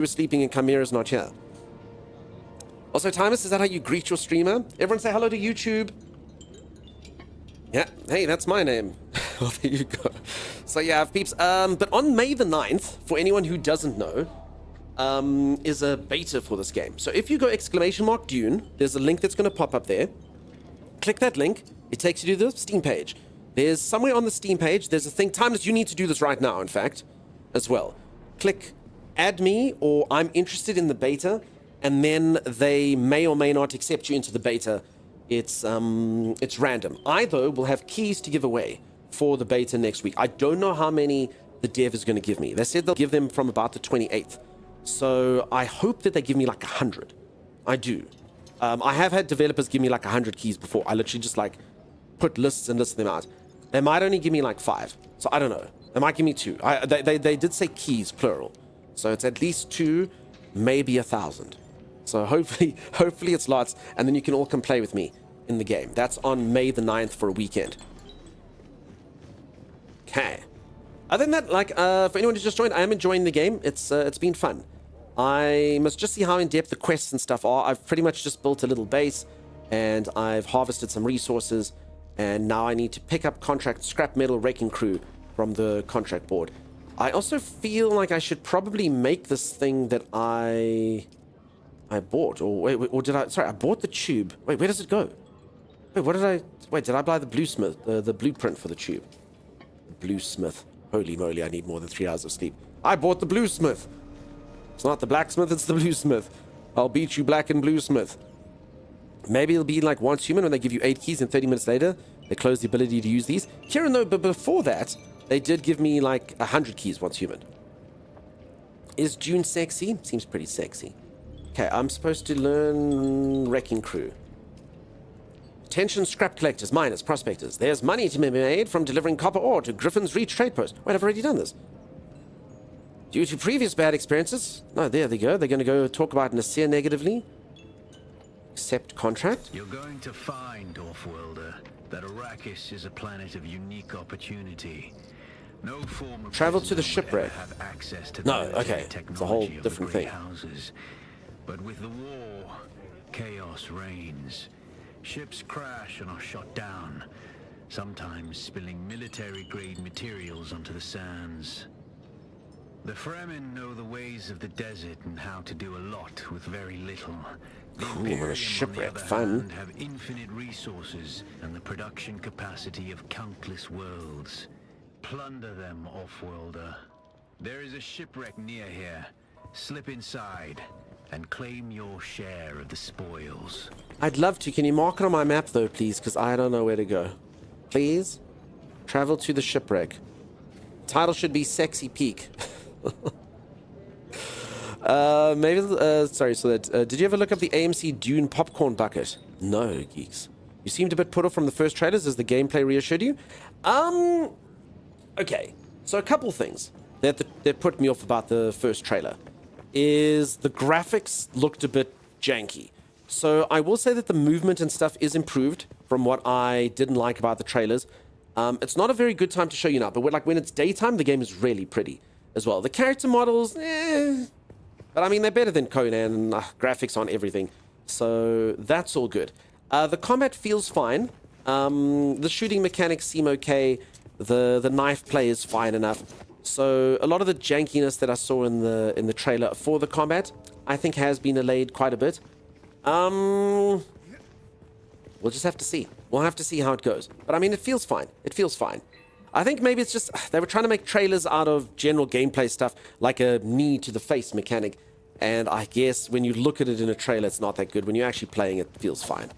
was sleeping and Chimera's not here. Also, Timus, is that how you greet your streamer? Everyone say hello to YouTube. Yeah, hey, that's my name. Well, there you go. So yeah, peeps. But on May the 9th, for anyone who doesn't know, is a beta for this game. So if you go !Dune, there's a link that's going to pop up there. Click that link. It takes you to the Steam page. There's somewhere on the Steam page, there's a thing. Timeless, you need to do this right now, in fact, as well. Click add me or I'm interested in the beta, and then they may or may not accept you into the beta. It's random. I, though, will have keys to give away for the beta next week. I don't know how many the dev is going to give me. They said they'll give them from about the 28th. So I hope that they give me like 100. I do. I have had developers give me like 100 keys before. I literally just like put lists and list them out. They might only give me like 5. So I don't know. They might give me 2. They did say keys, plural. So it's at least 2, maybe 1,000. So hopefully it's lots, and then you can all come play with me in the game. That's on May the 9th for a weekend. Okay. Other than that, like, for anyone who's just joined, I am enjoying the game. It's been fun. I must just see how in-depth the quests and stuff are. I've pretty much just built a little base, and I've harvested some resources, and now I need to pick up contract scrap metal wrecking crew from the contract board. I also feel like I should probably make this thing that I bought, or did I? Sorry, I bought the tube. Wait, where does it go? Wait, what did I? Wait, did I buy the bluesmith? The blueprint for the tube? The bluesmith. Holy moly! I need more than 3 hours of sleep. I bought the bluesmith. It's not the blacksmith, it's the bluesmith. I'll beat you black and bluesmith. Maybe it'll be like once human when they give you 8 keys and 30 minutes later they close the ability to use these. Here and though, but before that, they did give me like 100 keys once human. Is Dune sexy? Seems pretty sexy. Okay, I'm supposed to learn wrecking crew. Attention scrap collectors, miners, prospectors. There's money to be made from delivering copper ore to Griffin's Reach trade post. Wait, I've already done this. Due to previous bad experiences. No, there they go. They're going to go talk about Nasir negatively. Accept contract. You're going to find, Offworlder, that Arrakis is a planet of unique opportunity. No form of travel to the shipwreck. Have access to no, okay. It's a whole different thing. Houses. But with the war, chaos reigns. Ships crash and are shot down, sometimes spilling military-grade materials onto the sands. The Fremen know the ways of the desert and how to do a lot with very little. Cool, a shipwreck, fun. Have infinite resources and the production capacity of countless worlds. Plunder them, Offworlder. There is a shipwreck near here. Slip inside and claim your share of the spoils. I'd love to. Can you mark it on my map, though, please? Because I don't know where to go. Please? Travel to the shipwreck. Title should be Sexy Peak. Maybe, sorry, so that, did you ever look up the AMC Dune popcorn bucket? No, geeks. You seemed a bit put off from the first trailers as the gameplay reassured you. Okay. So a couple things that put me off about the first trailer is the graphics looked a bit janky. So I will say that the movement and stuff is improved from what I didn't like about the trailers. It's not a very good time to show you now, but when it's daytime, the game is really pretty as well. The character models, but I mean, they're better than Conan, and graphics on everything. So that's all good. The combat feels fine. The shooting mechanics seem okay. The knife play is fine enough. So a lot of the jankiness that I saw in the trailer for the combat, I think has been allayed quite a bit. We'll just have to see. We'll have to see how it goes. But I mean, it feels fine. It feels fine. I think maybe it's just they were trying to make trailers out of general gameplay stuff, like a knee to the face mechanic. And I guess when you look at it in a trailer, it's not that good. When you're actually playing it, it feels fine.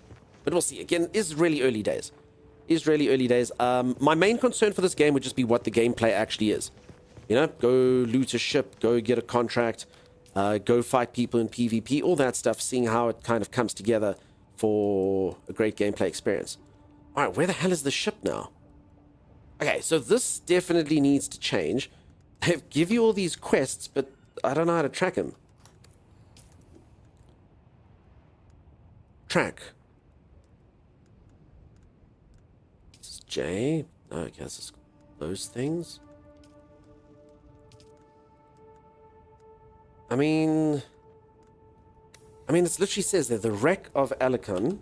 But we'll see. Again, it's really early days. It's really early days. My main concern for this game would just be what the gameplay actually is. You know, go loot a ship, go get a contract, go fight people in PvP, all that stuff, seeing how it kind of comes together for a great gameplay experience. All right, where the hell is the ship now? Okay, so this definitely needs to change. They give you all these quests, but I don't know how to track them. Track. This is J. Oh, I guess it's those things. I mean, it literally says there, the wreck of Alicon.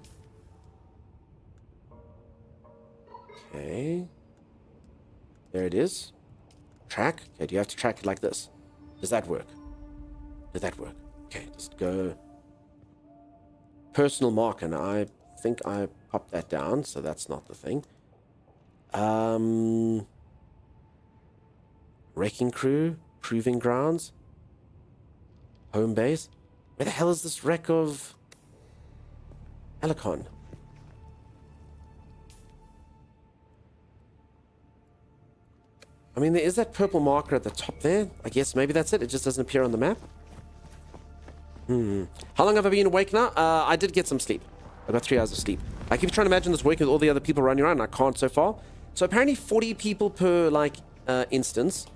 Okay. There it is. Track. Okay, do you have to track it like this? Does that work? Did that work? Okay, just go. Personal marker. Now, I think I popped that down, so that's not the thing. Wrecking crew. Proving grounds. Home base. Where the hell is this wreck of Alicon? I mean, there is that purple marker at the top there. I guess maybe that's it. It just doesn't appear on the map. How long have I been awake now? I did get some sleep. I got 3 hours of sleep. I keep trying to imagine this working with all the other people running around, and I can't so far. So apparently 40 people per, like, instance.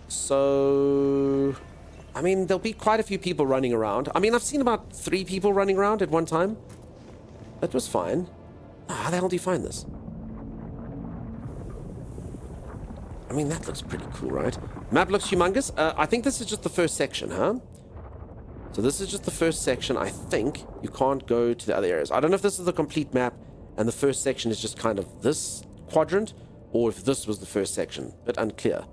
So, I mean, there'll be quite a few people running around. I mean, I've seen about 3 people running around at one time. That was fine. Oh, how the hell do you find this? I mean, that looks pretty cool, right? Map looks humongous. I think this is just the first section, huh? So this is just the first section. I think you can't go to the other areas. I don't know if this is the complete map and the first section is just kind of this quadrant, or if this was the first section. But unclear.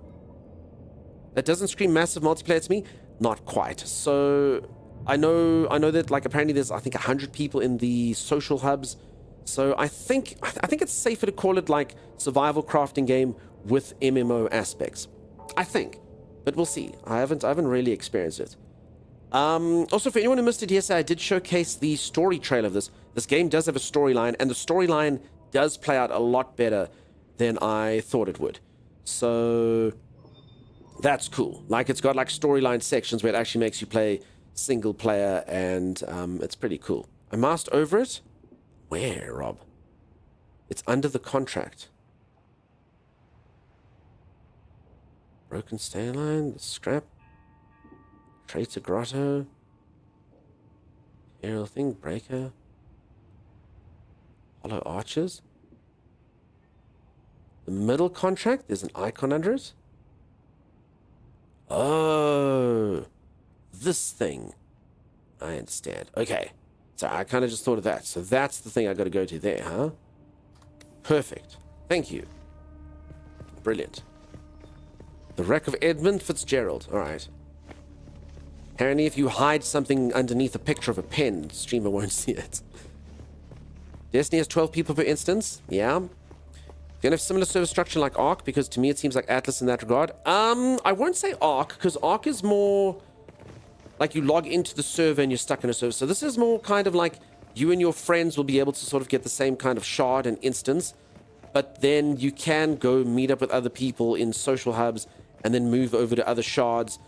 That doesn't scream massive multiplayer to me. Not quite. So I know that, like, apparently there's, I think, 100 people in the social hubs. So I think it's safer to call it like survival crafting game with MMO aspects. I think, but we'll see. I haven't really experienced it. Also, for anyone who missed it yesterday, I did showcase the story trailer of this. This game does have a storyline, and the storyline does play out a lot better than I thought it would. So that's cool. Like, it's got like storyline sections where it actually makes you play single player, and it's pretty cool. I masked over it. Where, Rob? It's under the contract. Broken stay line, the scrap. Traitor grotto. Aerial thing, breaker. Hollow arches. The middle contract, there's an icon under it. Oh, this thing. I understand. Okay. So I kind of just thought of that. So that's the thing I got to go to there, huh? Perfect. Thank you. Brilliant. The wreck of Edmund Fitzgerald. All right. Apparently, if you hide something underneath a picture of a pen, the streamer won't see it. Destiny has 12 people per instance. Yeah. Gonna have similar server structure like Ark, because to me it seems like Atlas in that regard. I won't say Ark, because Ark is more like you log into the server and you're stuck in a server. So this is more kind of like you and your friends will be able to sort of get the same kind of shard and instance, but then you can go meet up with other people in social hubs and then move over to other shards.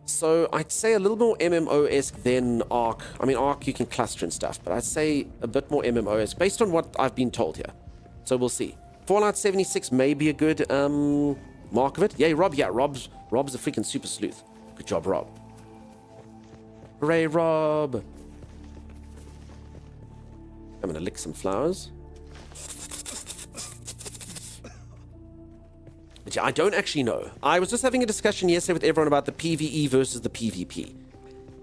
So I'd say a little more MMO-esque than Ark. I mean, Ark you can cluster and stuff, but I'd say a bit more MMO-esque based on what I've been told here. So we'll see. Fallout 76 may be a good mark of it. Yay, Rob. Yeah, Rob's a freaking super sleuth. Good job, Rob. Hooray, Rob. I'm gonna lick some flowers. But yeah, I don't actually know. I was just having a discussion yesterday with everyone about the PvE versus the PvP.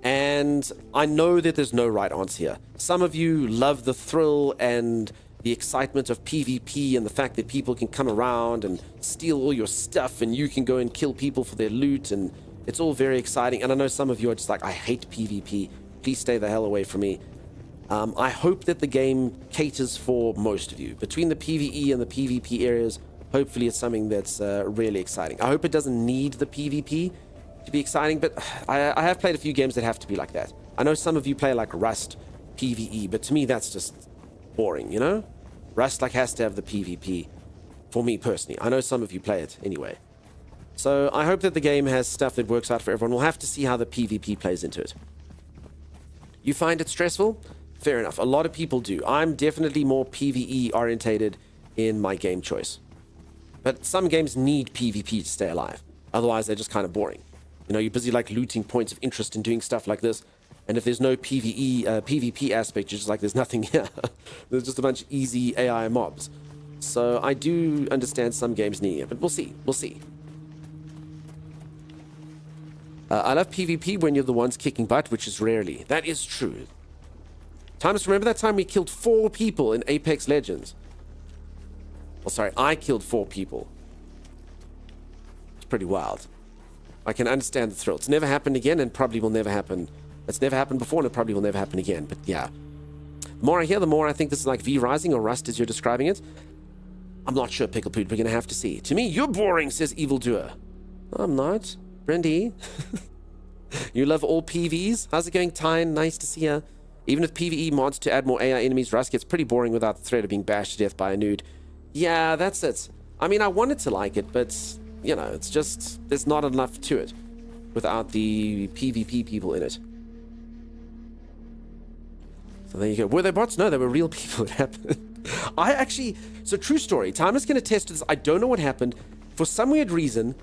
And I know that there's no right answer here. Some of you love the thrill and the excitement of PvP and the fact that people can come around and steal all your stuff and you can go and kill people for their loot, and it's all very exciting. And I know some of you are just like, I hate PvP. Please stay the hell away from me. I hope that the game caters for most of you. Between the PvE and the PvP areas, hopefully it's something that's really exciting. I hope it doesn't need the PvP to be exciting, but I have played a few games that have to be like that. I know some of you play like Rust PvE, but to me that's just boring, you know? Rust like has to have the PvP for me personally. I know some of you play it anyway. So I hope that the game has stuff that works out for everyone. We'll have to see how the PvP plays into it. You find it stressful? Fair enough. A lot of people do. I'm definitely more PvE orientated in my game choice. But some games need PvP to stay alive. Otherwise, they're just kind of boring. You know, you're busy like looting points of interest and doing stuff like this. And if there's no PvP aspect, you're just like, there's nothing here. There's just a bunch of easy AI mobs. So I do understand some games needing it, but we'll see. We'll see. I love PvP when you're the ones kicking butt, which is rarely. That is true. Thomas, remember that time we killed 4 people in Apex Legends? Oh, sorry, I killed 4 people. It's pretty wild. I can understand the thrill. It's never happened again and probably will never happen. It's never happened before and it probably will never happen again. But yeah. The more I hear, the more I think this is like V Rising or Rust as you're describing it. I'm not sure, Picklepoot. We're going to have to see. To me, you're boring, says Evildoer. I'm not. Brendy. You love all PVs? How's it going, Tyne? Nice to see you. Even with PvE mods to add more AI enemies, Rust gets pretty boring without the threat of being bashed to death by a nude. Yeah, that's it. I mean, I wanted to like it, but, you know, it's just, there's not enough to it without the PvP people in it. So there you go. Were they bots? No, they were real people. It happened. I actually, so true story. Time is going to test this. I don't know what happened. For some weird reason,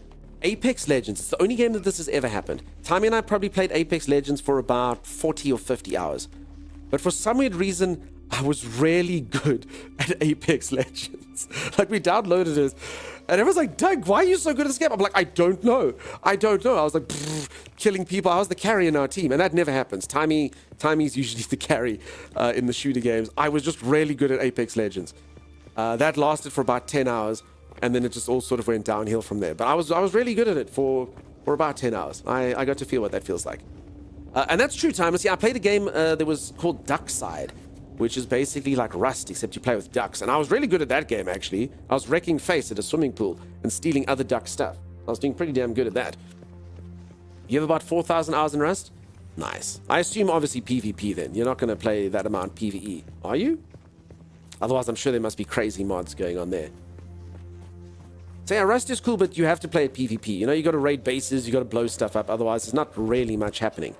Apex Legends, it's the only game that this has ever happened. Tammy and I probably played Apex Legends for about 40 or 50 hours. But for some weird reason, I was really good at Apex Legends. Like, we downloaded it, and everyone's like, Doug, why are you so good at this game? I'm like, I don't know. I was like, killing people. I was the carry in our team, and that never happens. Tammy's usually the carry in the shooter games. I was just really good at Apex Legends. That lasted for about 10 hours, and then it just all sort of went downhill from there. But I was really good at it for about 10 hours. I got to feel what that feels like. And that's true, Timeless. Yeah, I played a game that was called Duckside, which is basically like Rust, except you play with ducks. And I was really good at that game, actually. I was wrecking face at a swimming pool and stealing other duck stuff. I was doing pretty damn good at that. You have about 4,000 hours in Rust? Nice. I assume, obviously, PvP then. You're not going to play that amount PvE, are you? Otherwise, I'm sure there must be crazy mods going on there. So yeah, Rust is cool, but you have to play at PvP. You know, you got to raid bases, you got to blow stuff up. Otherwise, there's not really much happening.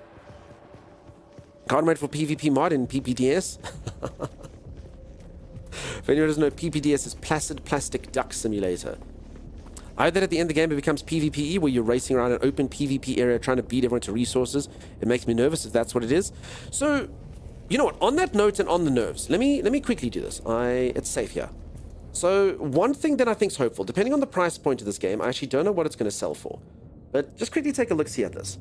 Can't wait for PvP mod in PPDS. If anyone doesn't know, PPDS is Placid Plastic Duck Simulator. I heard that at the end of the game it becomes PvPE, where you're racing around an open PvP area trying to beat everyone to resources. It makes me nervous if that's what it is. So, you know what? On that note and on the nerves, let me quickly do this. It's safe here. So, one thing that I think is hopeful, depending on the price point of this game, I actually don't know what it's going to sell for. But just quickly take a look-see at this.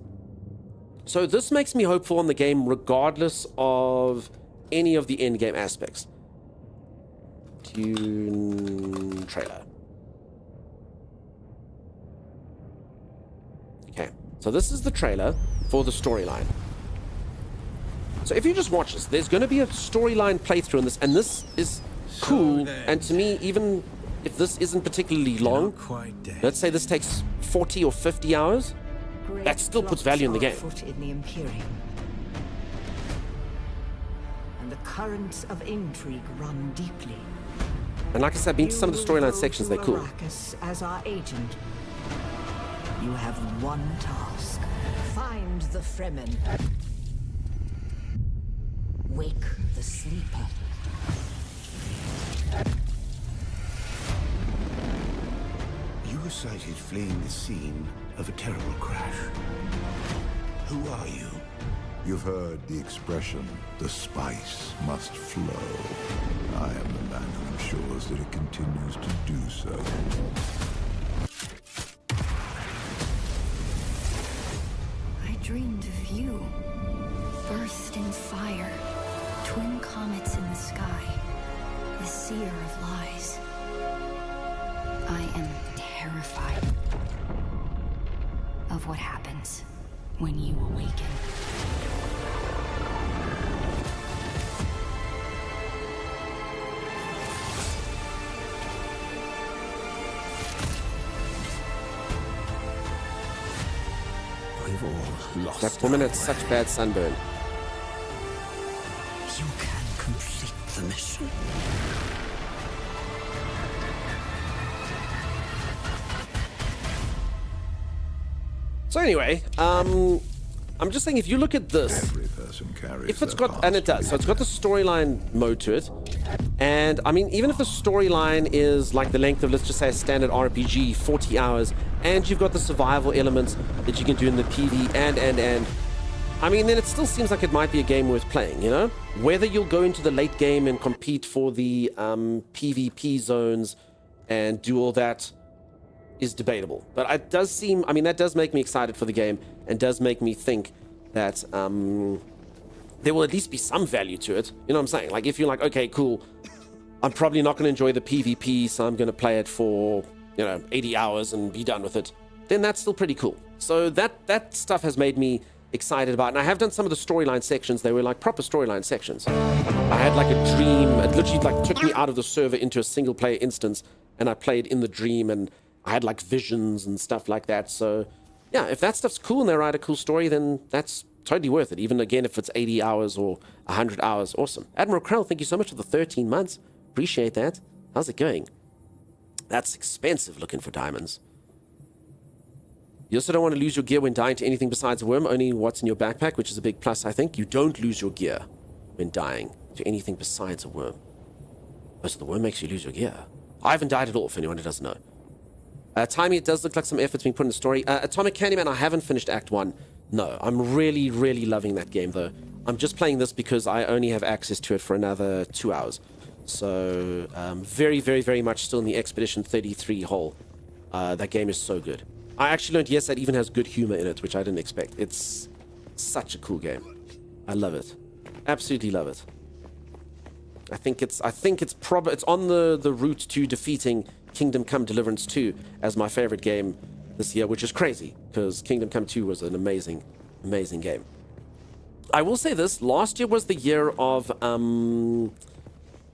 So this makes me hopeful on the game regardless of any of the end game aspects. Dune trailer. Okay, so this is the trailer for the storyline. So if you just watch this, there's going to be a storyline playthrough in this, and this is cool. And to me, even if this isn't particularly long, let's say this takes 40 or 50 hours, that still puts value in the game. In the Imperium. And the currents of intrigue run deeply. And like I said, I've been to some of the storyline sections, they're cool. Arrakis as our agent. You have one task. Find the Fremen. Wake the sleeper. You were sighted fleeing the scene of a terrible crash. Who are you? You've heard the expression, the spice must flow. I am the man who ensures that it continues to do so. I dreamed of you. Burst in fire. Twin comets in the sky. The seer of lies. I am terrified of what happens when you awaken. We've all lost. That woman had such bad sunburn. You can complete the mission. So anyway, I'm just saying, if you look at this, Every person carries if it's their got, and it does, so it's got the storyline mode to it, and I mean, even if the storyline is like the length of, let's just say, a standard RPG, 40 hours, and you've got the survival elements that you can do in the PV, and, I mean, then it still seems like it might be a game worth playing, you know? Whether you'll go into the late game and compete for the PvP zones and do all that, is debatable. But it does seem, I mean, that does make me excited for the game and does make me think that there will at least be some value to it. You know what I'm saying? Like, if you're like, okay, cool, I'm probably not going to enjoy the PvP, so I'm going to play it for, 80 hours and be done with it, then that's still pretty cool. So that stuff has made me excited about it. And I have done some of the storyline sections. They were like proper storyline sections. I had like a dream. It literally like took me out of the server into a single player instance, and I played in the dream, and I had like visions and stuff like that. So yeah, if that stuff's cool and they write a cool story, then that's totally worth it. Even again, if it's 80 hours or 100 hours, awesome. Admiral Krell, thank you so much for the 13 months. Appreciate that. How's it going? That's expensive looking for diamonds. You also don't want to lose your gear when dying to anything besides a worm, only what's in your backpack, which is a big plus, I think. You don't lose your gear when dying to anything besides a worm. Oh, so the worm makes you lose your gear. I haven't died at all, if anyone who doesn't know. Timing, it does look like some effort's being put in the story. Atomic Candyman, I haven't finished Act 1. No, I'm really, really loving that game, though. I'm just playing this because I only have access to it for another 2 hours. So, very, very, very much still in the Expedition 33 hole. That game is so good. I actually learned, yes, that even has good humor in it, which I didn't expect. It's such a cool game. I love it. Absolutely love it. I think it's on the route to defeating Kingdom Come Deliverance 2 as my favorite game this year, which is crazy, because Kingdom Come 2 was an amazing, amazing game. I will say this, last year was the year of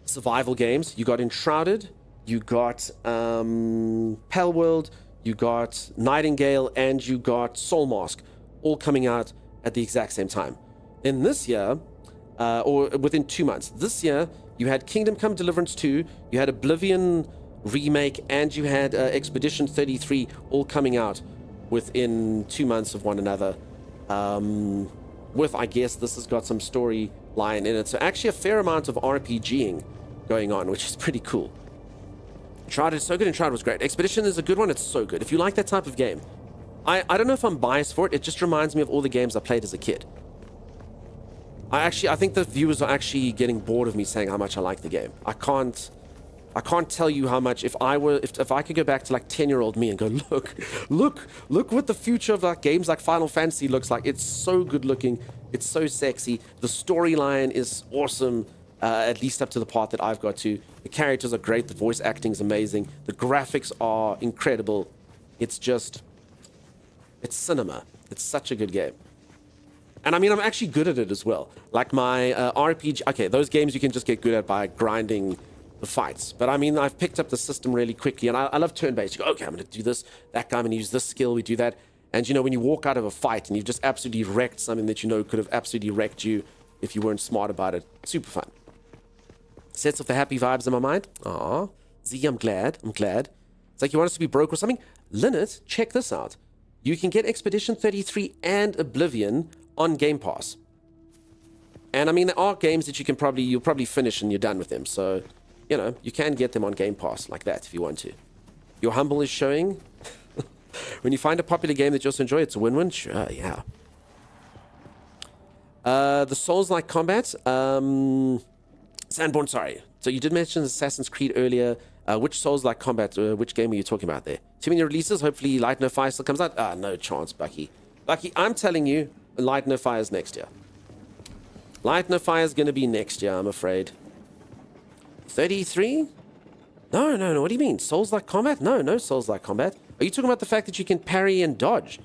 survival games. You got Enshrouded, you got Palworld, you got Nightingale, and you got Soul Mask, all coming out at the exact same time. In this year, or within 2 months, this year, you had Kingdom Come Deliverance 2, you had Oblivion Remake, and you had Expedition 33 all coming out within 2 months of one another. With, I guess, this has got some storyline in it. So actually a fair amount of RPGing going on, which is pretty cool. Enshrouded is so good. Enshrouded was great. Expedition is a good one. It's so good. If you like that type of game, I don't know if I'm biased for it. It just reminds me of all the games I played as a kid. I think the viewers are actually getting bored of me saying how much I like the game. I can't tell you how much. If I could go back to like 10-year-old me and go, look what the future of like games like Final Fantasy looks like. It's so good looking. It's so sexy. The storyline is awesome. At least up to the part that I've got to. The characters are great. The voice acting is amazing. The graphics are incredible. It's cinema. It's such a good game. And I mean, I'm actually good at it as well. Like my RPG, okay, those games you can just get good at by grinding the fights. But I mean, I've picked up the system really quickly, and I love turn-based. You go, okay, I'm going to do this, that guy, I'm going to use this skill, we do that. And when you walk out of a fight and you've just absolutely wrecked something that could have absolutely wrecked you if you weren't smart about it, super fun. Sets off the happy vibes in my mind. Aw, Z, I'm glad. It's like you want us to be broke or something? Linnet, check this out. You can get Expedition 33 and Oblivion on Game Pass. And I mean, there are games that you'll probably finish and you're done with them. So, you can get them on Game Pass like that if you want to. Your Humble is showing. When you find a popular game that you also enjoy, it's a win-win. Sure, yeah. The Souls-like combat. Sandborn, sorry. So you did mention Assassin's Creed earlier. Which Souls-like combat, which game are you talking about there? Too many releases. Hopefully Light No Fire still comes out. No chance, Bucky. Bucky, I'm telling you, Light No Fire is next year. Light No Fire is going to be next year, I'm afraid. 33? No. What do you mean? Souls-like combat? No Souls-like combat. Are you talking about the fact that you can parry and dodge?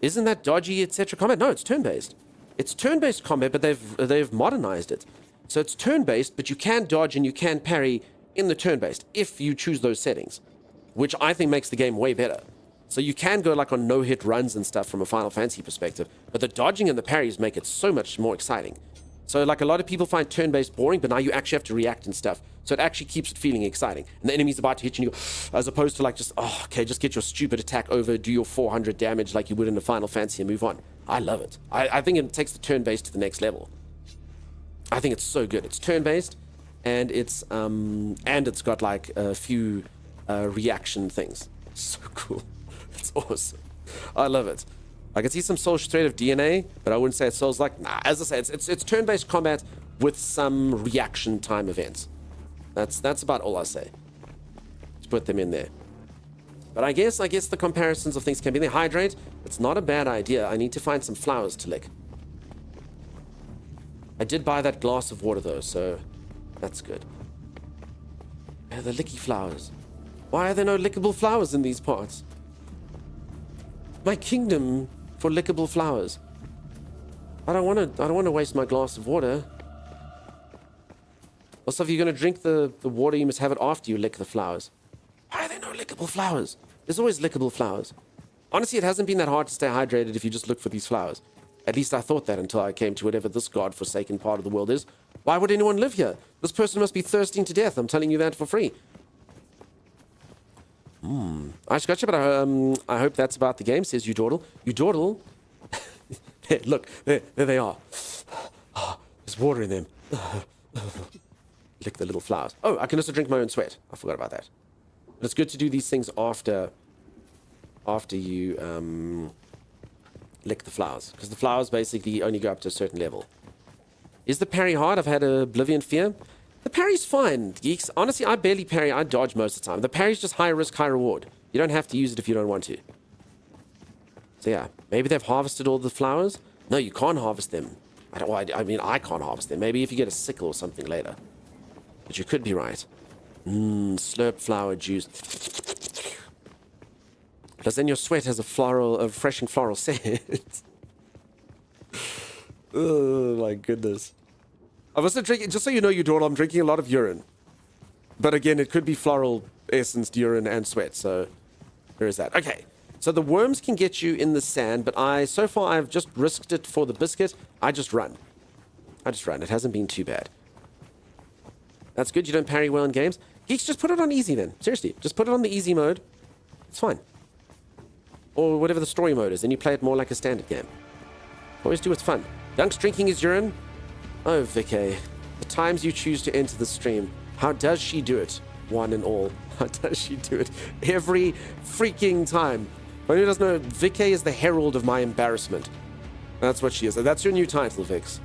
Isn't that dodgy, etc. combat? No, it's turn-based. It's turn-based combat, but they've modernized it. So it's turn-based, but you can dodge and you can parry in the turn-based if you choose those settings, which I think makes the game way better. So you can go like on no-hit runs and stuff from a Final Fantasy perspective, but the dodging and the parries make it so much more exciting. So like a lot of people find turn-based boring, but now you actually have to react and stuff. So it actually keeps it feeling exciting. And the enemy's about to hit you and you go, as opposed to like just get your stupid attack over, do your 400 damage like you would in a Final Fantasy and move on. I love it. I think it takes the turn-based to the next level. I think it's so good. It's turn-based, and it's got like a few reaction things. So cool. It's awesome. I love it. I can see some Soul Straight of DNA, but I wouldn't say it Souls like. Nah, as I said, it's turn-based combat with some reaction time events. That's about all I say. Let's put them in there. But I guess the comparisons of things can be there. Hydrate, it's not a bad idea. I need to find some flowers to lick. I did buy that glass of water though, so that's good. The licky flowers. Why are there no lickable flowers in these parts? My kingdom for lickable flowers. I don't want to waste my glass of water. Also, if you're going to drink the water, you must have it after you lick the flowers. Why are there no lickable flowers? There's always lickable flowers. Honestly, it hasn't been that hard to stay hydrated if you just look for these flowers. At least I thought that until I came to whatever this godforsaken part of the world is. Why would anyone live here? This person must be thirsting to death. I'm telling you that for free. I scratch it, but I hope that's about the game, says Udordle. Udordle? Hey, look, there they are. There's water in them. Lick the little flowers. Oh, I can also drink my own sweat. I forgot about that. But it's good to do these things after you lick the flowers, because the flowers basically only go up to a certain level. Is the parry hard? I've had Oblivion Fear. The parry's fine, geeks. Honestly, I barely parry. I dodge most of the time. The parry's just high risk, high reward. You don't have to use it if you don't want to. So yeah, maybe they've harvested all the flowers. No, you can't harvest them. I mean, I can't harvest them. Maybe if you get a sickle or something later. But you could be right. Slurp flower juice. Plus then your sweat has a refreshing floral scent. Oh my goodness. I'm also drinking, just so you know, Udor, I'm drinking a lot of urine. But again, it could be floral essenced urine and sweat, so there is that. Okay, so the worms can get you in the sand, but so far I've just risked it for the biscuit. I just run. It hasn't been too bad. That's good, you don't parry well in games. Geeks, just put it on easy then. Seriously, just put it on the easy mode. It's fine. Or whatever the story mode is, then you play it more like a standard game. Always do what's fun. Dunk's drinking his urine. Oh, Vicky, the times you choose to enter the stream. How does she do it? One and all. How does she do it? Every freaking time. For anyone who doesn't know, Vicky is the herald of my embarrassment. That's what she is. That's your new title, Vix.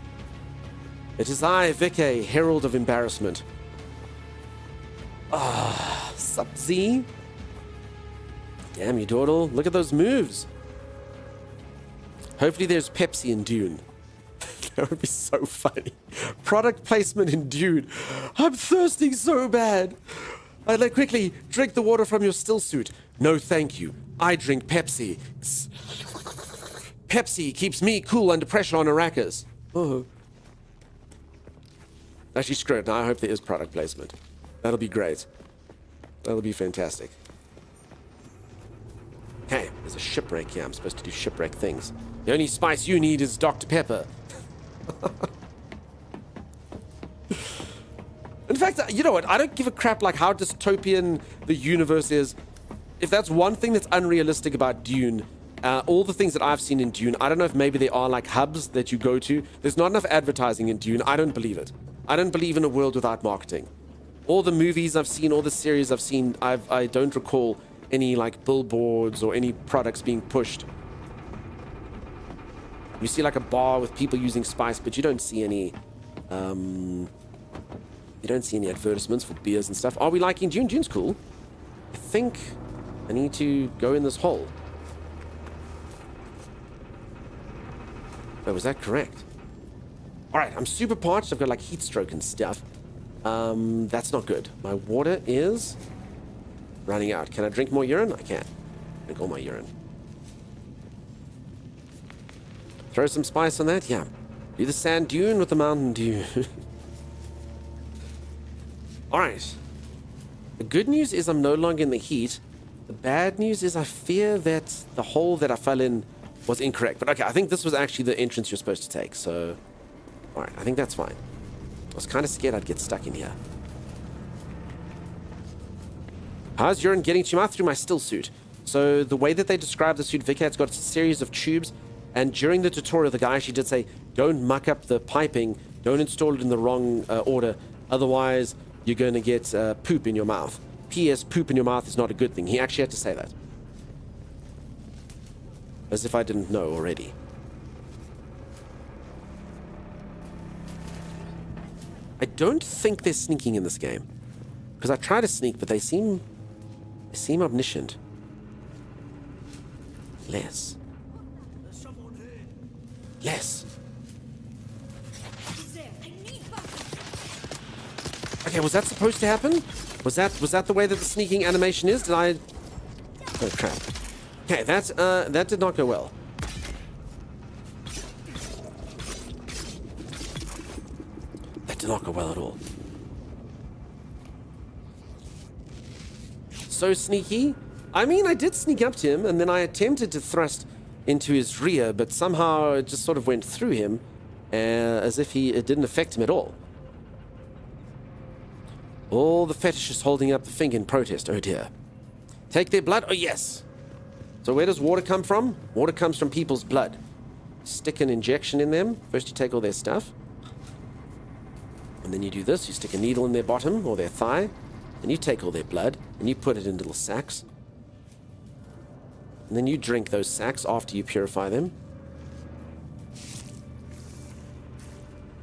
It is I, Vicky, herald of embarrassment. Sup, Z? Damn you, Dawdle. Look at those moves. Hopefully there's Pepsi in Dune. That would be so funny. Product placement in Dune. I'm thirsting so bad. I'd like quickly drink the water from your still suit. No, thank you. I drink Pepsi. Pepsi keeps me cool under pressure on Arrakis. Oh. Actually, screw it. Now I hope there is product placement. That'll be great. That'll be fantastic. Hey, there's a shipwreck here. I'm supposed to do shipwreck things. The only spice you need is Dr. Pepper. In fact, you know what? I don't give a crap like how dystopian the universe is. If that's one thing that's unrealistic about Dune, all the things that I've seen in Dune, I don't know if maybe there are like hubs that you go to. There's not enough advertising in Dune. I don't believe it. I don't believe in a world without marketing. All the movies I've seen, all the series I've seen, I don't recall any like billboards or any products being pushed. You see like a bar with people using spice, but you don't see any advertisements for beers and stuff. Are we liking Dune? Dune's cool. I think I need to go in this hole. Oh, was that correct? Alright, I'm super parched. I've got like heat stroke and stuff. That's not good. My water is running out. Can I drink more urine? I can. Drink all my urine. Throw some spice on that? Yeah. Do the sand dune with the mountain dew. Alright. The good news is I'm no longer in the heat. The bad news is I fear that the hole that I fell in was incorrect. But okay, I think this was actually the entrance you're supposed to take. So, alright, I think that's fine. I was kind of scared I'd get stuck in here. How's urine getting to your mouth? Through my still suit. So the way that they describe the suit, Vicky, it's got a series of tubes. And during the tutorial, the guy actually did say, don't muck up the piping. Don't install it in the wrong order. Otherwise, you're going to get poop in your mouth. P.S. Poop in your mouth is not a good thing. He actually had to say that. As if I didn't know already. I don't think they're sneaking in this game. Because I try to sneak, but they seem omniscient. Less. Less. Okay, was that supposed to happen? Was that the way that the sneaking animation is? Did I... Oh, crap. Okay, that did not go well. That did not go well at all. So sneaky. I mean, I did sneak up to him, and then I attempted to thrust into his rear, but somehow it just sort of went through him, as if it didn't affect him at all. All the fetishists holding up the finger in protest. Oh dear. Take their blood? Oh yes. So where does water come from? Water comes from people's blood. Stick an injection in them. First you take all their stuff. And then you do this. You stick a needle in their bottom or their thigh. And you take all their blood and you put it in little sacks. And then you drink those sacks after you purify them.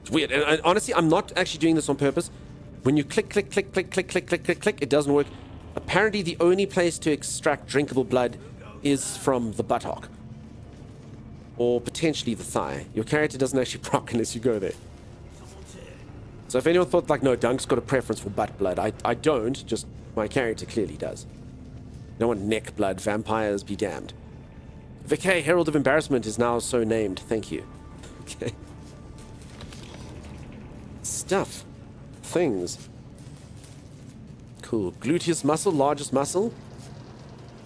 It's weird. And honestly, I'm not actually doing this on purpose. When you click, click, click, click, click, click, click, click, click, it doesn't work. Apparently, the only place to extract drinkable blood is from the buttock. Or potentially the thigh. Your character doesn't actually proc unless you go there. So if anyone thought, like, no, Dunk's got a preference for butt blood, I don't, just my character clearly does. No one neck blood, vampires be damned. Vacay, Herald of Embarrassment, is now so named. Thank you. Okay. Stuff. Things. Cool. Gluteus muscle, largest muscle.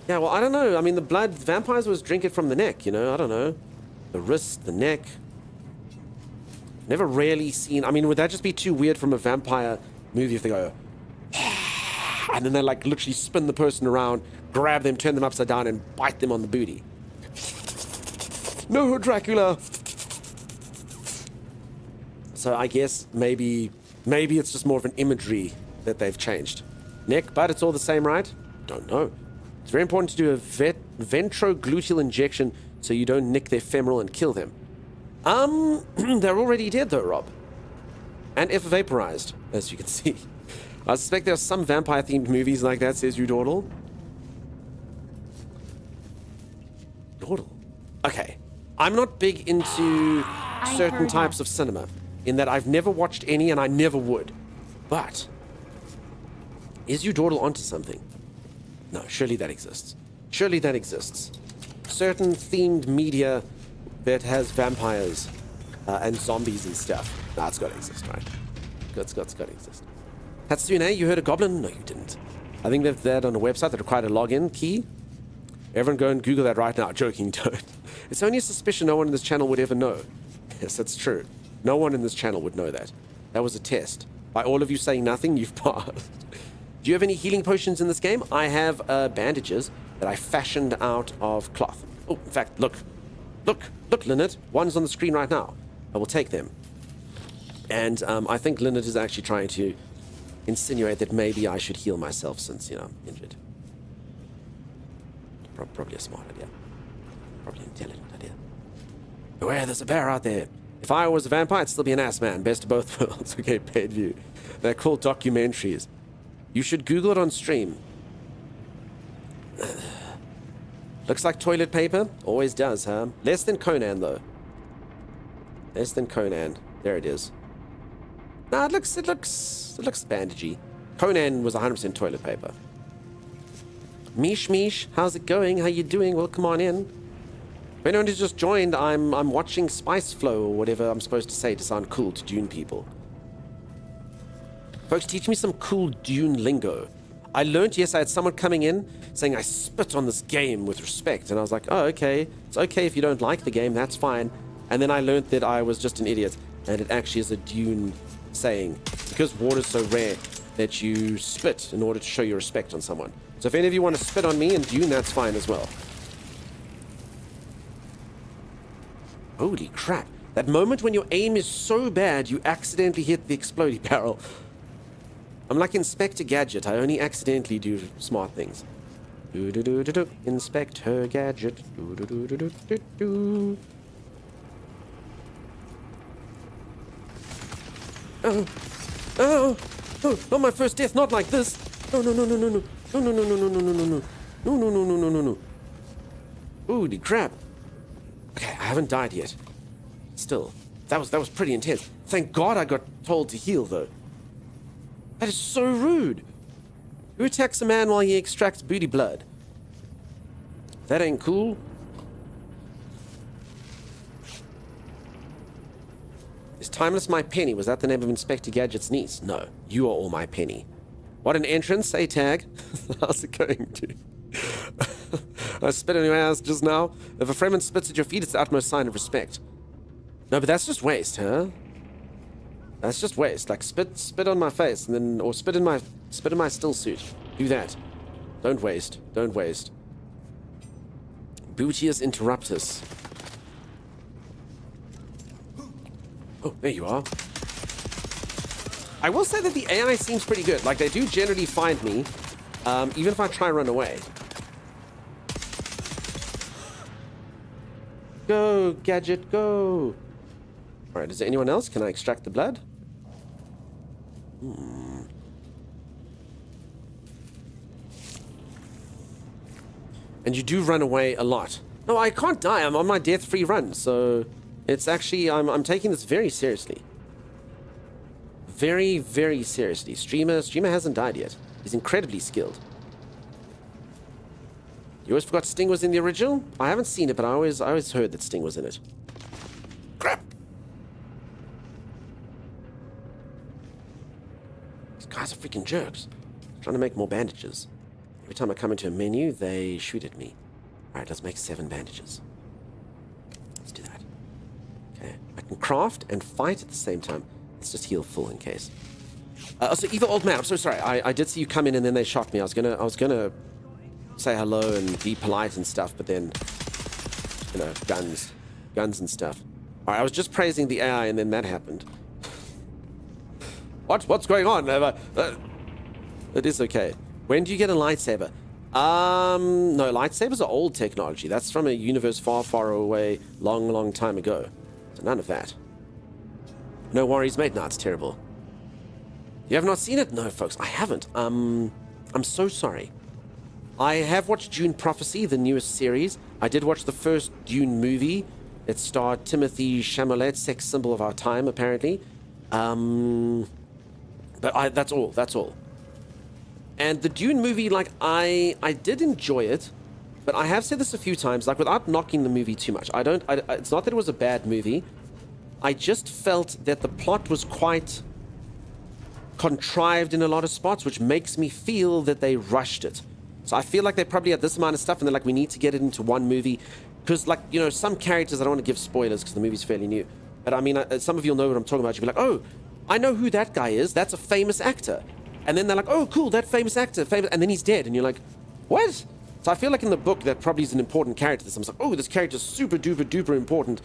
Yeah, well, I don't know. I mean, the blood, vampires always drink it from the neck, you know? I don't know. The wrist, the neck. Never really seen... I mean, would that just be too weird from a vampire movie if they go... and then they, like, literally spin the person around, grab them, turn them upside down, and bite them on the booty. No, Dracula! So I guess maybe it's just more of an imagery that they've changed. Neck, but it's all the same, right? Don't know. It's very important to do a ventrogluteal injection so you don't nick their femoral and kill them. They're already dead though, Rob. And if vaporized, as you can see. I suspect there are some vampire-themed movies like that, says Udordle. Udordle? Okay. I'm not big into certain types of cinema, in that I've never watched any and I never would. But, is Udordle onto something? No, surely that exists. Surely that exists. Certain themed media that has vampires and zombies and stuff. Nah, it's got to exist, right? It's got to exist. Hatsune, you heard a goblin? No, you didn't. I think they've that on a website that required a login key. Everyone go and Google that right now. Joking, don't. It's only a suspicion no one in this channel would ever know. Yes, that's true. No one in this channel would know that. That was a test. By all of you saying nothing, you've passed. Do you have any healing potions in this game? I have bandages that I fashioned out of cloth. Oh, in fact, look, Lynette. One's on the screen right now. I will take them. And I think Lynette is actually trying to insinuate that maybe I should heal myself since, you know, I'm injured. Probably a smart idea. Probably an intelligent idea. Beware, there's a bear out there. If I was a vampire, I'd still be an ass man. Best of both worlds. Okay, paid view. They're called documentaries. You should Google it on stream. Looks like toilet paper. Always does, huh? Less than Conan, though. Less than Conan. There it is. Nah, it looks bandagey. Conan was 100% toilet paper. Mish, how's it going? How you doing? Welcome on in. If anyone who's just joined, I'm watching Spice Flow or whatever I'm supposed to say to sound cool to Dune people. Folks, teach me some cool Dune lingo. I learned, yes, I had someone coming in saying I spit on this game with respect. And I was like, oh, okay. It's okay if you don't like the game, that's fine. And then I learned that I was just an idiot. And it actually is a Dune saying. Because water's so rare that you spit in order to show your respect on someone. So if any of you want to spit on me in Dune, that's fine as well. Holy crap. That moment when your aim is so bad, you accidentally hit the explodey barrel. I'm like Inspector Gadget. I only accidentally do smart things. Do-do-do-do-do. Inspector Gadget. Do-do-do-do-do-do. Oh. Oh. Oh. Not my first death. Not like this. No, no, no, no, no, no. No, no, no, no, no, no, no, no, no. No, no, no, no, no, no, no. Holy crap. Okay, I haven't died yet. Still, that was pretty intense. Thank God I got told to heal, though. That is so rude. Who attacks a man while he extracts booty blood? That ain't cool. Is Timeless my penny? Was that the name of Inspector Gadget's niece? No, you are all my penny. What an entrance, say tag. How's it going, dude? I spit on your ass just now. If a Fremen spits at your feet, it's the utmost sign of respect. No, but that's just waste, huh? That's just waste. Like spit on my face, and then or spit in my still suit. Do that. Don't waste. Don't waste. Bootius interruptus. Oh, there you are. I will say that the AI seems pretty good. Like, they do generally find me, even if I try and run away. Go, Gadget, go! Alright, is there anyone else? Can I extract the blood? And you do run away a lot. No, I can't die. I'm on my death-free run, so it's actually... I'm taking this very seriously. Very, very seriously. Streamer hasn't died yet. He's incredibly skilled. You always forgot Sting was in the original? I haven't seen it, but I always heard that Sting was in it. Crap! These guys are freaking jerks. Trying to make more bandages. Every time I come into a menu, they shoot at me. Alright, let's make 7 bandages. Let's do that. Okay. I can craft and fight at the same time. Let's just heal full in case. So Evil Old Man, I'm so sorry. I did see you come in and then they shot me. I was gonna say hello and be polite and stuff, but then, you know, guns and stuff. Alright, I was just praising the AI and then that happened. What's going on? It is okay. When do you get a lightsaber? No, lightsabers are old technology. That's from a universe far, far away, long, long time ago. So none of that. No worries, mate. No, it's terrible. You have not seen it? No, folks, I haven't. I'm so sorry. I have watched Dune Prophecy, the newest series. I did watch the first Dune movie. It starred Timothy Chalamet, sex symbol of our time, apparently. But that's all. That's all. And the Dune movie, like, I did enjoy it, but I have said this a few times, like, without knocking the movie too much. It's not that it was a bad movie. I just felt that the plot was quite contrived in a lot of spots, which makes me feel that they rushed it. So I feel like they probably had this amount of stuff, and they're like, we need to get it into one movie. Because, like, you know, some characters, I don't want to give spoilers because the movie's fairly new. But, I mean, some of you'll know what I'm talking about. You'll be like, oh, I know who that guy is. That's a famous actor. And then they're like, oh, cool, that famous actor, and then he's dead. And you're like, what? So I feel like in the book, that probably is an important character. Someone's like, oh, this character's super duper duper important.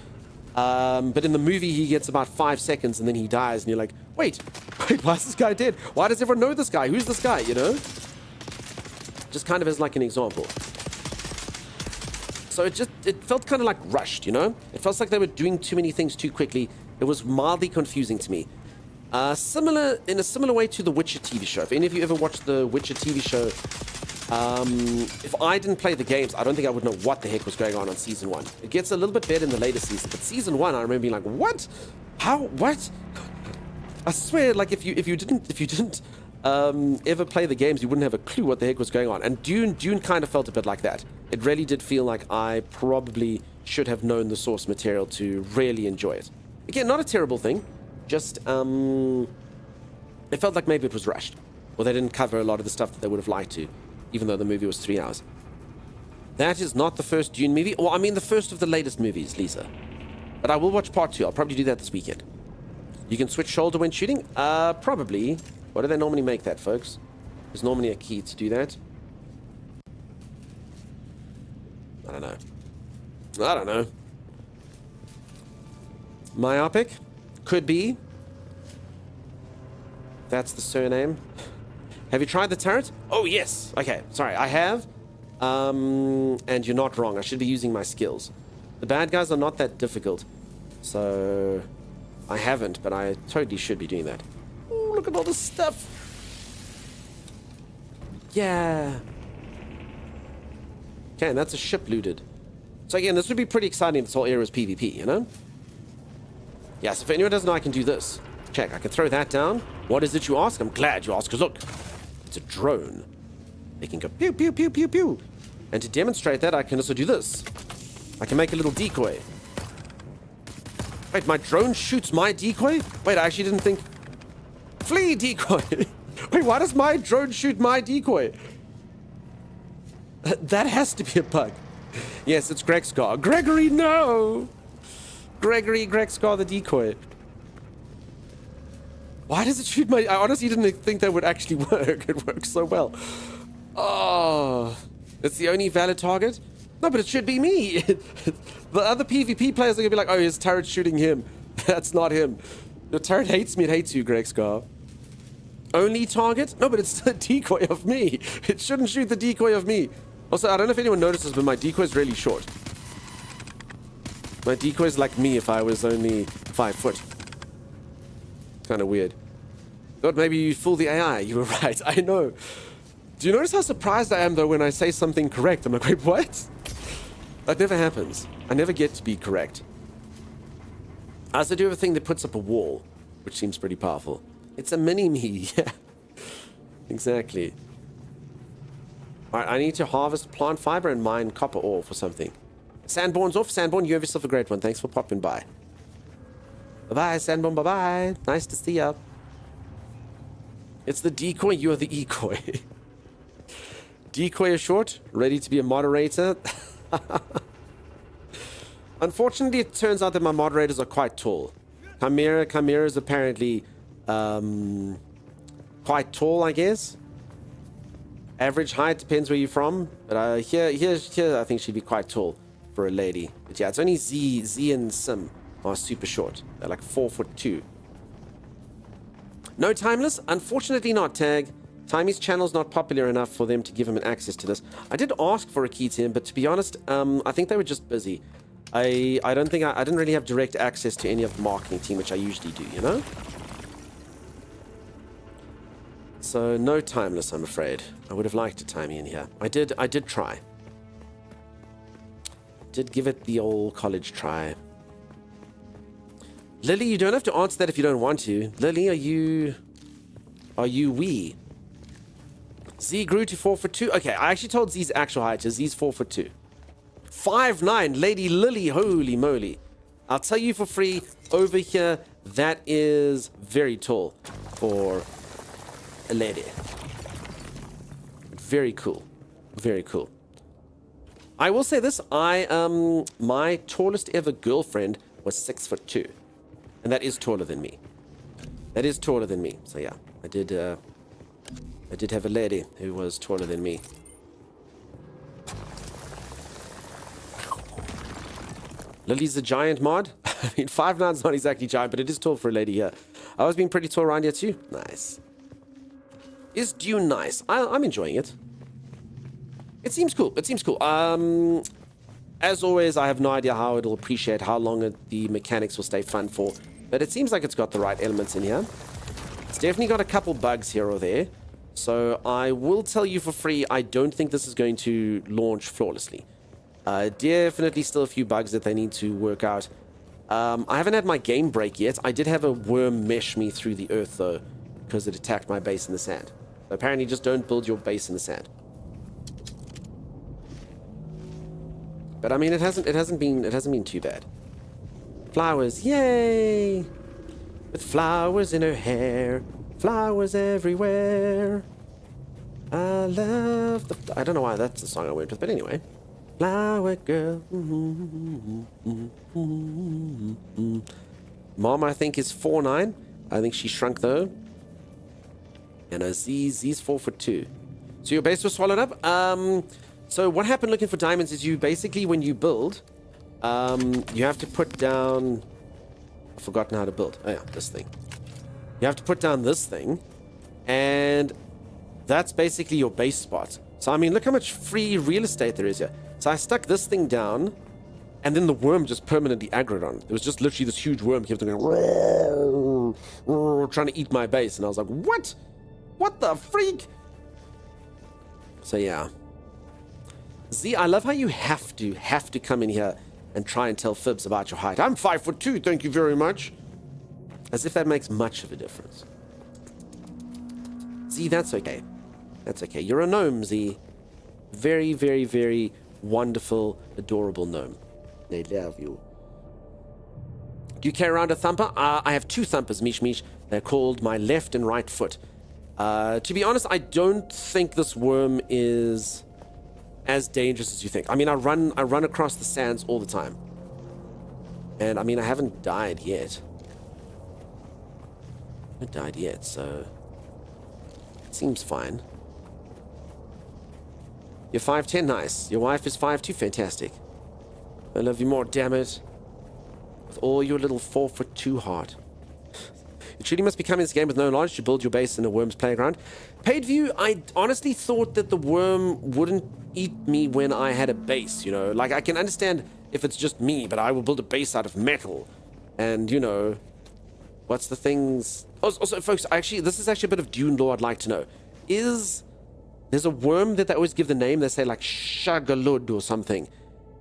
But in the movie, he gets about 5 seconds and then he dies. And you're like, wait, why is this guy dead? Why does everyone know this guy? Who's this guy, you know? Just kind of as like an example. So it felt kind of like rushed, you know? It felt like they were doing too many things too quickly. It was mildly confusing to me. In a similar way to the Witcher TV show. If any of you ever watched the Witcher TV show, if I didn't play the games, I don't think I would know what the heck was going on season 1. It gets a little bit better in the later season, but season 1, I remember being like, what? How? What? I swear, like, if you didn't ever play the games, you wouldn't have a clue what the heck was going on. And Dune kind of felt a bit like that. It really did feel like I probably should have known the source material to really enjoy it. Again, not a terrible thing. Just, it felt like maybe it was rushed. Or they didn't cover a lot of the stuff that they would have liked to, even though the movie was 3 hours. That is not the first Dune movie. Well, I mean the first of the latest movies, Lisa. But I will watch part 2. I'll probably do that this weekend. You can switch shoulder when shooting? Probably. Why do they normally make that, folks? There's normally a key to do that. I don't know. Myopic? Could be. That's the surname. Have you tried the turret? Oh, yes. Okay, sorry, I have. And you're not wrong. I should be using my skills. The bad guys are not that difficult. So, I haven't, but I totally should be doing that. Oh, look at all this stuff. Yeah. Okay, and that's a ship looted. So again, this would be pretty exciting if this whole area is PvP, you know? Yes, if anyone doesn't know, I can do this. Check, I can throw that down. What is it you ask? I'm glad you asked, because look, it's a drone. It can go pew, pew, pew, pew, pew. And to demonstrate that, I can also do this. I can make a little decoy. Wait, my drone shoots my decoy? Wait, I actually didn't think... Flee, decoy! Wait, why does my drone shoot my decoy? That has to be a bug. Yes, it's Gregscar. Gregory, no! Gregscar the decoy. Why does it shoot my... I honestly didn't think that would actually work. It works so well. Oh, it's the only valid target? No, but it should be me. The other PvP players are going to be like, oh, his turret's shooting him. That's not him. Your turret hates me. It hates you, Gregscar. Only target? No, but it's the decoy of me. It shouldn't shoot the decoy of me. Also, I don't know if anyone notices, but my decoy is really short. My decoy is like me if I was only 5 foot. Kind of weird. Thought maybe you fool the AI. You were right. I know. Do you notice how surprised I am, though, when I say something correct? I'm like, wait, what? That never happens. I never get to be correct. I also do have a thing that puts up a wall, which seems pretty powerful. It's a mini-me. Yeah. Exactly. Alright, I need to harvest plant fiber and mine copper ore for something. Sandborn's off. Sandborn, you have yourself a great one. Thanks for popping by. Bye-bye, Sandborn. Bye-bye. Nice to see ya. It's the decoy. You are the ecoy. Decoy is short. Ready to be a moderator. Unfortunately, it turns out that my moderators are quite tall. Chimera is apparently quite tall, I guess. Average height depends where you're from, but here I think she'd be quite tall for a lady. But yeah, it's only Z and Sim are super short. They're like 4'2". No Timeless? Unfortunately not, Tag. Timey's channel's not popular enough for them to give him an access to this. I did ask for a key to him, but to be honest, I think they were just busy. I didn't really have direct access to any of the marketing team, which I usually do, you know? So no Timeless, I'm afraid. I would have liked a Timey in here. I did try. Did give it the old college try. Lily, you don't have to answer that if you don't want to. Lily, are you wee? Z grew to 4'2". Okay, I actually told Z's actual height. Z's 4'2". 5'9", Lady Lily, holy moly. I'll tell you for free, over here, that is very tall for a lady. Very cool. Very cool. I will say this, my tallest ever girlfriend was 6'2". And that is taller than me. That is taller than me. So yeah, I did have a lady who was taller than me. Lily's a giant mod. I mean, 5'9" not exactly giant, but it is tall for a lady here. I was being pretty tall around here too. Nice. Is Dune nice? I'm enjoying it. It seems cool. It seems cool. As always, I have no idea how it'll appreciate how long the mechanics will stay fun for. But it seems like it's got the right elements in here. It's definitely got a couple bugs here or there. So I will tell you for free, I don't think this is going to launch flawlessly. Definitely still a few bugs that they need to work out. I haven't had my game break yet. I did have a worm mesh me through the earth though, because it attacked my base in the sand. So apparently just don't build your base in the sand. But I mean, it hasn't been too bad. Flowers, yay! With flowers in her hair, flowers everywhere. I love the... I don't know why that's the song I went with, but anyway. Flower girl. Mom, I think, is 4'9". I think she shrunk though. And Z's 4'2". So your base was swallowed up. So what happened looking for diamonds is you basically, when you build, you have to put down... I've forgotten how to build. Oh yeah, this thing. You have to put down this thing, and that's basically your base spot. So I mean, look how much free real estate there is here. So I stuck this thing down, and then the worm just permanently aggroed on it. It was just literally this huge worm kept going, trying to eat my base, and I was like, what? What the freak? So yeah. Z, I love how you have to come in here and try and tell fibs about your height. I'm 5'2", thank you very much. As if that makes much of a difference. Z, that's okay. That's okay. You're a gnome, Z. Very, very, very wonderful, adorable gnome. They love you. Do you carry around a thumper? I have 2 thumpers, Mish Mish. They're called my left and right foot. To be honest, I don't think this worm is as dangerous as you think. I mean, I run across the sands all the time. And I mean, I haven't died yet. I haven't died yet, so it seems fine. You're 5'10", nice. Your wife is 5'2", fantastic. I love you more, damn it. With all your little 4'2" heart. You truly must be coming to this game with no knowledge to build your base in a worm's playground. Paid view, I honestly thought that the worm wouldn't eat me when I had a base, you know. Like, I can understand if it's just me, but I will build a base out of metal. And, you know, what's the things... Also, folks, actually, this is actually a bit of Dune lore I'd like to know. There's a worm that they always give the name. They say, like, Shagalud or something.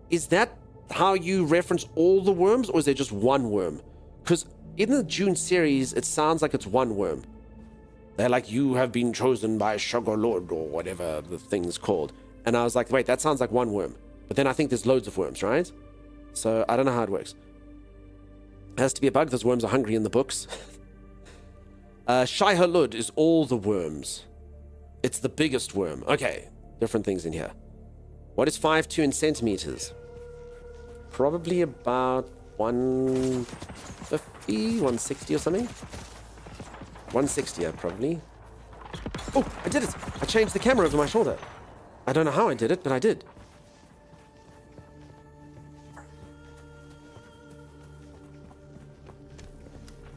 Is that how you reference all the worms, or is there just one worm? Because in the Dune series, it sounds like it's one worm. They're like, you have been chosen by Shagalud, or whatever the thing's called. And I was like, wait, that sounds like one worm. But then I think there's loads of worms, right? So I don't know how it works. It has to be a bug. Those worms are hungry in the books. Shai-Hulud is all the worms. It's the biggest worm. Okay, different things in here. What is 5'2" in centimeters? Probably about 150, 160 or something. 160, probably. Oh, I did it! I changed the camera over my shoulder. I don't know how I did it, but I did.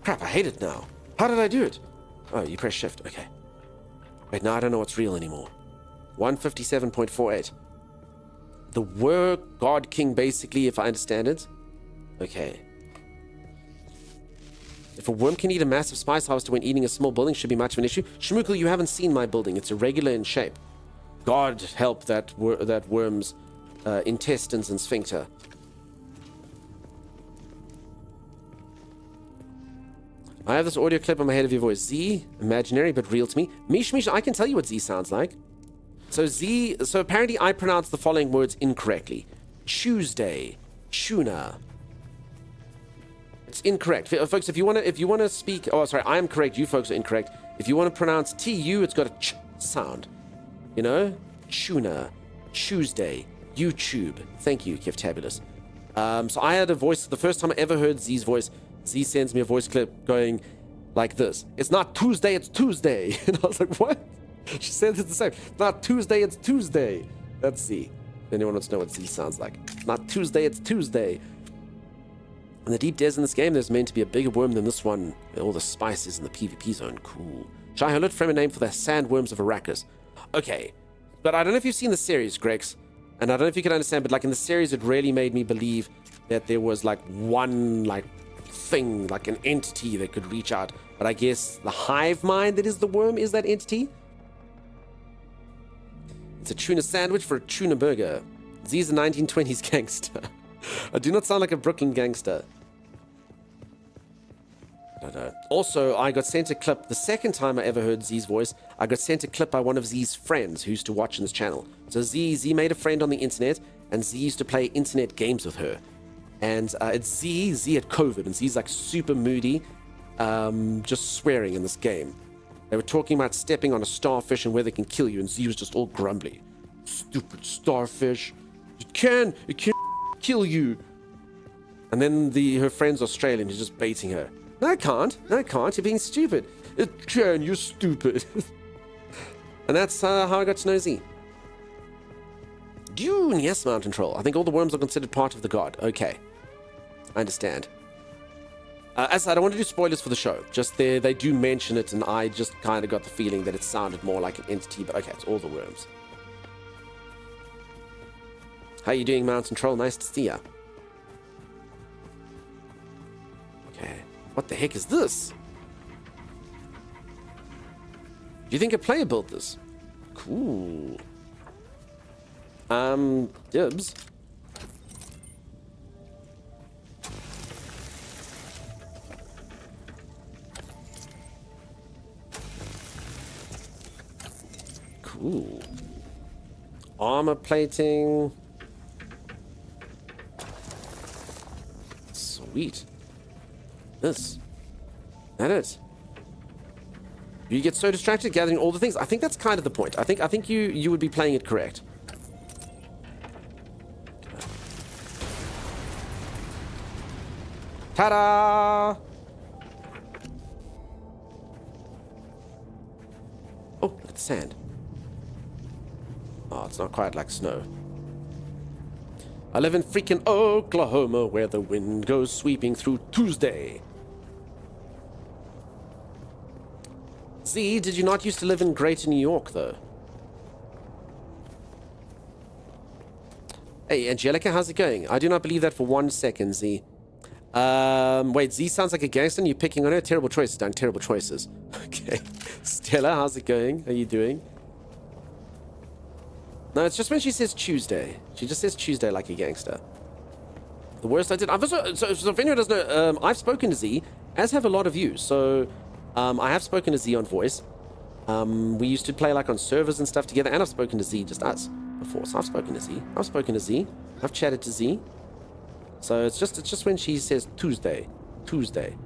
Crap, I hate it now. How did I do it? Oh, you press shift. Okay. Wait, now I don't know what's real anymore. 157.48. The Work God King, basically, if I understand it. Okay. If a worm can eat a massive spice harvester when eating a small building, should be much of an issue. Shmukal, you haven't seen my building. It's irregular in shape. God help that worm's intestines and sphincter. I have this audio clip on my head of your voice. Z, imaginary but real to me. Mish, I can tell you what Z sounds like. So apparently I pronounced the following words incorrectly. Tuesday, tuna. It's incorrect. Folks, if you want to speak, oh, sorry, I am correct. You folks are incorrect. If you want to pronounce TU, it's got a ch sound. You know? Tuna, Tuesday, YouTube. Thank you, Kiftabulous. So I had a voice, the first time I ever heard Z's voice, Z sends me a voice clip going like this. It's not Tuesday, it's Tuesday. And I was like, what? She said it's the same. It's not Tuesday, it's Tuesday. That's Z. If anyone wants to know what Z sounds like. It's not Tuesday, it's Tuesday. In the deep des in this game, there's meant to be a bigger worm than this one. All the spices in the PvP zone. Cool. Shai-Hulud, frame a name for the sandworms of Arrakis. Okay. But I don't know if you've seen the series, Grex. And I don't know if you can understand, but like in the series, it really made me believe that there was like one like thing, like an entity that could reach out. But I guess the hive mind that is the worm is that entity. It's a tuna sandwich for a tuna burger. Z's a 1920s gangster. I do not sound like a Brooklyn gangster. I don't know. Also, I got sent a clip. The second time I ever heard Z's voice, I got sent a clip by one of Z's friends who used to watch on this channel. So Z made a friend on the internet, and Z used to play internet games with her. And it's Z had COVID, and Z's like super moody, just swearing in this game. They were talking about stepping on a starfish and whether it can kill you, and Z was just all grumbly. Stupid starfish. It can kill you. And then her friend's Australian, who's just baiting her. No, it can't. No, it can't. You're being stupid. It can. You're stupid. And that's how I got to know Z. Dune, yes, Mountain Troll. I think all the worms are considered part of the god. Okay. I understand. As I said, I don't want to do spoilers for the show. Just they do mention it, and I just kind of got the feeling that it sounded more like an entity, but okay, it's all the worms. How you doing, Mountain Troll? Nice to see ya. Okay. What the heck is this? Do you think a player built this? Cool. Dibs. Cool. Armor plating. Sweet. This. That it. You get so distracted gathering all the things. I think that's kind of the point. I think you would be playing it correct. Ta-da! Oh, look at the sand. Oh, it's not quite like snow. I live in freaking Oklahoma, where the wind goes sweeping through Tuesday. Z, did you not used to live in Greater New York, though? Hey, Angelica, how's it going? I do not believe that for 1 second, Z. Wait, Z sounds like a gangster and you're picking on her? Terrible choices, Dan. Terrible choices. Okay. Stella, how's it going? How you doing? No, it's just when she says Tuesday. She just says Tuesday like a gangster. The worst I did... I've also, so if anyone doesn't know, I've spoken to Z, as have a lot of you. So, I have spoken to Z on voice. We used to play like on servers and stuff together, and I've spoken to Z, just us, before. So I've spoken to Z. I've spoken to Z. I've chatted to Z. So it's just when she says Tuesday. Tuesday.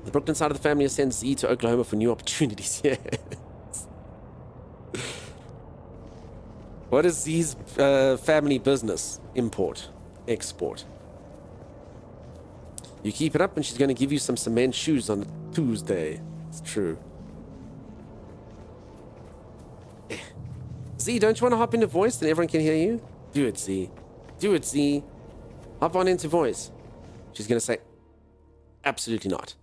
The Brooklyn side of the family has sent Z to Oklahoma for new opportunities. Yes. What is Z's family business? Import. Export. You keep it up and she's going to give you some cement shoes on Tuesday. It's true. Z, don't you want to hop into voice? Then everyone can hear you? Do it, Z. Do it, Z. Hop on into voice. She's going to say, absolutely not.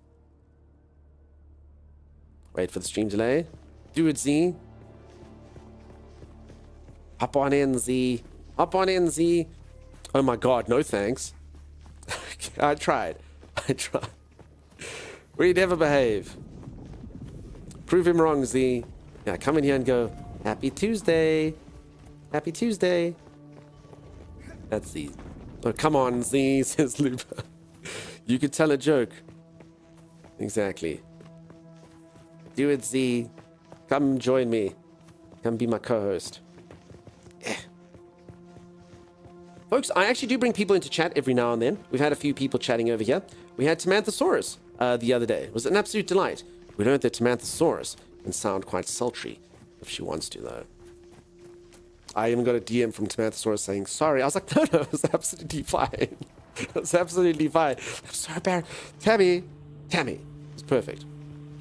Wait for the stream delay. Do it, Z. Hop on in, Z. Hop on in, Z. Oh my god, no thanks. I tried. We never behave. Prove him wrong, Z. Yeah, come in here and go, Happy Tuesday. Happy Tuesday. That's Z. Oh, come on, Z, says Lupa. You could tell a joke. Exactly. Do it, Z. Come join me. Come be my co-host. Yeah. Folks, I actually do bring people into chat every now and then. We've had a few people chatting over here. We had Tamanthosaurus the other day. It was an absolute delight. We learned that Tamanthosaurus can sound quite sultry if she wants to, though. I even got a DM from Tamanthosaurus saying, sorry. I was like, no, it was absolutely fine. It was absolutely fine. I'm sorry, Baron. Tammy. It was perfect.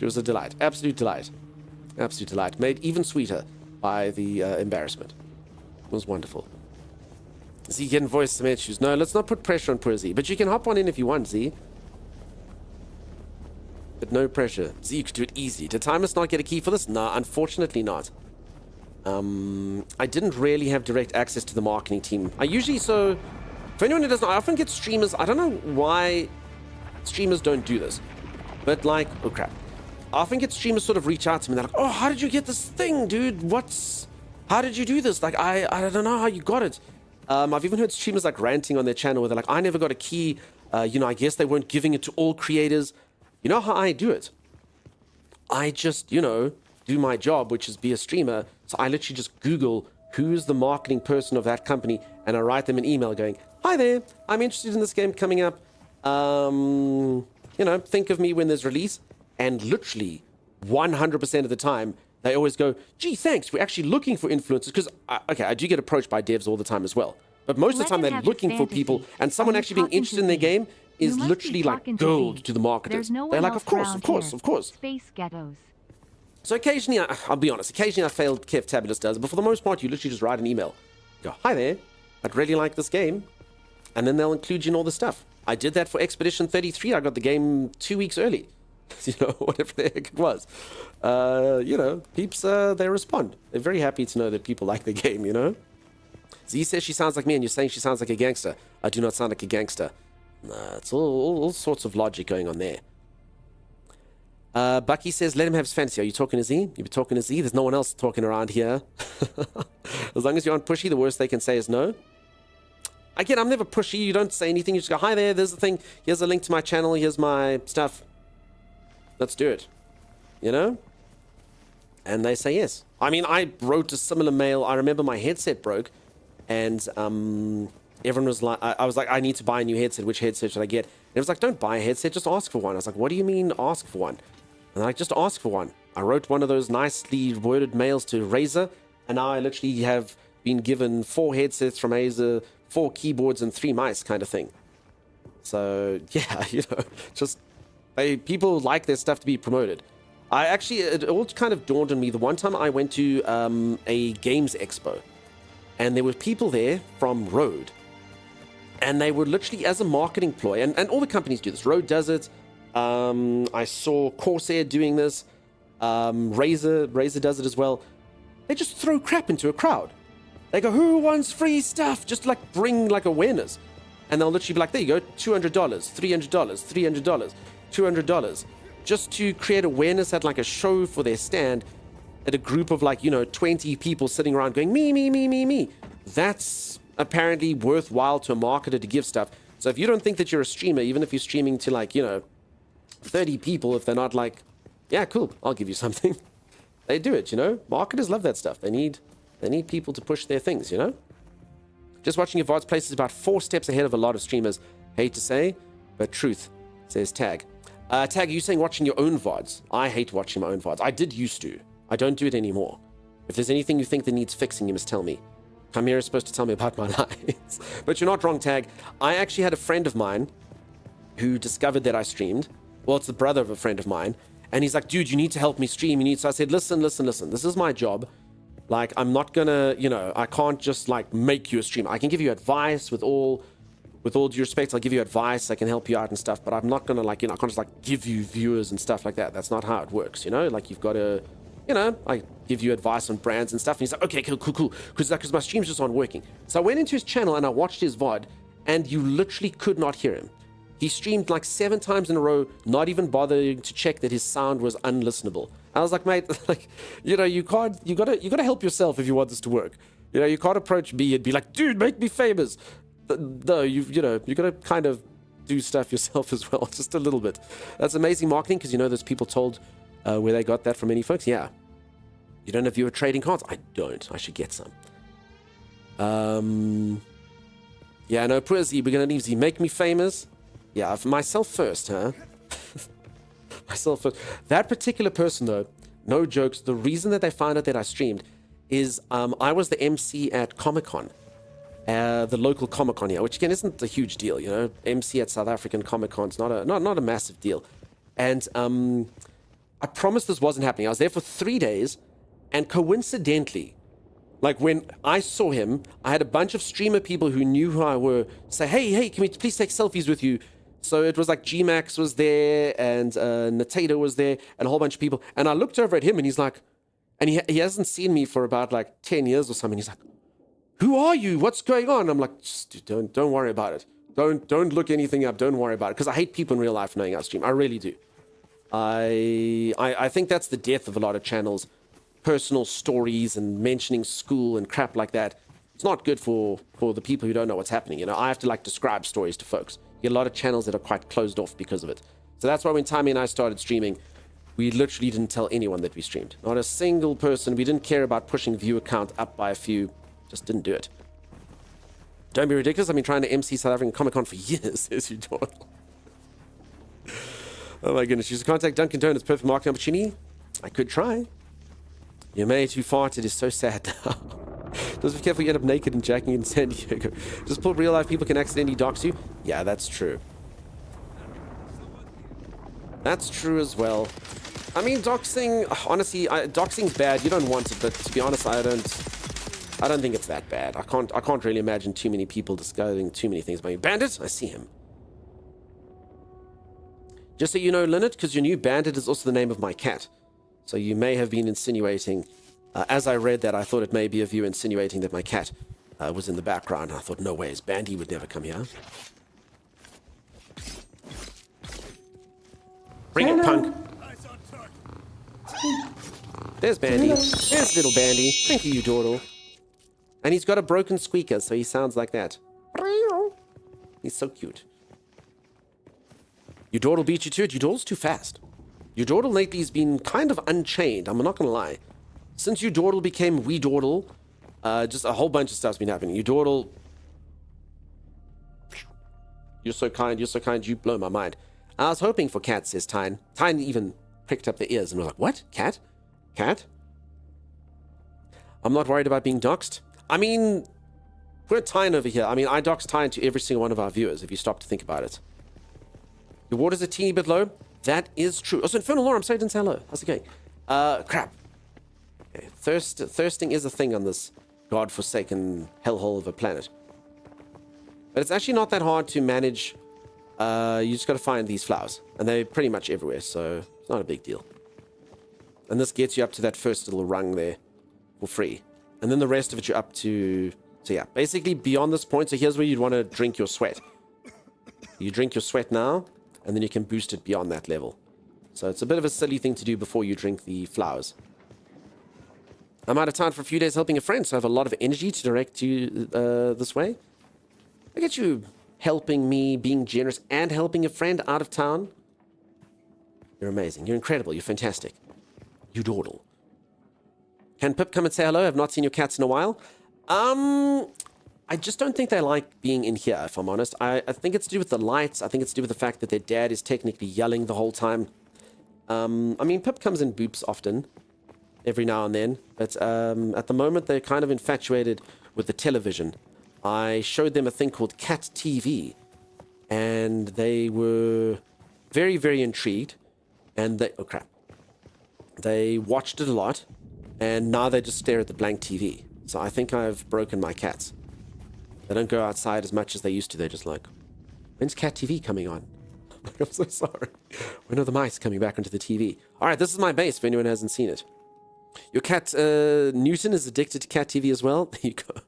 It was a delight. Absolute delight. Absolute delight. Made even sweeter by the embarrassment. It was wonderful. Z, getting voice cement shoes. No, let's not put pressure on poor Z. But you can hop on in if you want, Z. But no pressure. Z, you could do it easy. Did Timus not get a key for this? No, unfortunately not. I didn't really have direct access to the marketing team. I usually, so... For anyone who doesn't know, I often get streamers... I don't know why streamers don't do this. But like... Oh, crap. I often get streamers sort of reach out to me. They're like, oh, how did you get this thing, dude? How did you do this? Like, I don't know how you got it. I've even heard streamers like ranting on their channel where they're like, I never got a key. I guess they weren't giving it to all creators. You know how I do it? I just, do my job, which is be a streamer. So I literally just Google who's the marketing person of that company, and I write them an email going, hi there, I'm interested in this game coming up. Think of me when there's release. And literally 100% of the time, they always go, gee, thanks, we're actually looking for influencers. Because, I do get approached by devs all the time as well. But most of the time, they're looking for people, and someone actually being interested in their game is literally like gold to the marketers. They're like, of course. Space ghettos. So occasionally, I'll be honest, occasionally I failed Kev Tabulous does, but for the most part, you literally just write an email. Go, hi there, I'd really like this game. And then they'll include you in all the stuff. I did that for Expedition 33. I got the game 2 weeks early. Whatever the heck it was. Peeps, they respond. They're very happy to know that people like the game, Z says she sounds like me, and you're saying she sounds like a gangster. I do not sound like a gangster. Nah, it's all sorts of logic going on there. Bucky says, let him have his fantasy. Are you talking to Z? You be talking to Z? There's no one else talking around here. As long as you aren't pushy, the worst they can say is no. Again, I'm never pushy. You don't say anything. You just go, hi there, there's the thing. Here's a link to my channel. Here's my stuff. Let's do it. You know? And they say yes. I mean, I wrote a similar mail. I remember my headset broke. And everyone was like, I was like, I need to buy a new headset. Which headset should I get? And it was like, don't buy a headset. Just ask for one. I was like, what do you mean ask for one? And I just ask for one. I wrote one of those nicely worded mails to Razer. And now I literally have been given 4 headsets from Razer, 4 keyboards and 3 mice kind of thing. So yeah, you know, just people like their stuff to be promoted. It all kind of dawned on me the one time I went to a games expo, and there were people there from Rode, and they were literally, as a marketing ploy, and all the companies do this. Rode does it. I saw Corsair doing this. Razer does it as well. They just throw crap into a crowd. They go, who wants free stuff? Just like bring like awareness. And they'll literally be like, there you go, $200, $300, $300, $200. Just to create awareness at like a show for their stand at a group of like, 20 people sitting around going, me, me, me, me, me. That's apparently worthwhile to a marketer to give stuff. So if you don't think that you're a streamer, even if you're streaming to like, 30 people, if they're not like, yeah, cool, I'll give you something. They do it, Marketers love that stuff. They need people to push their things, Just watching your VODs places about 4 steps ahead of a lot of streamers. Hate to say, but truth, says Tag. Tag, are you saying watching your own VODs? I hate watching my own VODs. I did used to. I don't do it anymore. If there's anything you think that needs fixing, you must tell me. Chimera is supposed to tell me about my lies. But you're not wrong, Tag. I actually had a friend of mine who discovered that I streamed. Well, it's the brother of a friend of mine. And he's like, dude, you need to help me stream. So I said, listen. This is my job. Like, I'm not gonna, I can't just like make you a streamer. I can give you advice with all due respect. I'll give you advice. I can help you out and stuff. But I'm not gonna like, I can't just like give you viewers and stuff like that. That's not how it works, Like, you've got to, I give you advice on brands and stuff. And he's like, okay, cool. Because my streams just aren't working. So I went into his channel and I watched his VOD, and you literally could not hear him. He streamed like 7 times in a row, not even bothering to check that his sound was unlistenable. I was like, mate, like, you gotta help yourself if you want this to work. You can't approach me and be like, dude, make me famous. No, you gotta kind of do stuff yourself as well, just a little bit. That's amazing marketing, because those people told where they got that from any folks. Yeah. You don't know if you were trading cards? I don't. I should get some. Yeah, no, poor Z, we're gonna leave Z. Make me famous. Yeah, for myself first, huh? Myself first. That particular person, though, no jokes, the reason that they found out that I streamed is I was the MC at Comic-Con, the local Comic-Con here, which again isn't a huge deal, MC at South African Comic-Con's not a massive deal. And I promised this wasn't happening. I was there for 3 days, and coincidentally, like when I saw him, I had a bunch of streamer people who knew who I were say, hey, can we please take selfies with you? So it was like G-Max was there, and Natato was there, and a whole bunch of people. And I looked over at him, and he's like, and he hasn't seen me for about like 10 years or something. He's like, who are you? What's going on? I'm like, don't worry about it. Don't look anything up. Don't worry about it. Because I hate people in real life knowing I stream. I really do. I think that's the death of a lot of channels. Personal stories and mentioning school and crap like that. It's not good for the people who don't know what's happening. I have to like describe stories to folks. You get a lot of channels that are quite closed off because of it. So that's why when Tammy and I started streaming, we literally didn't tell anyone that we streamed. Not a single person. We didn't care about pushing viewer count up by a few. Just didn't do it. Don't be ridiculous. I've been trying to MC South African Comic-Con for years, says you, Dawn. Oh my goodness. You should contact Duncan Donuts. Perfect marketing opportunity. I could try. Your mate who farted is so sad now. Just be careful you end up naked and jacking in San Diego. Just pull real life people can accidentally dox you. Yeah, that's true. That's true as well. I mean, doxing, honestly, doxing's bad. You don't want it, but to be honest, I don't think it's that bad. I can't really imagine too many people discovering too many things about you. Bandit, I see him. Just so you know, Linnet, because your new Bandit is also the name of my cat. So you may have been insinuating, as I read that, I thought it may be of you insinuating that my cat was in the background. I thought, no ways, Bandy would never come here. Bring it, punk. There's Bandy. There's little Bandy. Thank you, Dawdle. And he's got a broken squeaker, so he sounds like that. He's so cute. Udawdle beat you to it. Udawdle's too fast. Udawdle lately has been kind of unchained, I'm not going to lie. Since Udawdle became Weedawdle, just a whole bunch of stuff's been happening. Udawdle... You're so kind, you blow my mind. I was hoping for Cat, says Tyne. Tyne even pricked up their ears and was like, what? Cat? Cat? I'm not worried about being doxxed. I mean, we're Tyne over here. I mean, I dox Tyne to every single one of our viewers, if you stop to think about it. Your water's a teeny bit low. That is true. Oh, so Infernal Lore, I'm sorry I didn't say hello. How's it going? Crap. Okay. Thirsting is a thing on this godforsaken hellhole of a planet. But it's actually not that hard to manage. You just got to find these flowers. And they're pretty much everywhere, so it's not a big deal. And this gets you up to that first little rung there for free. And then the rest of it you're up to... So yeah, basically beyond this point, so here's where you'd want to drink your sweat. You drink your sweat now, and then you can boost it beyond that level. So it's a bit of a silly thing to do before you drink the flowers. I'm out of town for a few days helping a friend, so I have a lot of energy to direct you this way. Look at you helping me, being generous, and helping a friend out of town. You're amazing. You're incredible. You're fantastic. You dawdle. Can Pip come and say hello? I've not seen your cats in a while. I just don't think they like being in here, if I'm honest. I think it's to do with the lights. I think it's to do with the fact that their dad is technically yelling the whole time. I mean, Pip comes in boops often, every now and then. But at the moment, they're kind of infatuated with the television. I showed them a thing called Cat TV, and they were very, very intrigued. And they... Oh, crap. They watched it a lot, and now they just stare at the blank TV. So I think I've broken my cats. They don't go outside as much as they used to. They're just like, when's Cat TV coming on? I'm so sorry. When are the mice coming back onto the TV? All right, this is my base if anyone hasn't seen it. Your cat, Newton, is addicted to Cat TV as well. There you go.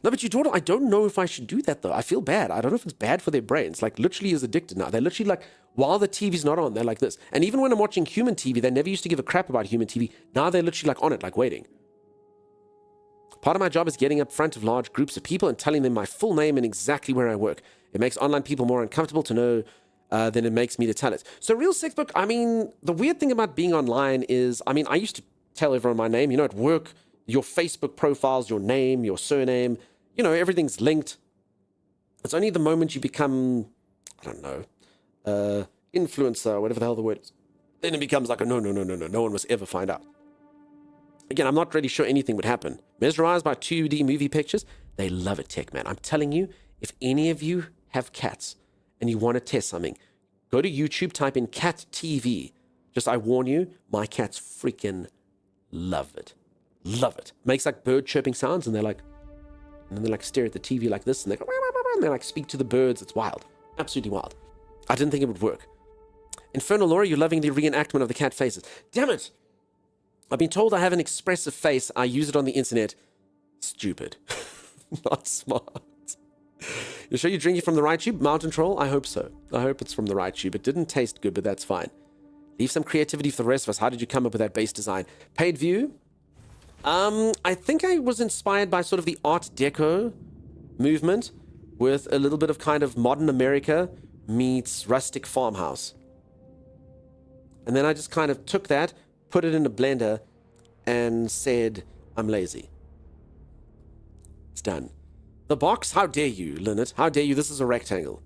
No, but you told I don't know if I should do that, though. I feel bad. I don't know if it's bad for their brains. Like, literally is addicted now. They're literally like, while the TV's not on, they're like this. And even when I'm watching human TV, they never used to give a crap about human TV. Now they're literally like on it, like waiting. Part of my job is getting up front of large groups of people and telling them my full name and exactly where I work. It makes online people more uncomfortable to know than it makes me to tell it. So Real Sexbook, I mean, the weird thing about being online is, I mean, I used to tell everyone my name. You know, at work, your Facebook profiles, your name, your surname, you know, everything's linked. It's only the moment you become, I don't know, influencer, whatever the hell the word is, then it becomes like a no one must ever find out. Again, I'm not really sure anything would happen. Mesmerized by 2D movie pictures? They love it, tech man. I'm telling you, if any of you have cats and you want to test something, go to YouTube, type in Cat TV. Just, I warn you, my cats freaking love it. Love it. Makes like bird chirping sounds, and they're like, and then they like stare at the TV like this, and they go, and they like speak to the birds. It's wild. Absolutely wild. I didn't think it would work. Infernal Laura, you're loving the reenactment of the cat faces. Damn it! I've been told I have an expressive face. I use it on the internet. Stupid. Not smart. You sure you're drinking from the right tube? Mountain Troll? I hope so. I hope it's from the right tube. It didn't taste good, but that's fine. Leave some creativity for the rest of us. How did you come up with that base design? Paid view? I think I was inspired by sort of the Art Deco movement with a little bit of kind of modern America meets rustic farmhouse. And then I just kind of took that, put it in a blender, and said, I'm lazy. It's done. The box, how dare you, Linnet? How dare you? This is a rectangle.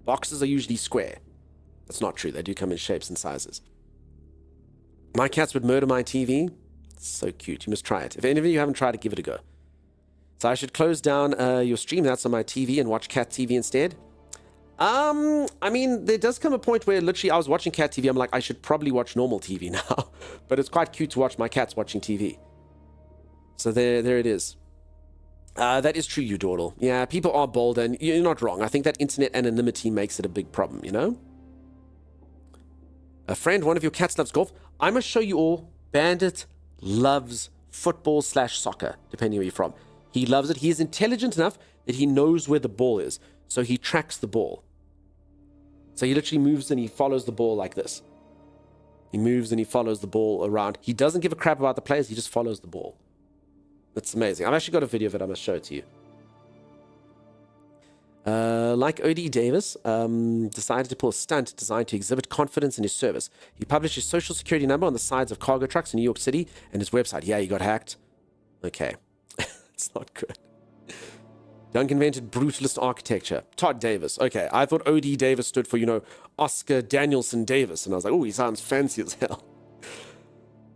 Boxes are usually square. That's not true. They do come in shapes and sizes. My cats would murder my TV. It's so cute. You must try it. If any of you haven't tried it, give it a go. So I should close down your stream that's on my TV and watch Cat TV instead. I mean, there does come a point where literally I was watching Cat TV. I'm like, I should probably watch normal TV now. But it's quite cute to watch my cats watching TV. So there it is. That is true, you dawdle. Yeah, people are bold, and you're not wrong. I think that internet anonymity makes it a big problem, you know? A friend, one of your cats loves golf. I must show you all. Bandit loves football/soccer, depending where you're from. He loves it. He is intelligent enough that he knows where the ball is. So he tracks the ball. So he literally moves and he follows the ball like this. He moves and he follows the ball around. He doesn't give a crap about the players. He just follows the ball. It's amazing. I've actually got a video of it. I must show it to you. Like O.D. Davis, decided to pull a stunt designed to exhibit confidence in his service. He published his social security number on the sides of cargo trucks in New York City and his website. Yeah, he got hacked. Okay. It's not good. Duncan invented brutalist architecture. Todd Davis. Okay, I thought O.D. Davis stood for, Oscar Danielson Davis. And I was like, oh, he sounds fancy as hell.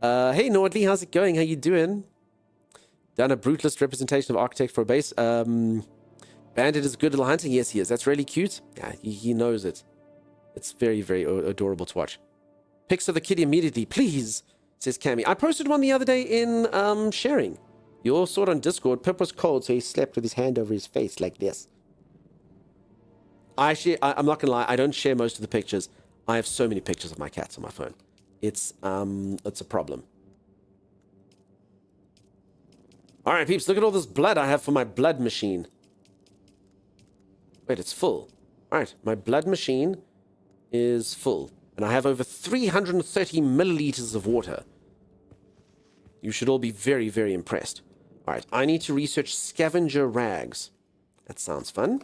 Hey, Nordley, how's it going? How you doing? Done a brutalist representation of architect for a base. Bandit is a good little hunter. Yes, he is. That's really cute. Yeah, he knows it. It's very, very adorable to watch. Pics of the kitty immediately, please, says Cammy. I posted one the other day in sharing. You all saw it on Discord. Pip was cold, so he slept with his hand over his face like this. I'm not gonna lie, I don't share most of the pictures. I have so many pictures of my cats on my phone. It's a problem. Alright, peeps, look at all this blood I have for my blood machine. Wait, it's full. Alright, my blood machine is full. And I have over 330 milliliters of water. You should all be very, very impressed. Alright, I need to research scavenger rags. That sounds fun.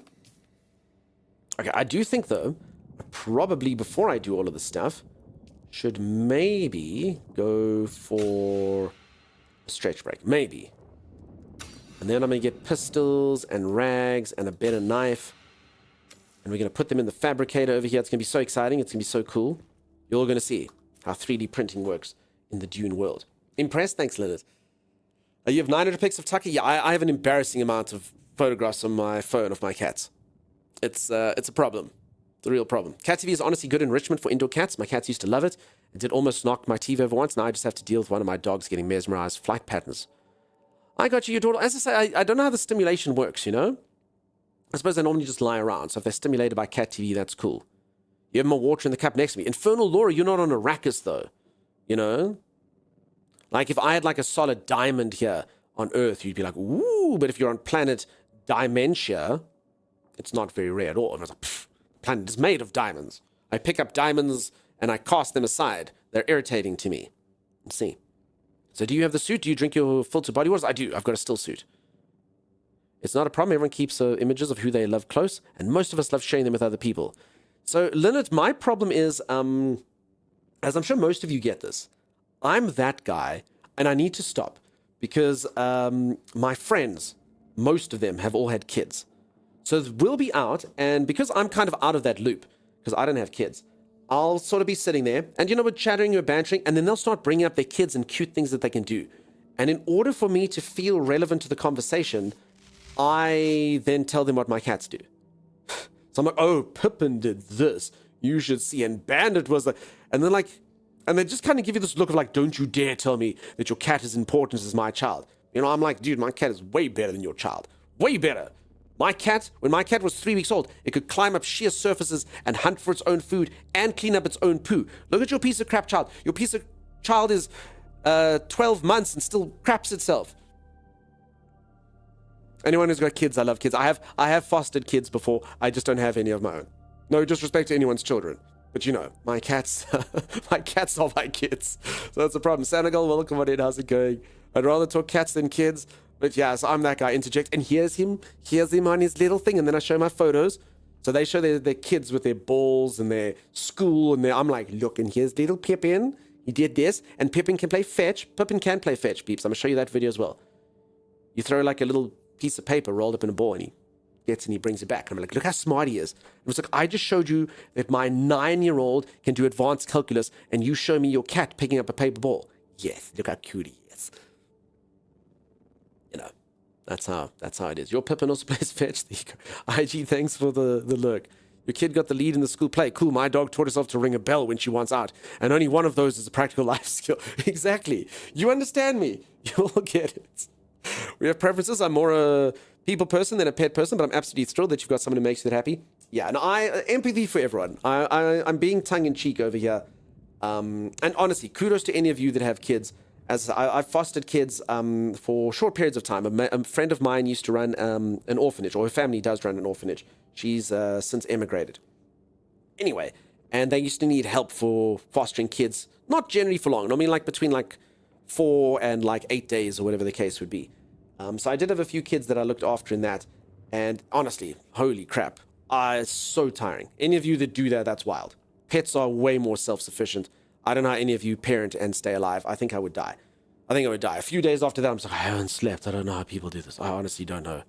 Okay, I do think, though, probably before I do all of this stuff, should maybe go for a stretch break. Maybe. And then I'm going to get pistols and rags and a better knife. And we're going to put them in the fabricator over here. It's going to be so exciting. It's going to be so cool. You're all going to see how 3D printing works in the Dune world. Impressed? Thanks, Leonard. You have 900 pics of Tucker? Yeah, I have an embarrassing amount of photographs on my phone of my cats. It's a problem. It's a real problem. Cat TV is honestly good enrichment for indoor cats. My cats used to love it. It did almost knock my TV over once. Now I just have to deal with one of my dogs getting mesmerized flight patterns. I got you, your daughter. As I say, I don't know how the stimulation works, I suppose they normally just lie around. So if they're stimulated by cat TV, that's cool. You have more water in the cup next to me. Infernal Laura, you're not on Arrakis, though. Like, if I had, like, a solid diamond here on Earth, you'd be like, ooh. But if you're on planet Dimensia, it's not very rare at all. And I was like, pfft, planet is made of diamonds. I pick up diamonds and I cast them aside. They're irritating to me. Let's see. So do you have the suit? Do you drink your filtered body waters? I do. I've got a still suit. It's not a problem. Everyone keeps images of who they love close, and most of us love sharing them with other people. So, Leonard, my problem is, as I'm sure most of you get this, I'm that guy, and I need to stop, because my friends, most of them have all had kids. So we'll be out, and because I'm kind of out of that loop, because I don't have kids, I'll sort of be sitting there, and we're chattering, we're bantering, and then they'll start bringing up their kids and cute things that they can do. And in order for me to feel relevant to the conversation, I then tell them what my cats do. So I'm like, oh, Pippin did this. You should see. And Bandit was like, and then and they just kind of give you this look of like, don't you dare tell me that your cat is important as my child. I'm like, dude, my cat is way better than your child. Way better. My cat, when my cat was 3 weeks old, it could climb up sheer surfaces and hunt for its own food and clean up its own poo. Look at your piece of crap child. Your piece of child is 12 months and still craps itself. Anyone who's got kids, I love kids. I have fostered kids before. I just don't have any of my own. No disrespect to anyone's children. But my cats, my cats are my kids. So that's the problem. Senegal, welcome on in. How's it going? I'd rather talk cats than kids. But yeah, so I'm that guy. Interject. And here's him on his little thing. And then I show my photos. So they show their kids with their balls and their school. And I'm like, look, and here's little Pippin. He did this. And Pippin can play fetch. Pippin can play fetch, peeps. I'm going to show you that video as well. You throw like a little piece of paper rolled up in a ball and he gets and he brings it back. And I'm like, look how smart he is. It was like, I just showed you that my 9-year-old can do advanced calculus and you show me your cat picking up a paper ball. Yes, look how cute he is. That's how it is. Your Pippin also plays fetch. There you go. IG, thanks for the lurk. Your kid got the lead in the school play. Cool, my dog taught herself to ring a bell when she wants out. And only one of those is a practical life skill. Exactly. You understand me. You all get it. We have preferences. I'm more a people person than a pet person, but I'm absolutely thrilled that you've got someone who makes you that happy. Yeah, and empathy for everyone. I'm being tongue-in-cheek over here. And honestly, kudos to any of you that have kids. As I've fostered kids for short periods of time. A friend of mine used to run an orphanage, or her family does run an orphanage. She's since emigrated. Anyway, and they used to need help for fostering kids, not generally for long. I mean, like between like 4 and like 8 days or whatever the case would be. So I did have a few kids that I looked after in that, and honestly, holy crap, it's so tiring. Any of you that do that, that's wild. Pets are way more self-sufficient. I don't know how any of you parent and stay alive. I think I would die. A few days after that, I'm just like, I haven't slept. I don't know how people do this. I honestly don't know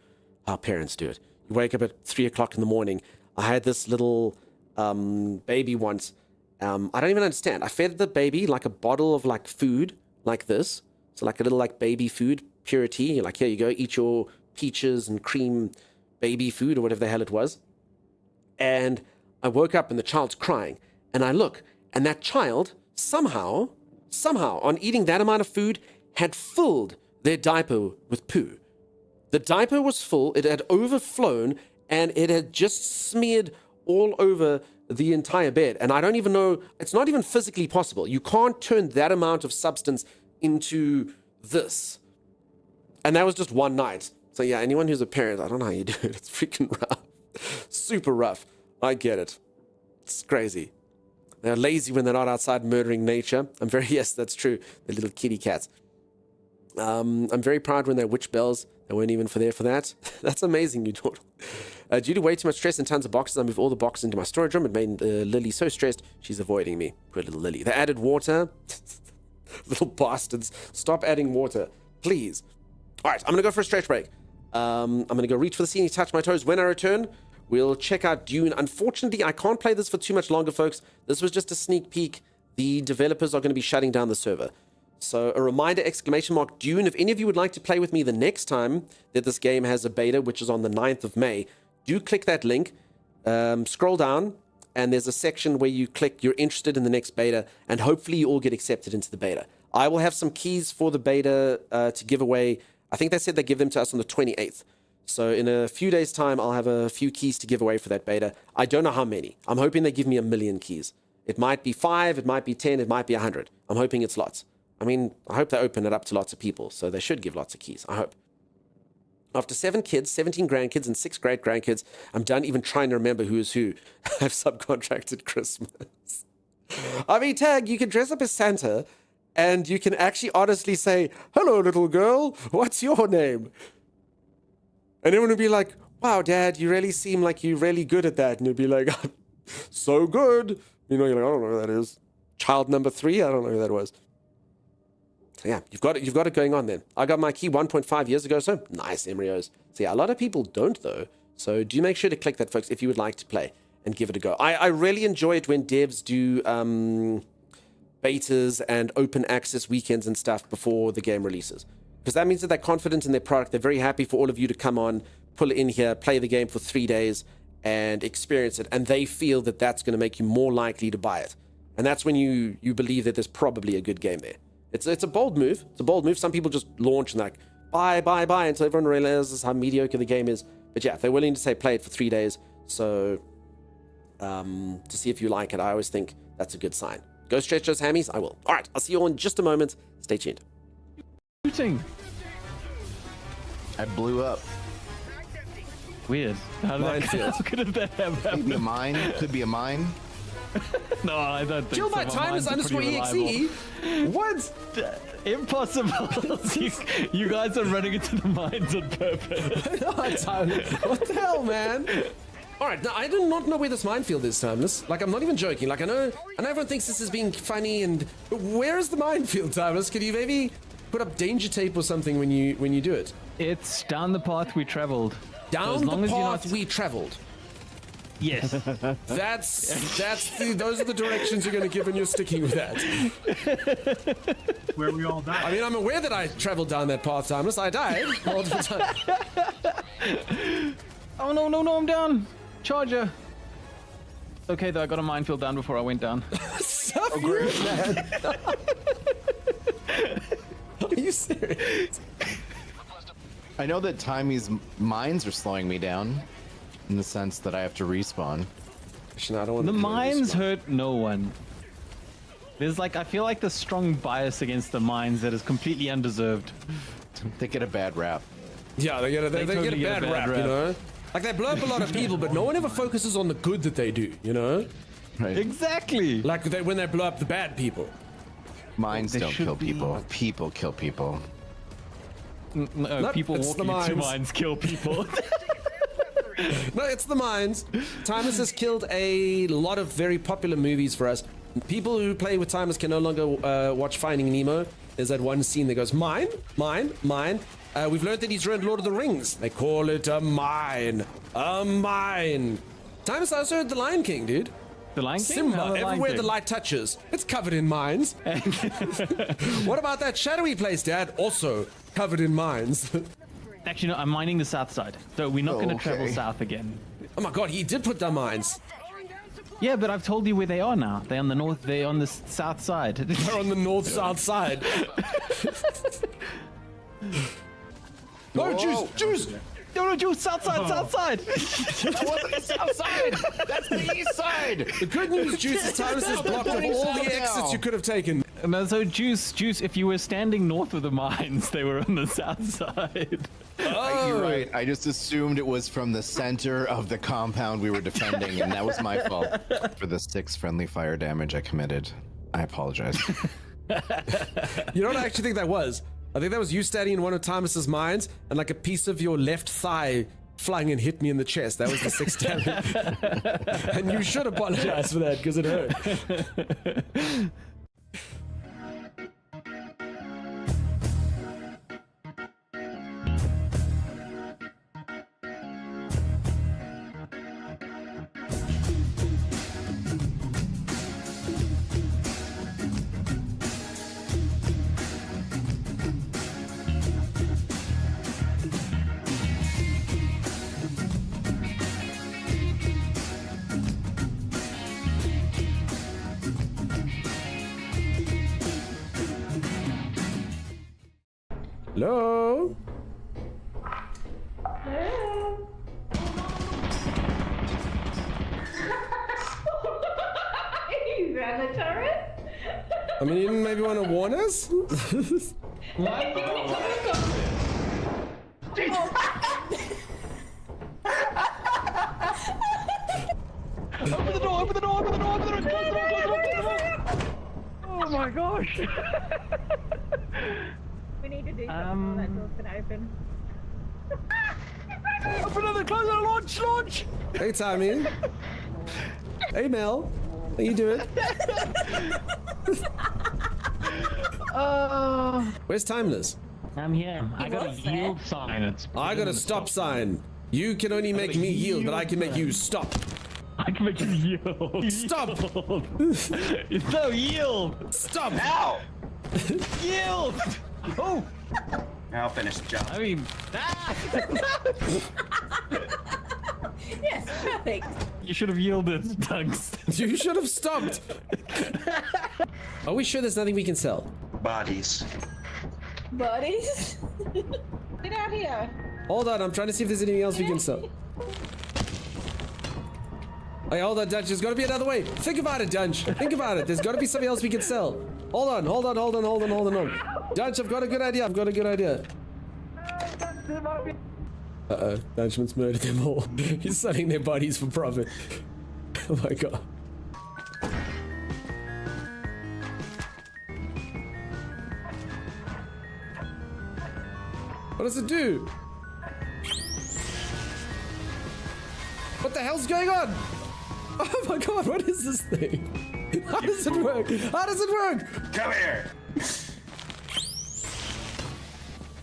how parents do it. You wake up at 3 o'clock in the morning. I had this little baby once. I don't even understand. I fed the baby like a bottle of like food like this. So like a little like baby food purity. You're like, here you go, eat your peaches and cream baby food or whatever the hell it was. And I woke up and the child's crying. And I look, and that child somehow, on eating that amount of food, had filled their diaper with poo. The diaper was full, it had overflown, and it had just smeared all over the entire bed. And I don't even know, it's not even physically possible. You can't turn that amount of substance into this. And that was just one night. So yeah, anyone who's a parent, I don't know how you do it. It's freaking rough. Super rough. I get it. It's crazy. They're lazy when they're not outside murdering nature. Yes, that's true. They're little kitty cats. I'm very proud when they're witch bells. They weren't even there for that. That's amazing, you don't. Due to way too much stress and tons of boxes, I moved all the boxes into my storage room. It made Lily so stressed, she's avoiding me. Poor little Lily. They added water. Little bastards. Stop adding water, please. All right, I'm going to go for a stretch break. I'm going to go reach for the scene, touch my toes. When I return, we'll check out Dune. Unfortunately, I can't play this for too much longer, folks. This was just a sneak peek. The developers are going to be shutting down the server. So a reminder, !Dune. If any of you would like to play with me the next time that this game has a beta, which is on the 9th of May, do click that link, scroll down, and there's a section where you click you're interested in the next beta, and hopefully you all get accepted into the beta. I will have some keys for the beta to give away. I think they said they give them to us on the 28th. So in a few days' time, I'll have a few keys to give away for that beta. I don't know how many. I'm hoping they give me 1 million keys. It might be 5, it might be 10, it might be 100. I'm hoping it's lots. I mean, I hope they open it up to lots of people, so they should give lots of keys, I hope. After 7 kids, 17 grandkids, and 6 great-grandkids, I'm done even trying to remember who is who. I've subcontracted Christmas. I mean, Tag, you can dress up as Santa, and you can actually honestly say, hello, little girl, what's your name? And everyone would be like, wow, Dad, you really seem like you're really good at that. And you'd be like, so good. You know, you're like, I don't know who that is. Child number 3, I don't know who that was. So yeah, you've got it going on then. I got my key 1.5 years ago, so nice embryos. So yeah, a lot of people don't though. So do make sure to click that, folks, if you would like to play and give it a go. I really enjoy it when devs do betas and open access weekends and stuff before the game releases. Because that means that they're confident in their product. They're very happy for all of you to come on, pull it in here, play the game for 3 days and experience it. And they feel that that's going to make you more likely to buy it. And that's when you believe that there's probably a good game there. It's a bold move. It's a bold move. Some people just launch and like, buy, until everyone realizes how mediocre the game is. But yeah, if they're willing to say play it for 3 days, so to see if you like it, I always think that's a good sign. Go stretch those hammies. I will. All right, I'll see you all in just a moment. Stay tuned. Shooting. I blew up. Weird. How Minefield. could have that have Could be a happened? mine. Could be a mine. No, I don't think Kill so. by My Timeless minds are pretty _exe. reliable. What? Impossible. you guys are running into the mines on purpose. What the hell, man? All right, now I do not know where this minefield is, Timeless. Like, I'm not even joking. Like, I know everyone thinks this is being funny, but where is the minefield, Timeless? Could you maybe put up danger tape or something when you do it? It's down the path we traveled. Down the path we traveled. Yes. Those are the directions you're going to give, and you're sticking with that. Where we all died. I mean, I'm aware that I traveled down that path, Timeless. I died multiple times. Oh no, I'm down. Charger. Okay, though, I got a minefield down before I went down. Stuff you, man. Are you serious? I know that Timmy's mines are slowing me down, in the sense that I have to respawn. Actually, no, I don't want The to do mines this one. hurt no one. There's like, I feel like the strong bias against the mines that is completely undeserved. They get a bad rap. Yeah, they get a totally bad rap, you know? Like, they blow up a lot of people, but no one ever focuses on the good that they do, you know? Right. Exactly. Like when they blow up the bad people. Mines They don't should kill be- people. People kill people. No, Nope, people it's the walking into mines. mines kill people. No, it's the mines. Timeless has killed a lot of very popular movies for us. People who play with Timeless can no longer watch Finding Nemo. There's that one scene that goes, mine, mine, mine. We've learned that he's ruined Lord of the Rings. They call it a mine. A mine. Timeless also heard The Lion King, dude. The Lion King? Simba, How the Lion everywhere the King? light touches, it's covered in mines. What about that shadowy place, Dad? Also covered in mines. Actually, no, I'm mining the south side. So we're not going to travel Okay. south again. Oh my god, he did put down mines. Yeah, but I've told you where they are now. They're on the north, they're on the south side. They're on the north-south side. No, Juice, Juice! No, Juice, south side, south side. That wasn't the south side. That's the east side. The good news, Juice, is Timeless has blocked off all the exits you could have taken. No, so Juice, if you were standing north of the mines, they were on the south side. You're right. I just assumed it was from the center of the compound we were defending, and that was my fault for the 6 friendly fire damage I committed. I apologize. You know what I actually think that was? I think that was you standing in one of Timeless's mines, and like a piece of your left thigh flying and hit me in the chest. That was the 6 damage. And you should apologize for that, because it hurt. Hello? You ran the turret? I mean, you didn't maybe want to warn us? Open the door, open the door, open the door, open the door, close the door, close the door, close the door. Oh my gosh. We need to do something while that door's been open. Open another, close it, launch, launch. Hey, Tommy. Hey, Mel. How you doing? Where's Timeless? I'm here. I got a was there. yield sign. It's I got a stop sign. You can only make me yield, but I can make you stop. I can make you yield. Stop! It's no yield. Stop! Ow! Yield. Oh, I'll finish the job. I mean, Yes, perfect. you should have yielded, Dunks. You should have stopped. Are we sure there's nothing we can sell? Bodies. Buddies? Get out here. Hold on, I'm trying to see if there's anything else we can sell. Hey, hold on, Dunch. There's got to be another way. Think about it, Dunch. Think about it. There's got to be something else we can sell. Hold on, hold on, hold on, hold on, hold on. Dunch, I've got a good idea. I've got a good idea. Uh-oh, Dunchman's murdered them all. He's selling their bodies for profit. Oh my god. What does it do? What the hell's going on? Oh my god, what is this thing? How does it work? How does it work? Come here!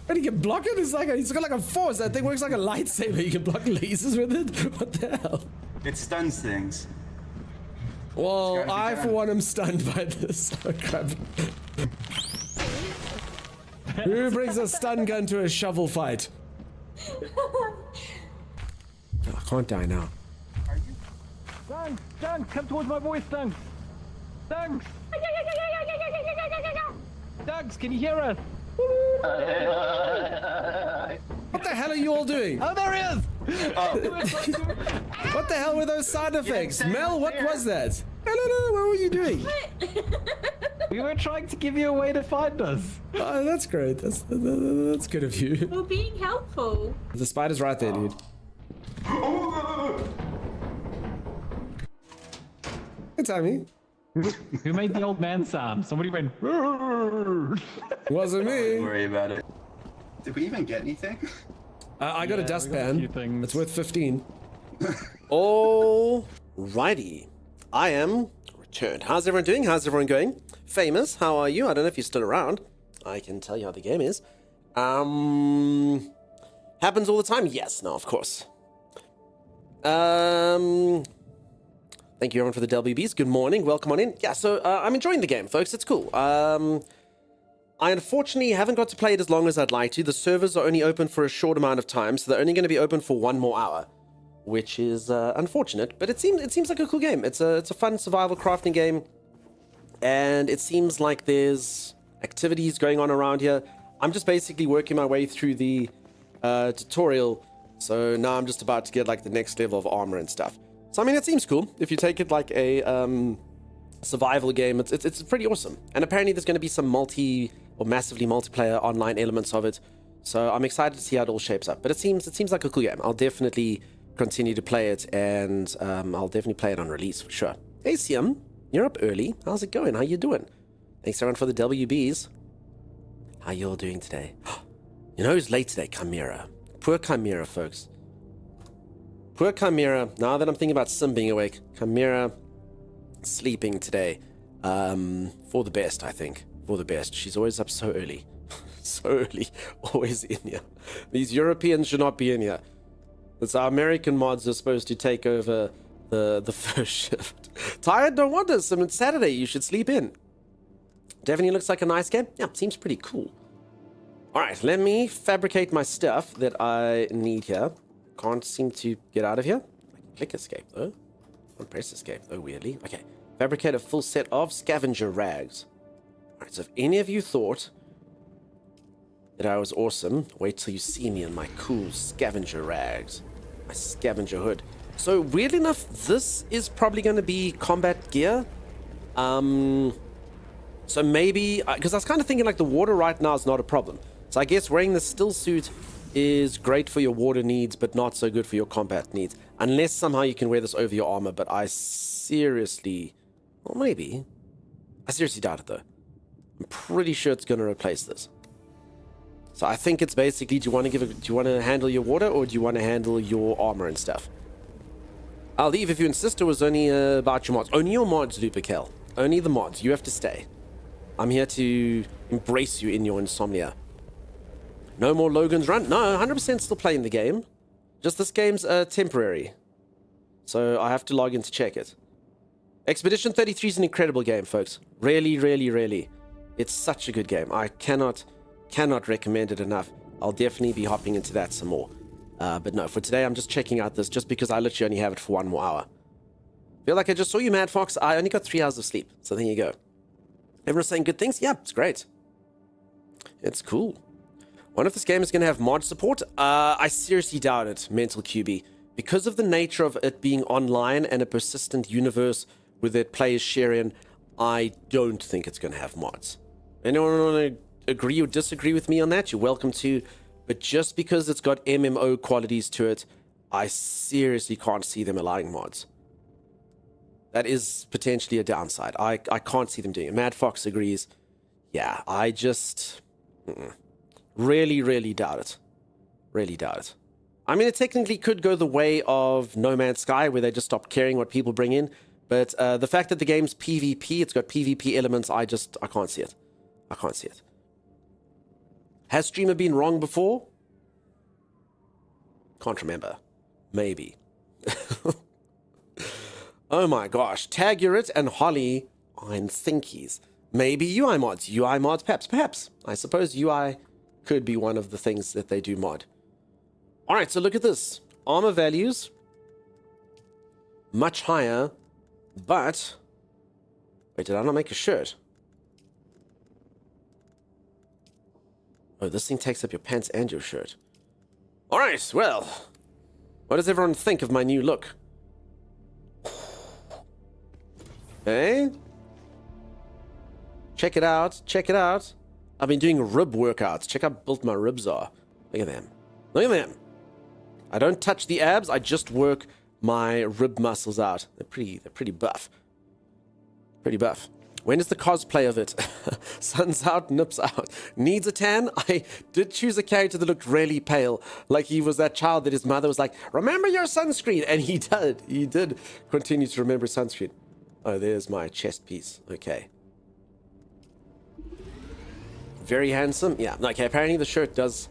And he can block it? He's got like a force. That thing works like a lightsaber. You can block lasers with it? What the hell? It stuns things. Well, It's gotta be I for done. one am stunned by this. Oh crap. Who brings a stun gun to a shovel fight? Oh, I can't die now. Dunks, Dunks, come towards my voice, Dunks. Dunks, Dunks, can you hear us? What the hell are you all doing? Oh, there he is. What the hell were those sound effects? Mel, what was that? No, what were you doing? We were trying to give you a way to find us. Oh, that's great. That's good of you. We're being helpful. The spider's right there, dude. Good timing. Who made the old man sound? Somebody went. Wasn't me. Don't worry about it. Did we even get anything? I got a dustpan. It's worth 15. Alrighty. I am returned. How's everyone doing? How's everyone going? Famous, how are you? I don't know if you're still around. I can tell you how the game is. Happens all the time? Yes, no, of course. Thank you everyone for the WBs. Good morning. Welcome on in. Yeah, so I'm enjoying the game, folks. It's cool. I unfortunately haven't got to play it as long as I'd like to. The servers are only open for a short amount of time, so they're only going to be open for 1 more hour, which is unfortunate. But it seems like a cool game. It's a fun survival crafting game, and it seems like there's activities going on around here. I'm just basically working my way through the tutorial, so now I'm just about to get like the next level of armor and stuff. So I mean, it seems cool. If you take it like a survival game, it's pretty awesome. And apparently there's going to be some massively multiplayer online elements of it. So I'm excited to see how it all shapes up. But it seems like a cool game. I'll definitely continue to play it, and I'll definitely play it on release for sure. Hey Siam, you're up early. How's it going? How you doing? Thanks everyone for the WBs. How you all doing today? You know who's late today? Chimera. Poor Chimera, folks. Poor Chimera. Now that I'm thinking about Sim being awake, Chimera sleeping today. For the best, I think. For the best. She's always up so early. So early. Always in here. These Europeans should not be in here. It's our American mods are supposed to take over the first shift. Tired? Don't want this. I mean, it's Saturday. You should sleep in. Definitely looks like a nice game. Yeah, seems pretty cool. Alright, let me fabricate my stuff that I need here. Can't seem to get out of here. I can click escape though. Can't press escape though, weirdly. Okay. Fabricate a full set of scavenger rags. Alright, so if any of you thought that I was awesome, wait till you see me in my cool scavenger rags. My scavenger hood. So weirdly enough, this is probably going to be combat gear. So maybe, because I was kind of thinking like the water right now is not a problem. So I guess wearing the still suit is great for your water needs, but not so good for your combat needs. Unless somehow you can wear this over your armor, but I seriously... Well, maybe. I seriously doubt it, though. I'm pretty sure it's going to replace this. So I think it's basically, do you want to handle your water, or do you want to handle your armor and stuff? I'll leave if you insist. It was only about your mods. Only your mods, Luperkel. Only the mods. You have to stay. I'm here to embrace you in your insomnia. No more Logan's Run. No, 100% still playing the game. Just this game's temporary. So I have to log in to check it. Expedition 33 is an incredible game, folks. Really, really, really. It's such a good game. I cannot recommend it enough. I'll definitely be hopping into that some more. But no, for today, I'm just checking out this just because I literally only have it for 1 more hour. Feel like I just saw you, Mad Fox. I only got 3 hours of sleep. So there you go. Everyone's saying good things? Yeah, it's great. It's cool. Wonder if this game is going to have mod support? I seriously doubt it, Mental QB. Because of the nature of it being online and a persistent universe with it players share in, I don't think it's going to have mods. Anyone want to agree or disagree with me on that? You're welcome to. But just because it's got MMO qualities to it, I seriously can't see them allowing mods. That is potentially a downside. I can't see them doing it. Mad Fox agrees. Yeah, I just... Really, really doubt it. Really doubt it. I mean, it technically could go the way of No Man's Sky, where they just stop caring what people bring in. But the fact that the game's PvP, it's got PvP elements, I can't see it. I can't see it. Has Streamer been wrong before? Can't remember. Maybe. Oh my gosh. Tagurit and Holly are in thinkies. Maybe UI mods. UI mods, perhaps. I suppose UI could be one of the things that they do mod. Alright, so look at this. Armor values. Much higher. But... Wait, did I not make a shirt? Oh, this thing takes up your pants and your shirt. Alright, well. What does everyone think of my new look? Hey? Check it out. Check it out. I've been doing rib workouts. Check how built my ribs are. Look at them. Look at them. I don't touch the abs. I just work my rib muscles out. They're pretty buff. Pretty buff. When is the cosplay of it? Sun's out, nips out. Needs a tan? I did choose a character that looked really pale. Like he was that child that his mother was like, remember your sunscreen. And he did. He did continue to remember sunscreen. Oh, there's my chest piece. Okay. Very handsome. Yeah. Okay, apparently the shirt does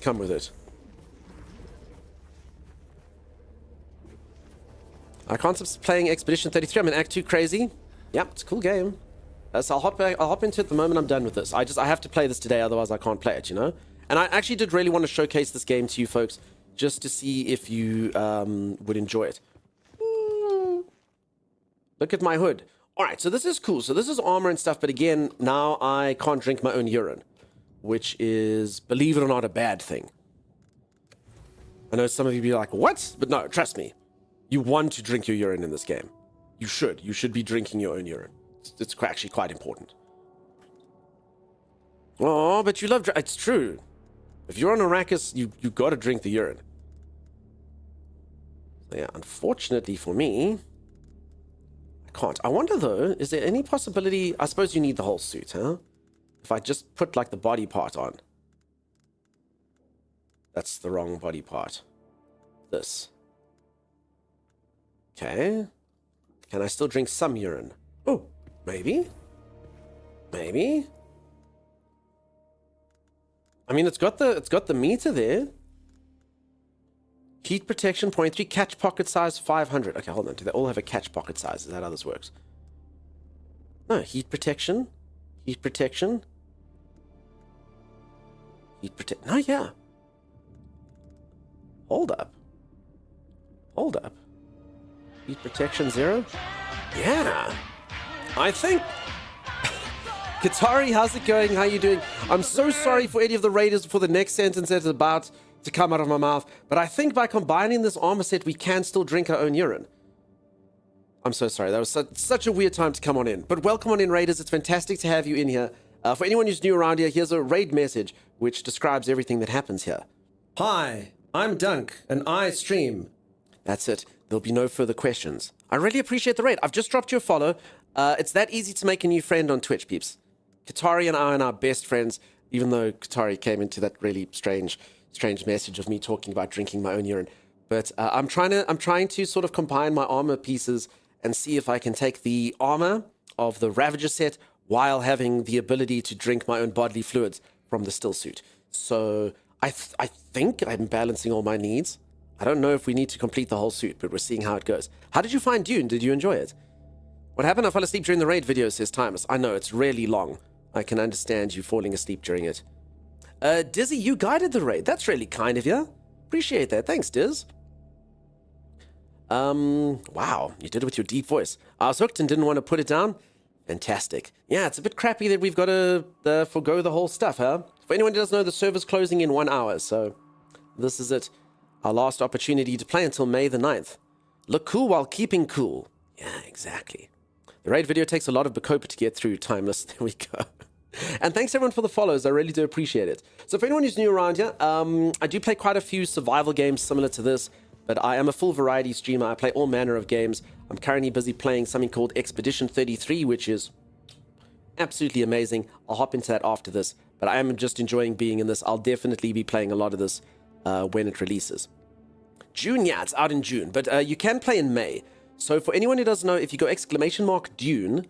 come with it. I can't stop playing Expedition 33. I'm in Act 2 crazy. Yeah, it's a cool game. So I'll hop into it the moment I'm done with this. I have to play this today, otherwise I can't play it, you know? And I actually did really want to showcase this game to you folks, just to see if you would enjoy it. Look at my hood. Alright, so this is cool. So this is armor and stuff, but again, now I can't drink my own urine, which is, believe it or not, a bad thing. I know some of you be like, what? But no, trust me. You want to drink your urine in this game. You should. You should be drinking your own urine. It's actually quite important. Oh, but you love... It's true. If you're on Arrakis, you got to drink the urine. So yeah, unfortunately for me, I can't. I wonder, though, is there any possibility... I suppose you need the whole suit, huh? If I just put, like, the body part on. That's the wrong body part. This. Okay. Can I still drink some urine? Oh, maybe. Maybe. I mean, it's got the meter there. Heat protection 0.3, catch pocket size 500. Okay, hold on. Do they all have a catch pocket size? Is that how this works? No, heat protection. Heat protection. Heat protect. No, yeah. Hold up. Hold up. Heat protection 0? Yeah. I think... Katari, how's it going? How you doing? I'm so sorry for any of the raiders for the next sentence that's about to come out of my mouth, but I think by combining this armor set, we can still drink our own urine. I'm so sorry. That was such a weird time to come on in. But welcome on in, raiders. It's fantastic to have you in here. For anyone who's new around here, here's a raid message which describes everything that happens here. Hi, I'm Dunk, and I stream. That's it. There'll be no further questions. I really appreciate the raid. I've just dropped you a follow. It's that easy to make a new friend on Twitch, peeps. Katari and I are our best friends, even though Katari came into that really strange message of me talking about drinking my own urine. But I'm trying to sort of combine my armor pieces and see if I can take the armor of the Ravager set while having the ability to drink my own bodily fluids from the still suit. So I think I'm balancing all my needs. I don't know if we need to complete the whole suit, but we're seeing how it goes. How did you find Dune? Did you enjoy it? What happened? I fell asleep during the raid video, says Timeless. I know, it's really long. I can understand you falling asleep during it. Dizzy, you guided the raid. That's really kind of you. Appreciate that. Thanks, Diz. Wow, you did it with your deep voice. I was hooked and didn't want to put it down. Fantastic. Yeah, it's a bit crappy that we've got to forgo the whole stuff, huh? For anyone who doesn't know, the server's closing in 1 hour, so this is it. Our last opportunity to play until May the 9th. Look cool while keeping cool. Yeah, exactly. The raid video takes a lot of Bacopa to get through. Timeless. There we go. And thanks everyone for the follows. I really do appreciate it. So for anyone who's new around here, I do play quite a few survival games similar to this, but I am a full variety streamer. I play all manner of games. I'm currently busy playing something called Expedition 33, which is absolutely amazing. I'll hop into that after this, but I am just enjoying being in this. I'll definitely be playing a lot of this when it releases. June, yeah, it's out in June, but you can play in May. So for anyone who doesn't know, if you go !Dune,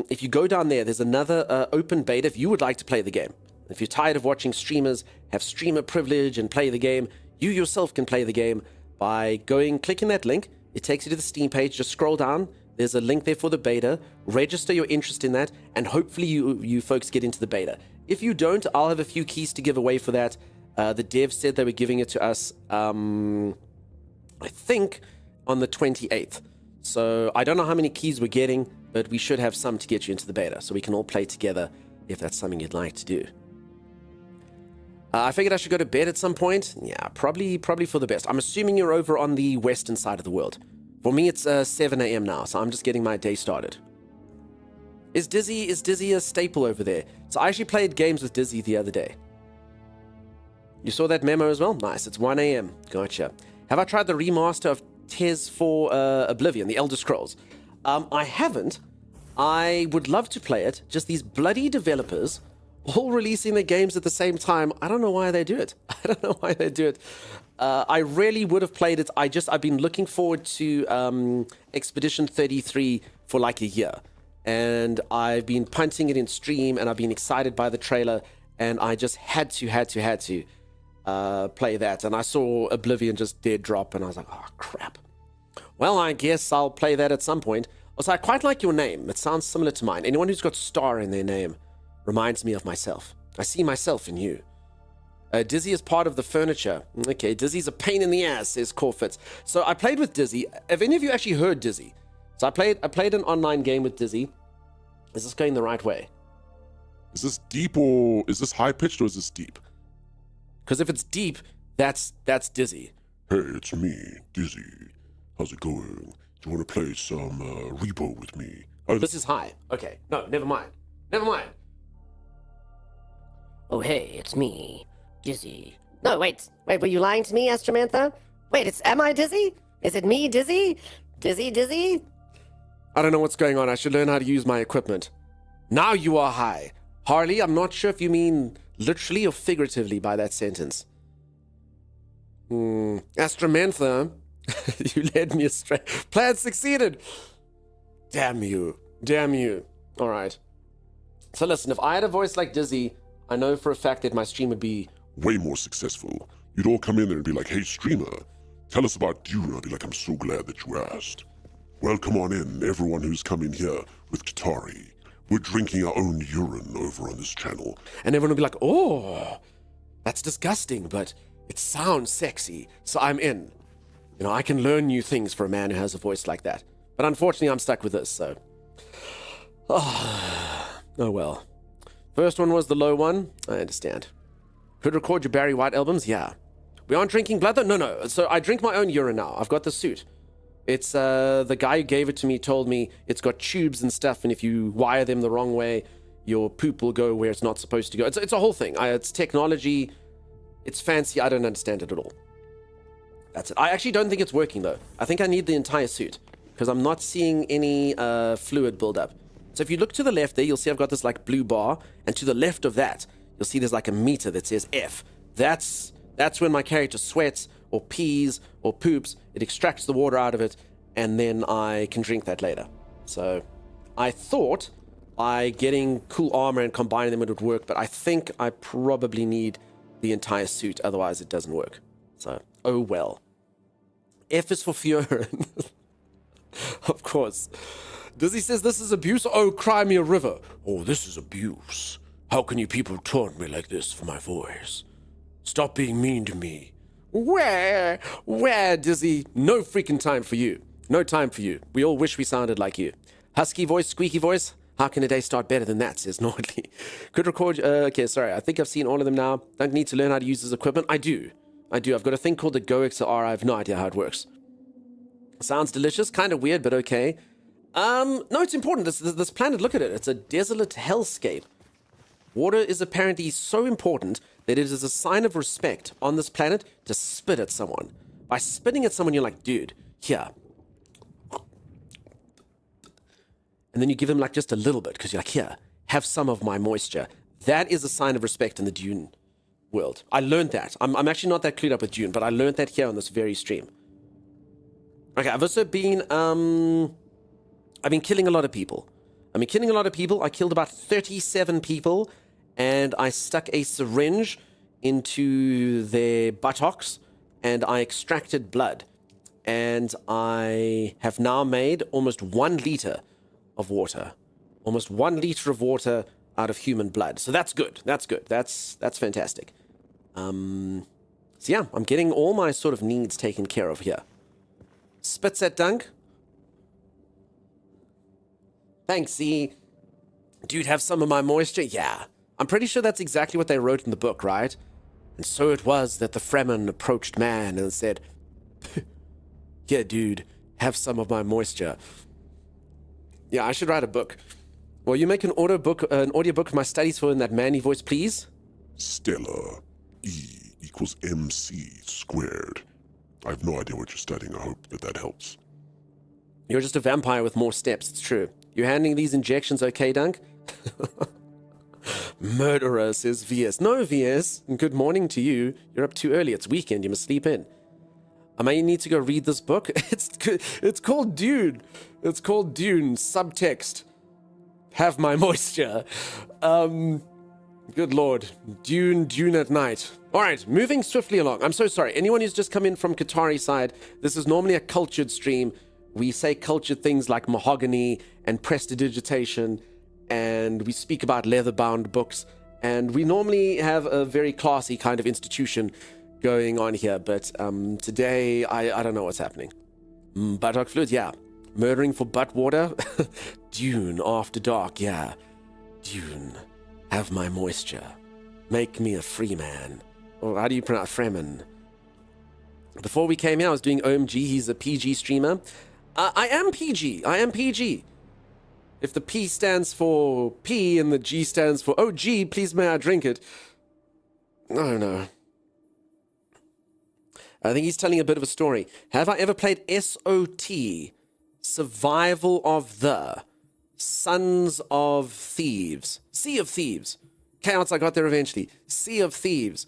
if you go down there, there's another open beta if you would like to play the game. If you're tired of watching streamers have streamer privilege and play the game, you yourself can play the game by clicking that link. It takes you to the Steam page. Just scroll down. There's a link there for the beta. Register your interest in that, and hopefully you folks get into the beta. If you don't, I'll have a few keys to give away for that. The devs said they were giving it to us, I think, on the 28th. So I don't know how many keys we're getting, but we should have some to get you into the beta, so we can all play together if that's something you'd like to do. I figured I should go to bed at some point. Yeah, probably for the best. I'm assuming you're over on the western side of the world. For me, it's 7 a.m. now, so I'm just getting my day started. Is Dizzy a staple over there? So I actually played games with Dizzy the other day. You saw that memo as well? Nice, it's 1 a.m. Gotcha. Have I tried the remaster of Tez for Oblivion, the Elder Scrolls? I haven't. I would love to play it. Just these bloody developers all releasing their games at the same time. I don't know why they do it. I really would have played it. I've been looking forward to Expedition 33 for like a year. And I've been punting it in stream, and I've been excited by the trailer, and I just had to play that. And I saw Oblivion just dead drop, and I was like, oh, crap. Well, I guess I'll play that at some point. Also, I quite like your name. It sounds similar to mine. Anyone who's got Star in their name reminds me of myself. I see myself in you. Dizzy is part of the furniture. Okay, Dizzy's a pain in the ass, says Corfitz. So I played with Dizzy. Have any of you actually heard Dizzy? So I played an online game with Dizzy. Is this going the right way? Is this deep or is this high pitched or is this deep? Because if it's deep, that's Dizzy. Hey, it's me, Dizzy. How's it going? Do you want to play some Repo with me? This is high. Okay, no, never mind. Oh, hey, it's me, Dizzy. No, wait, were you lying to me, Astromantha? Wait, am I Dizzy? Is it me, Dizzy? Dizzy? I don't know what's going on. I should learn how to use my equipment. Now you are high. Harley, I'm not sure if you mean literally or figuratively by that sentence. Astromantha, you led me astray. Plan succeeded. Damn you. All right. So listen, if I had a voice like Dizzy, I know for a fact that my stream would be way more successful. You'd all come in there and be like, hey, streamer, tell us about Dune. I'd be like, I'm so glad that you asked. Well, come on in, everyone who's come in here with Qatari. We're drinking our own urine over on this channel. And everyone will be like, oh, that's disgusting, but it sounds sexy, so I'm in. You know, I can learn new things for a man who has a voice like that. But unfortunately, I'm stuck with this, so. Oh well. First one was the low one. I understand. Could record your Barry White albums? Yeah. We aren't drinking blood, though? No. So I drink my own urine now. I've got the suit. It's, the guy who gave it to me told me it's got tubes and stuff, and if you wire them the wrong way, your poop will go where it's not supposed to go. It's a whole thing. It's technology. It's fancy. I don't understand it at all. That's it. I actually don't think it's working, though. I think I need the entire suit, because I'm not seeing any fluid buildup. So if you look to the left there, you'll see I've got this, like, blue bar, and to the left of that, you'll see there's, like, a meter that says F. That's when my character sweats, or pees, or poops. It extracts the water out of it, and then I can drink that later. So I thought by getting cool armor and combining them it would work, but I think I probably need the entire suit, otherwise it doesn't work. So, oh well. F is for Fiorin. Of course. Dizzy says this is abuse. Oh, cry me a river. Oh, this is abuse. How can you people taunt me like this for my voice? Stop being mean to me. Where, Dizzy? No freaking time for you. No time for you. We all wish we sounded like you. Husky voice, squeaky voice. How can a day start better than that, says Nordley. Could record... okay, sorry. I think I've seen all of them now. Don't need to learn how to use this equipment. I do. I've got a thing called the Go XLR. I have no idea how it works. Sounds delicious. Kind of weird, but okay. No, it's important. This planet, look at it. It's a desolate hellscape. Water is apparently so important that it is a sign of respect on this planet to spit at someone. By spitting at someone, you're like, dude, here. And then you give them like just a little bit because you're like, here, have some of my moisture. That is a sign of respect in the Dune world. I learned that. I'm actually not that clued up with Dune, but I learned that here on this very stream. Okay, I've also been, I've been killing a lot of people. I killed about 37 people, and I stuck a syringe into their buttocks, and I extracted blood. And I have now made almost 1 liter of water. Almost 1 liter of water out of human blood. So that's good. That's fantastic. So yeah, I'm getting all my sort of needs taken care of here. Spits at Dunk. Thanks, Z. Dude, have some of my moisture? Yeah. I'm pretty sure that's exactly what they wrote in the book, right? And so it was that the Fremen approached man and said, yeah, dude, have some of my moisture. Yeah, I should write a book. Will you make an audiobook of my studies for in that manly voice, please? Stella, E equals MC squared. I have no idea what you're studying. I hope that helps. You're just a vampire with more steps, it's true. You handling these injections okay, Dunk? Murderer, says VS. No, VS. Good morning to you. You're up too early. It's weekend. You must sleep in. I may need to go read this book. It's called Dune. It's called Dune. Subtext. Have my moisture. Good lord. Dune at night. All right, moving swiftly along. I'm so sorry. Anyone who's just come in from Qatari side, this is normally a cultured stream. We say cultured things like mahogany and prestidigitation, and we speak about leather-bound books, and we normally have a very classy kind of institution going on here, but today, I don't know what's happening. Buttock fluid, yeah. Murdering for butt water? Dune after dark, yeah. Dune. Have my moisture. Make me a free man. Or how do you pronounce Fremen? Before we came here, I was doing OMG. He's a PG streamer. I am PG. I am PG. If the P stands for P and the G stands for OG, please may I drink it. I don't know. I think he's telling a bit of a story. Have I ever played SOT? Survival of the Sons of Thieves. Sea of Thieves. Chaos, I got there eventually. Sea of Thieves.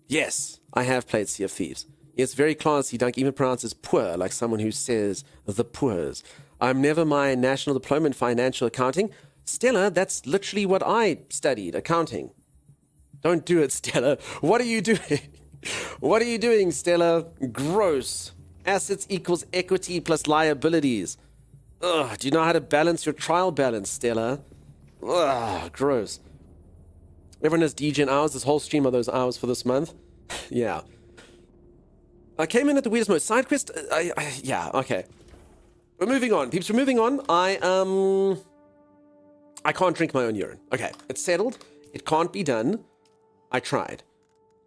Yes, I have played Sea of Thieves. It's very classy. Don't even pronounce it poor, like someone who says the poors. I'm never my national diploma in financial accounting. Stella, that's literally what I studied, accounting. Don't do it, Stella. What are you doing? What are you doing, Stella? Gross. Assets equals equity plus liabilities. Ugh, do you know how to balance your trial balance, Stella? Ugh, gross. Everyone has DGen hours. This whole stream are those hours for this month. Yeah. I came in at the weirdest mode. Side quest? Yeah, okay. We're moving on. Peeps, we're moving on. I can't drink my own urine. Okay, it's settled. It can't be done. I tried.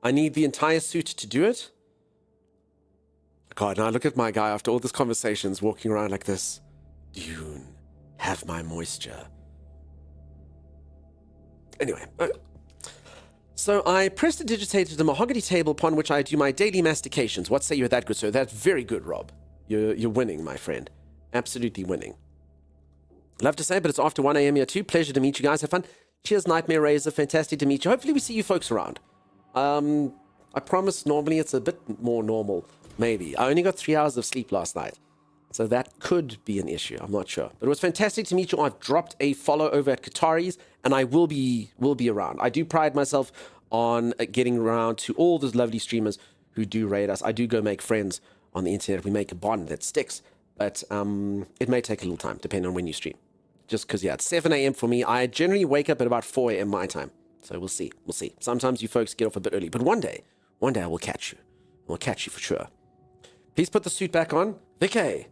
I need the entire suit to do it. God, now look at my guy after all this conversations walking around like this. Dune, have my moisture. Anyway, so I prestidigitated a mahogany table upon which I do my daily mastications. What say you of that, good sir? That's very good, Rob. You're winning, my friend. Absolutely winning. Love to say, but it's after 1 a.m. here too. Pleasure to meet you guys. Have fun. Cheers, Nightmare Razor. Fantastic to meet you. Hopefully we see you folks around. I promise normally it's a bit more normal. Maybe. I only got 3 hours of sleep last night. So that could be an issue. I'm not sure. But it was fantastic to meet you. I've dropped a follow over at Qatari's, and I will be around. I do pride myself on getting around to all those lovely streamers who do raid us. I do go make friends on the internet. We make a bond that sticks. But it may take a little time, depending on when you stream. Just because, yeah, it's 7 a.m. for me. I generally wake up at about 4 a.m. my time. So we'll see. We'll see. Sometimes you folks get off a bit early. But one day I will catch you. I will catch you for sure. Please put the suit back on. Vicky.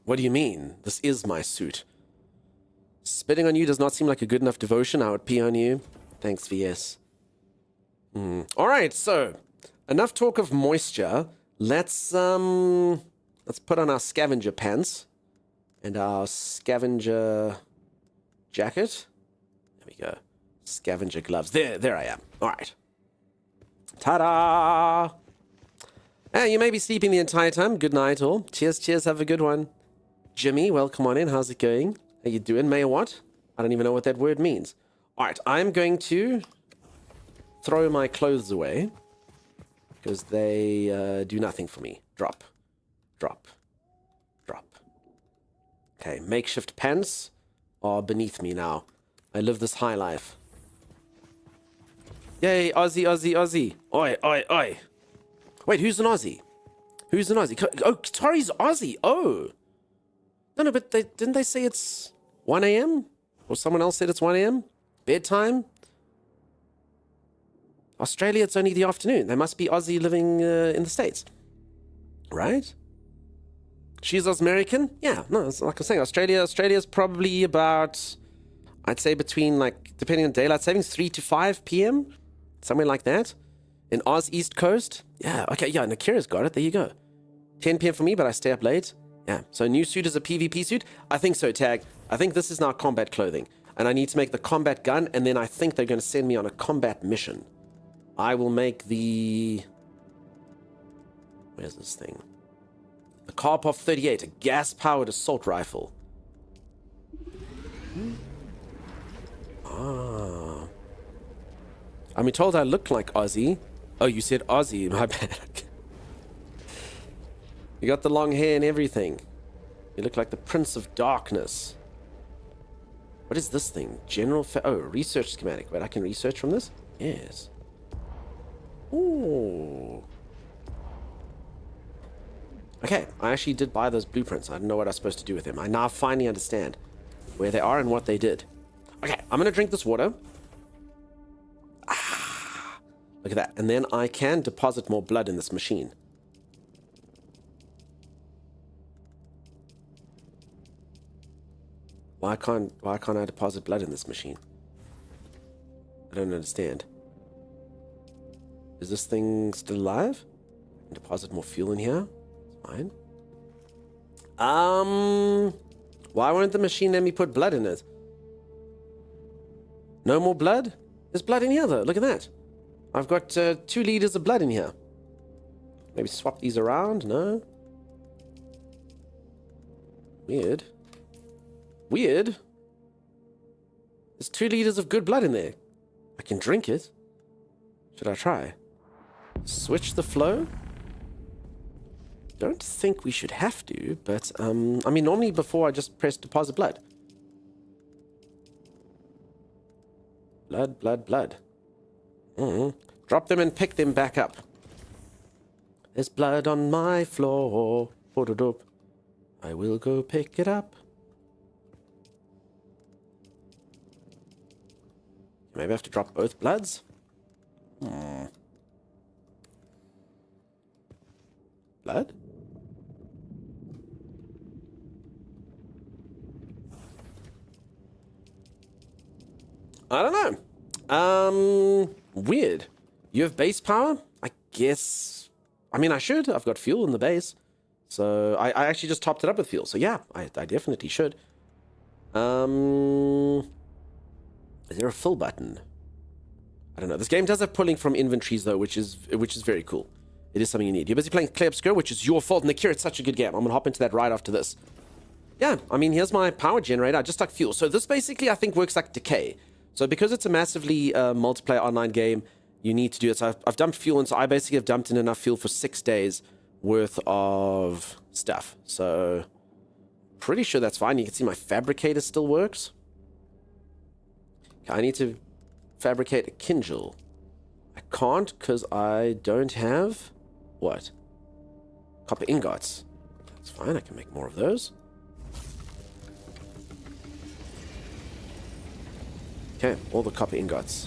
What do you mean? This is my suit. Spitting on you does not seem like a good enough devotion. I would pee on you. Thanks, VS. All right, so enough talk of moisture. Let's put on our scavenger pants and our scavenger jacket. There we go. Scavenger gloves. There I am. All right. Ta-da! You may be sleeping the entire time. Good night, all. Cheers. Have a good one. Jimmy, welcome on in. How's it going? How you doing? May or what? I don't even know what that word means. All right, I'm going to throw my clothes away because they do nothing for me. Drop. Okay, makeshift pants are beneath me now. I live this high life. Yay, Aussie. Oi. Wait, who's an Aussie? Oh, Qatari's Aussie. Oh. No, but didn't they say it's 1 a.m.? Or someone else said it's 1 a.m.? Bedtime? Australia, it's only the afternoon. They must be Aussie living in the States. Right? She's American? Yeah, no, it's like I'm saying, Australia's probably about, I'd say between, like, depending on daylight savings, 3 to 5 p.m.? Somewhere like that. In Oz East Coast? Yeah, okay, yeah, Nakira's got it. There you go. 10 p.m. for me, but I stay up late. Yeah, so new suit is a PvP suit? I think so, Tag. I think this is now combat clothing. And I need to make the combat gun, and then I think they're going to send me on a combat mission. I will make the... Where's this thing? The Karpov 38, a gas-powered assault rifle. Ah. I'm told I look like Ozzy. Oh, you said Ozzy. My bad. You got the long hair and everything. You look like the Prince of Darkness. What is this thing? Oh, research schematic. Wait, I can research from this? Yes. Ooh. Okay, I actually did buy those blueprints. I didn't know what I was supposed to do with them. I now finally understand where they are and what they did. Okay, I'm going to drink this water. Ah, look at that. And then I can deposit more blood in this machine. Why can't I deposit blood in this machine? I don't understand. Is this thing still alive? I can deposit more fuel in here. It's fine. Why won't the machine let me put blood in it? No more blood? There's blood in here though. Look at that. I've got 2 liters of blood in here. Maybe swap these around? No. Weird. Weird. There's 2 liters of good blood in there. I can drink it. Should I try? Switch the flow? Don't think we should have to, but I mean, normally before I just press deposit blood. Blood, blood, blood. Drop them and pick them back up. There's blood on my floor. I will go pick it up. Maybe I have to drop both bloods? Blood? I don't know. Weird. You have base power? I guess. I mean, I should. I've got fuel in the base. So I actually just topped it up with fuel. So yeah, I definitely should. Is there a fill button? I don't know. This game does have pulling from inventories though, which is very cool. It is something you need. You're busy playing Clay Obscure, which is your fault. Nakira, it's such a good game. I'm gonna hop into that right after this. Yeah, I mean, here's my power generator. I just stuck fuel. So this basically, I think, works like decay. So because it's a massively multiplayer online game, you need to do it. So I've dumped fuel in, so I basically have dumped in enough fuel for 6 days worth of stuff. So pretty sure that's fine. You can see my fabricator still works. Okay, I need to fabricate a Kindle. I can't because I don't have... What? Copper ingots. That's fine, I can make more of those. Okay, all the copper ingots.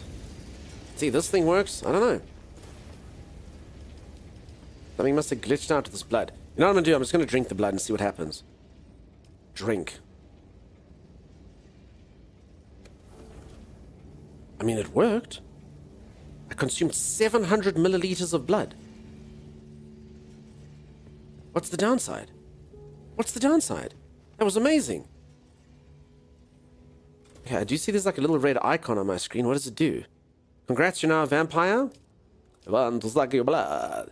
See, this thing works? I don't know. Something must have glitched out with this blood. You know what I'm gonna do? I'm just gonna drink the blood and see what happens. Drink. I mean, it worked. I consumed 700 milliliters of blood. What's the downside? What's the downside? That was amazing. Okay, I do see there's like a little red icon on my screen. What does it do? Congrats, you're now a vampire. Want to suck your blood.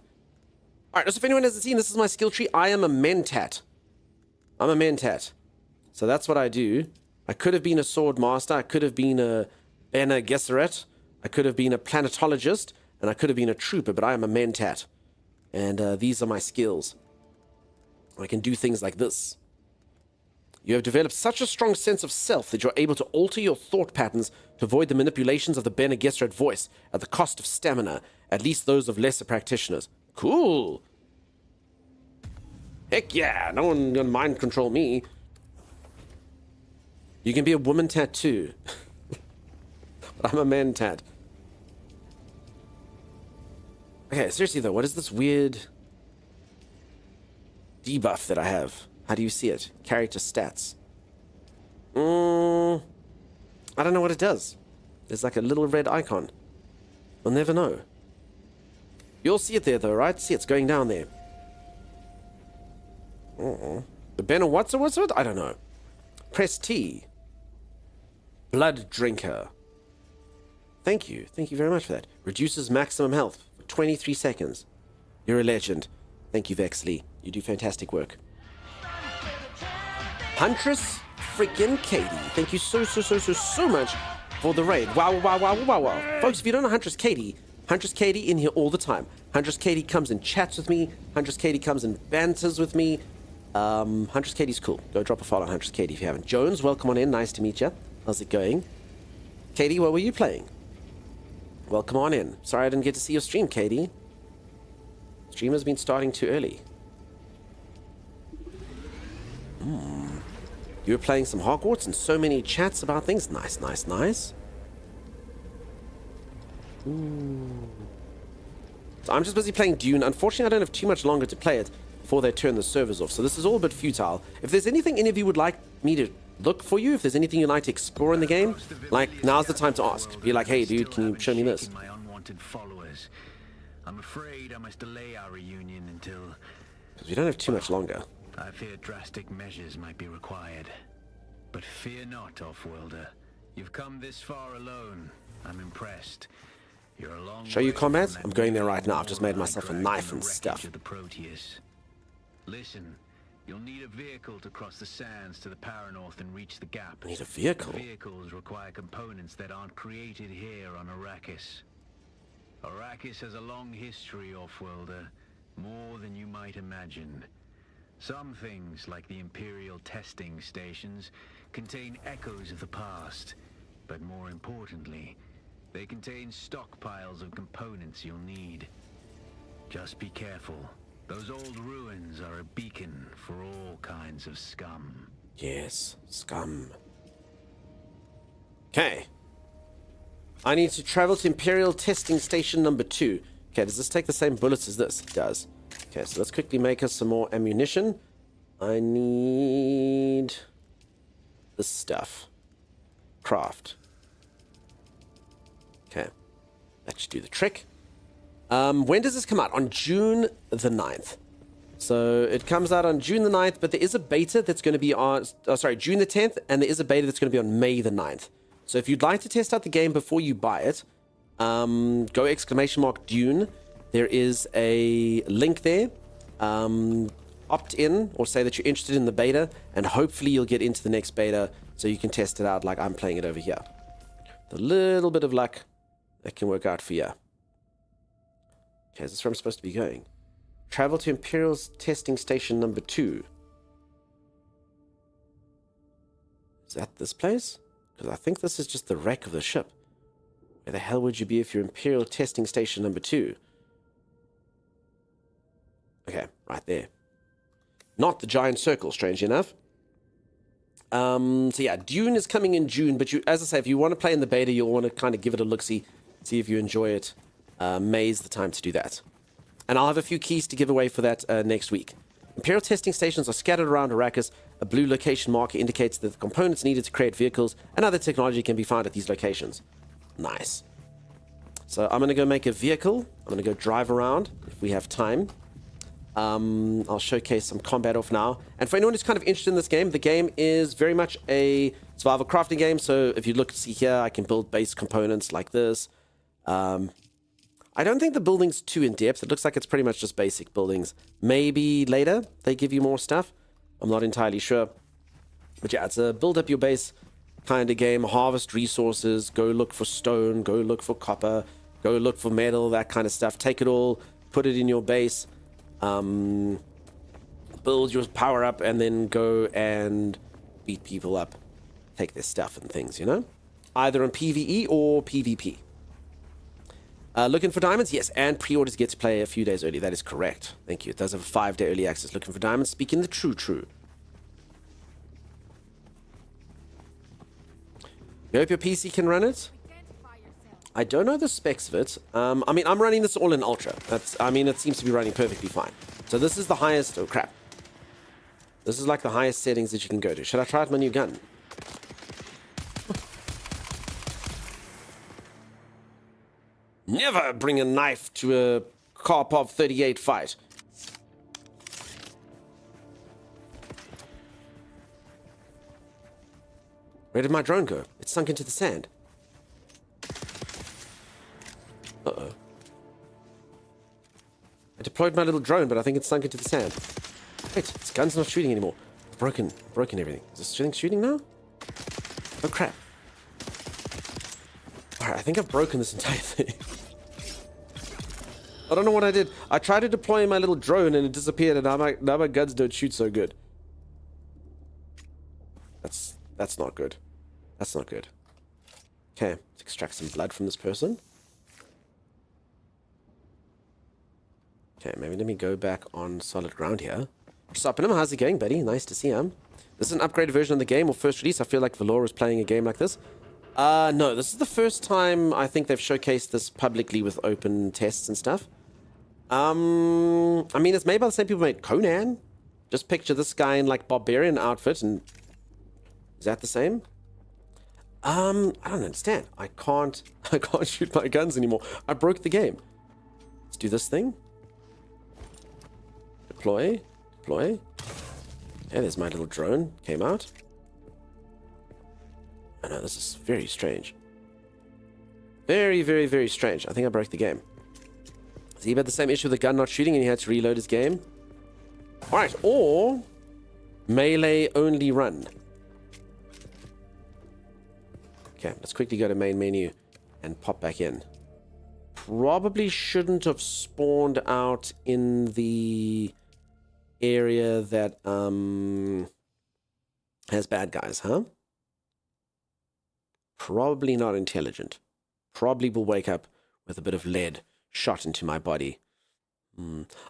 Alright, so if anyone hasn't seen, this is my skill tree. I am a mentat. I'm a mentat. So that's what I do. I could have been a sword master. I could have been a Bene Gesserit. I could have been a planetologist. And I could have been a trooper, but I am a mentat. And these are my skills. I can do things like this. You have developed such a strong sense of self that you're able to alter your thought patterns to avoid the manipulations of the Bene Gesserit voice at the cost of stamina, at least those of lesser practitioners. Cool. Heck yeah, no one gonna mind control me. You can be a woman tat too. But I'm a man tat. Okay, seriously though, what is this weird debuff that I have? How do you see it? Character stats. I don't know what it does. There's like a little red icon. We'll never know. You'll see it there though, right? See, it's going down there. The Bene what's it? I don't know. Press T. Blood Drinker. Thank you. Thank you very much for that. Reduces maximum health for 23 seconds. You're a legend. Thank you, Vexley. You do fantastic work. Huntress freaking Katie. Thank you so much for the raid. Wow, wow, wow, wow, wow. Folks, if you don't know Huntress Katie in here all the time. Huntress Katie comes and chats with me. Huntress Katie comes and banters with me. Huntress Katie's cool. Go drop a follow on Huntress Katie if you haven't. Jones, welcome on in. Nice to meet you. How's it going? Katie, what were you playing? Welcome on in. Sorry I didn't get to see your stream, Katie. Stream has been starting too early. You were playing some Hogwarts and so many chats about things. Nice, nice, nice. Ooh. So I'm just busy playing Dune. Unfortunately, I don't have too much longer to play it before they turn the servers off. So this is all a bit futile. If there's anything any of you would like me to look for you, if there's anything you'd like to explore in the game, like, now's the time to ask. Be like, hey, dude, can you show me this? My unwanted followers. I'm afraid I must delay our reunion until... Because we don't have too much longer. I fear drastic measures might be required. But fear not, Offworlder. You've come this far alone. I'm impressed. You're a long Show you way combat? from that I'm going there right now. I've war just made I myself a dragged knife in and the stuff. wreckage of the Proteus. Listen, you'll need a vehicle to cross the sands to the Paranorth and reach the gap. I need a vehicle? Vehicles require components that aren't created here on Arrakis. Arrakis has a long history, Offworlder. More than you might imagine. Some things, like the Imperial testing stations, contain echoes of the past. But more importantly, they contain stockpiles of components you'll need. Just be careful. Those old ruins are a beacon for all kinds of scum. Yes, scum. Okay. I need to travel to Imperial Testing Station number 2. Okay, does this take the same bullets as this? It does. Okay, so let's quickly make us some more ammunition. I need this stuff. Craft. Okay. That should do the trick. When does this come out? On June the 9th. So it comes out on June the 9th, but there is a beta that's going to be on... June the 10th, and there is a beta that's going to be on May the 9th. So if you'd like to test out the game before you buy it, go ! Dune. There is a link there. Opt in or say that you're interested in the beta, and hopefully you'll get into the next beta so you can test it out like I'm playing it over here. With a little bit of luck, that can work out for you. Okay, is this where I'm supposed to be going? Travel to Imperial's testing station number 2. Is that this place? Because I think this is just the wreck of the ship. Where the hell would you be if you're Imperial testing station number 2? Okay, right there. Not the giant circle, strangely enough. So yeah, Dune is coming in June, but you, as I say, if you want to play in the beta, you'll want to kind of give it a look-see, see if you enjoy it. May's the time to do that. And I'll have a few keys to give away for that next week. Imperial testing stations are scattered around Arrakis. A blue location marker indicates that the components needed to create vehicles and other technology can be found at these locations. Nice. So I'm going to go make a vehicle. I'm going to go drive around if we have time. I'll showcase some combat off now. And for anyone who's kind of interested in this game, the game is very much a survival crafting game. So if you look, see here, I can build base components like this. I don't think the building's too in-depth. It looks like it's pretty much just basic buildings. Maybe later they give you more stuff. I'm not entirely sure. But yeah, it's a build up your base kind of game. Harvest resources, go look for stone, go look for copper, go look for metal, that kind of stuff. Take it all, put it in your base, build your power up, and then go and beat people up. Take their stuff and things, you know? Either on PvE or PvP. Looking for diamonds? Yes, and pre-orders get to play a few days early. That is correct. Thank you. It does have a 5-day early access. Looking for diamonds? Speaking the true. You hope your PC can run it? I don't know the specs of it. I mean, I'm running this all in Ultra. It seems to be running perfectly fine. So this is the highest... Oh, crap. This is like the highest settings that you can go to. Should I try out my new gun? Never bring a knife to a Karpov 38 fight. Where did my drone go? It sunk into the sand. Uh-oh. I deployed my little drone, but I think it sunk into the sand. Wait, this gun's not shooting anymore. Broken everything. Is this thing shooting now? Oh, crap. Alright, I think I've broken this entire thing. I don't know what I did. I tried to deploy my little drone and it disappeared, and now my guns don't shoot so good. That's not good. That's not good. Okay, let's extract some blood from this person. Okay, maybe let me go back on solid ground here. What's up, how's it going, buddy? Nice to see him. This is an upgraded version of the game, or first release. I feel like Valor is playing a game like this. No, this is the first time I think they've showcased this publicly with open tests and stuff. I mean, it's made by the same people who made Conan. Just picture this guy in, like, barbarian outfit, and... Is that the same? I don't understand. I can't shoot my guns anymore. I broke the game. Let's do this thing. Deploy. Deploy. Yeah, there's my little drone. Came out. I know, this is very strange. Very, very, very strange. I think I broke the game. So he had the same issue with the gun not shooting and he had to reload his game. Alright, or... melee only run. Okay, let's quickly go to main menu and pop back in. Probably shouldn't have spawned out in the area that has bad guys, huh? Probably not intelligent. Probably will wake up with a bit of lead shot into my body.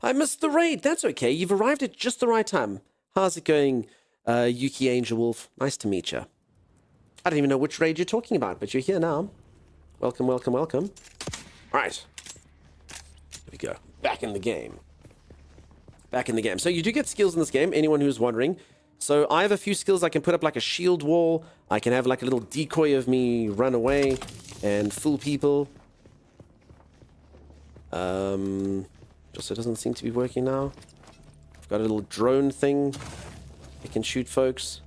I missed the raid. That's okay. You've arrived at just the right time. How's it going, Yuki Angel Wolf? Nice to meet you. I don't even know which raid you're talking about, but you're here now. Welcome, welcome, welcome. All right. Here we go. Back in the game. Back in the game. So you do get skills in this game, anyone who's wondering. So I have a few skills. I can put up like a shield wall. I can have like a little decoy of me run away and fool people. Just it doesn't seem to be working now. I've got a little drone thing. I can shoot folks.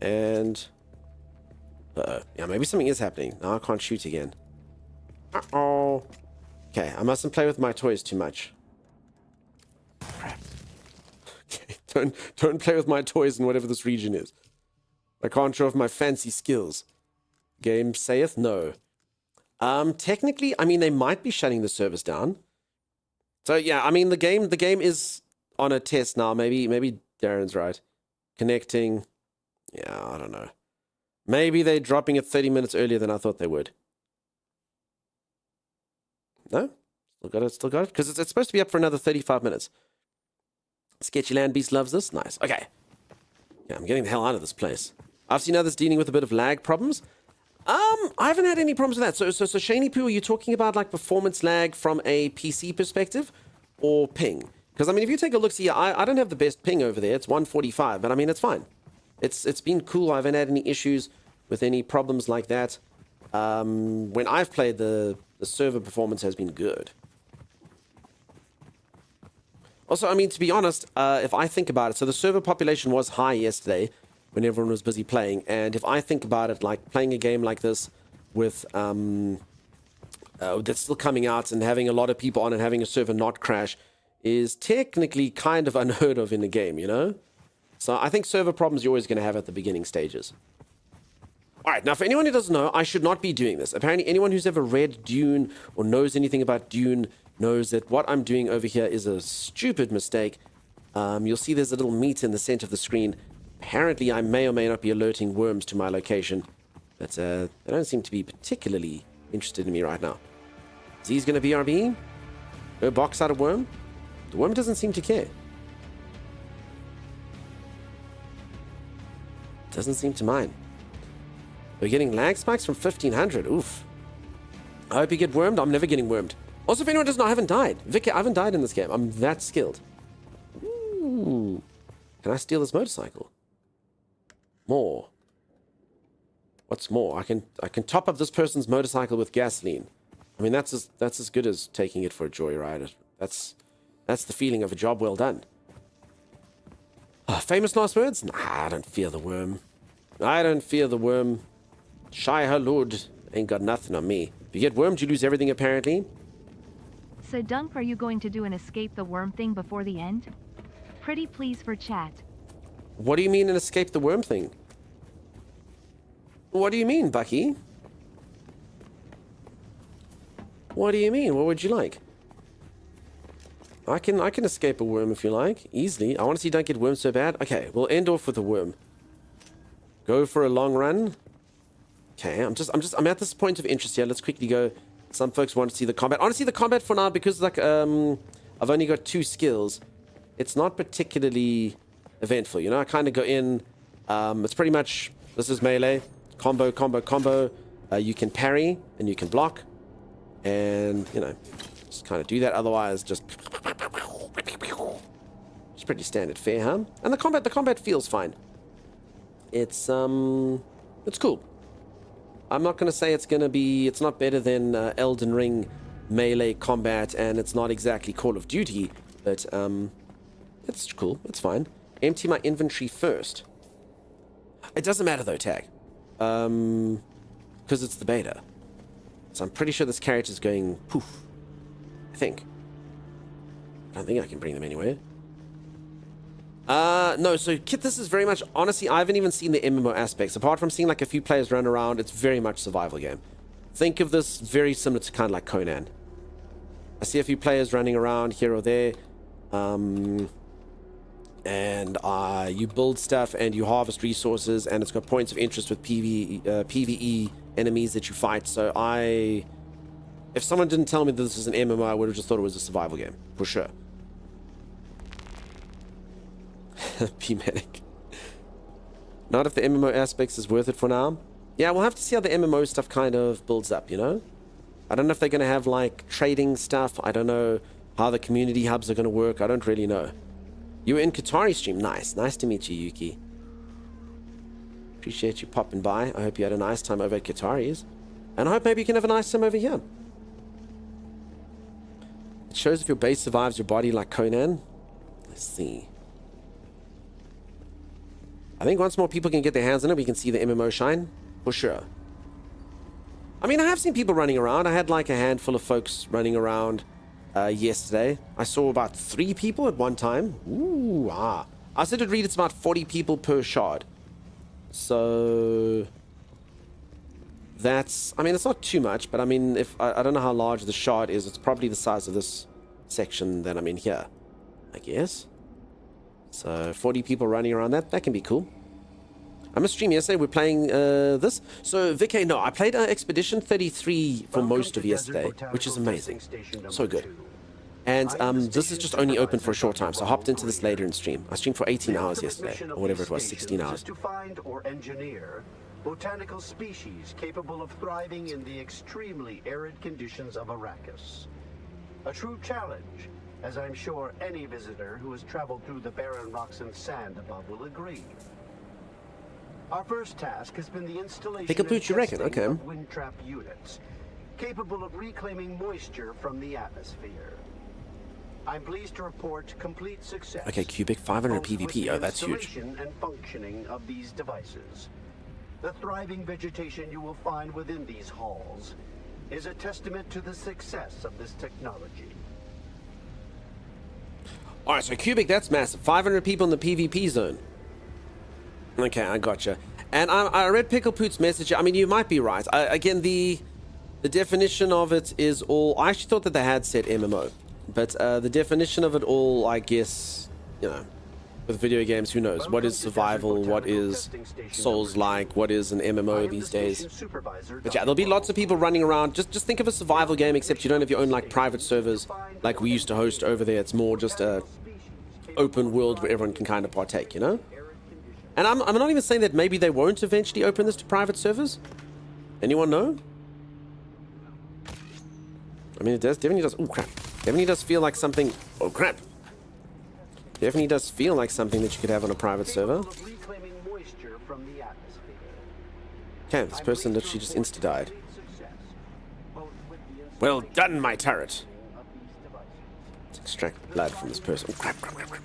And... yeah, maybe something is happening. Now I can't shoot again. Uh-oh. Okay, I mustn't play with my toys too much. Crap. Okay, don't play with my toys in whatever this region is. I can't show off my fancy skills. Game saith no. Technically, I mean, they might be shutting the servers down. So yeah, I mean, the game is on a test now. Maybe Darren's right. Connecting. Yeah, I don't know. Maybe they're dropping it 30 minutes earlier than I thought they would. No? Still got it? Because it's supposed to be up for another 35 minutes. Sketchy Land Beast loves this. Nice. Okay. Yeah, I'm getting the hell out of this place. I've seen others dealing with a bit of lag problems. I haven't had any problems with that. So Shani Poo, are you talking about like performance lag from a PC perspective or ping? Because I mean, if you take a look, see, I don't have the best ping over there. It's 145, but I mean, it's fine. It's been cool. I haven't had any issues with any problems like that. When I've played, the server performance has been good. Also, I mean, to be honest, if I think about it, so the server population was high yesterday when everyone was busy playing, and if I think about it, like playing a game like this with that's still coming out and having a lot of people on and having a server not crash is technically kind of unheard of in the game, you know? So I think server problems you're always going to have at the beginning stages. Alright, now for anyone who doesn't know, I should not be doing this. Apparently anyone who's ever read Dune or knows anything about Dune knows that what I'm doing over here is a stupid mistake. You'll see there's a little meat in the center of the screen. Apparently I may or may not be alerting worms to my location, but they don't seem to be particularly interested in me right now. Z's going to BRB? Go box out a worm? The worm doesn't seem to care. Doesn't seem to mind. We're getting lag spikes from 1500. Oof. I hope you get wormed. I'm never getting wormed. Also, if anyone doesn't know, I haven't died. Vicky, I haven't died in this game. I'm that skilled. Ooh. Can I steal this motorcycle? More. What's more? I can top up this person's motorcycle with gasoline. I mean, that's as good as taking it for a joyride. That's the feeling of a job well done. Famous last words? Nah, I don't fear the worm. I don't fear the worm. Shai Halud ain't got nothing on me. If you get wormed, you lose everything, apparently. So, Dunk, are you going to do an escape the worm thing before the end? Pretty please for chat. What do you mean an escape the worm thing? What do you mean, Bucky? What do you mean? What would you like? I can escape a worm if you like, easily. I want to see you don't get worms so bad. Okay, we'll end off with a worm. Go for a long run. Okay, I'm at this point of interest here. Let's quickly go. Some folks want to see the combat. Honestly, the combat for now, because like I've only got 2 skills, it's not particularly eventful. You know, I kind of go in. It's pretty much, this is melee, combo, combo, combo. You can parry and you can block, and you know, just kind of do that. Otherwise, just it's pretty standard fare, huh? And the combat feels fine. It's cool. I'm not going to say it's not better than Elden Ring melee combat, and it's not exactly Call of Duty, but it's cool. It's fine. Empty my inventory first. It doesn't matter though, Tag, because it's the beta. So I'm pretty sure this character's going poof. I don't think I can bring them anywhere. No, so Kit, this is very much, honestly, I haven't even seen the MMO aspects. Apart from seeing like a few players run around, it's very much survival game. Think of this very similar to kind of like Conan. I see a few players running around here or there. And you build stuff and you harvest resources, and it's got points of interest with PvE enemies that you fight. So if someone didn't tell me that this is an MMO, I would have just thought it was a survival game, for sure. P-Medic. Not if the MMO aspects is worth it for now. Yeah, we'll have to see how the MMO stuff kind of builds up, you know? I don't know if they're going to have, like, trading stuff. I don't know how the community hubs are going to work. I don't really know. You were in Qatari stream. Nice. Nice to meet you, Yuki. Appreciate you popping by. I hope you had a nice time over at Qatari's. And I hope maybe you can have a nice time over here. It shows if your base survives your body like Conan. Let's see. I think once more people can get their hands on it, we can see the MMO shine, for sure. I mean, I have seen people running around. I had like a handful of folks running around yesterday. I saw about 3 people at one time. Ooh, ah. I said to read it's about 40 people per shard. So that's, I mean, it's not too much, but I mean, if I don't know how large the shard is. It's probably the size of this section that I'm in here, I guess. So 40 people running around, that can be cool. I missed stream yesterday. We're playing this. So Vicky, no, I played Expedition 33 for most of yesterday, which is amazing. So good. And this is just only open for a short time, so I hopped into this later in stream. I streamed for 18 hours yesterday, or whatever it was, 16 hours. To find or engineer botanical species capable of thriving in the extremely arid conditions of Arrakis. A true challenge, as I'm sure any visitor who has traveled through the barren rocks and sand above will agree. Our first task has been the installation of wind trap units, capable of reclaiming moisture from the atmosphere. I'm pleased to report complete success. Okay, Cubic 500 PvP. Oh, that's huge. And functioning of these devices. The thriving vegetation you will find within these halls is a testament to the success of this technology. Alright, so Cubic, that's massive. 500 people in the PvP zone. Okay, I gotcha. And I read Pickle Poot's message. I mean, you might be right. Again, the definition of it is all... I actually thought that they had said MMO. But the definition of it all, I guess, you know, with video games, who knows? What is survival? What is Souls-like? What is an MMO these days? But yeah, there'll be lots of people running around. Just think of a survival game, except you don't have your own, like, private servers like we used to host over there. It's more just a open world where everyone can kind of partake, you know? And I'm not even saying that maybe they won't eventually open this to private servers. Anyone know? I mean, it does, definitely does. Oh, crap. Definitely does feel like something... Oh, crap. Definitely does feel like something that you could have on a private server. Okay, this person literally just insta-died. Well done, my turret. Let's extract blood from this person. Oh, crap, crap, crap, crap.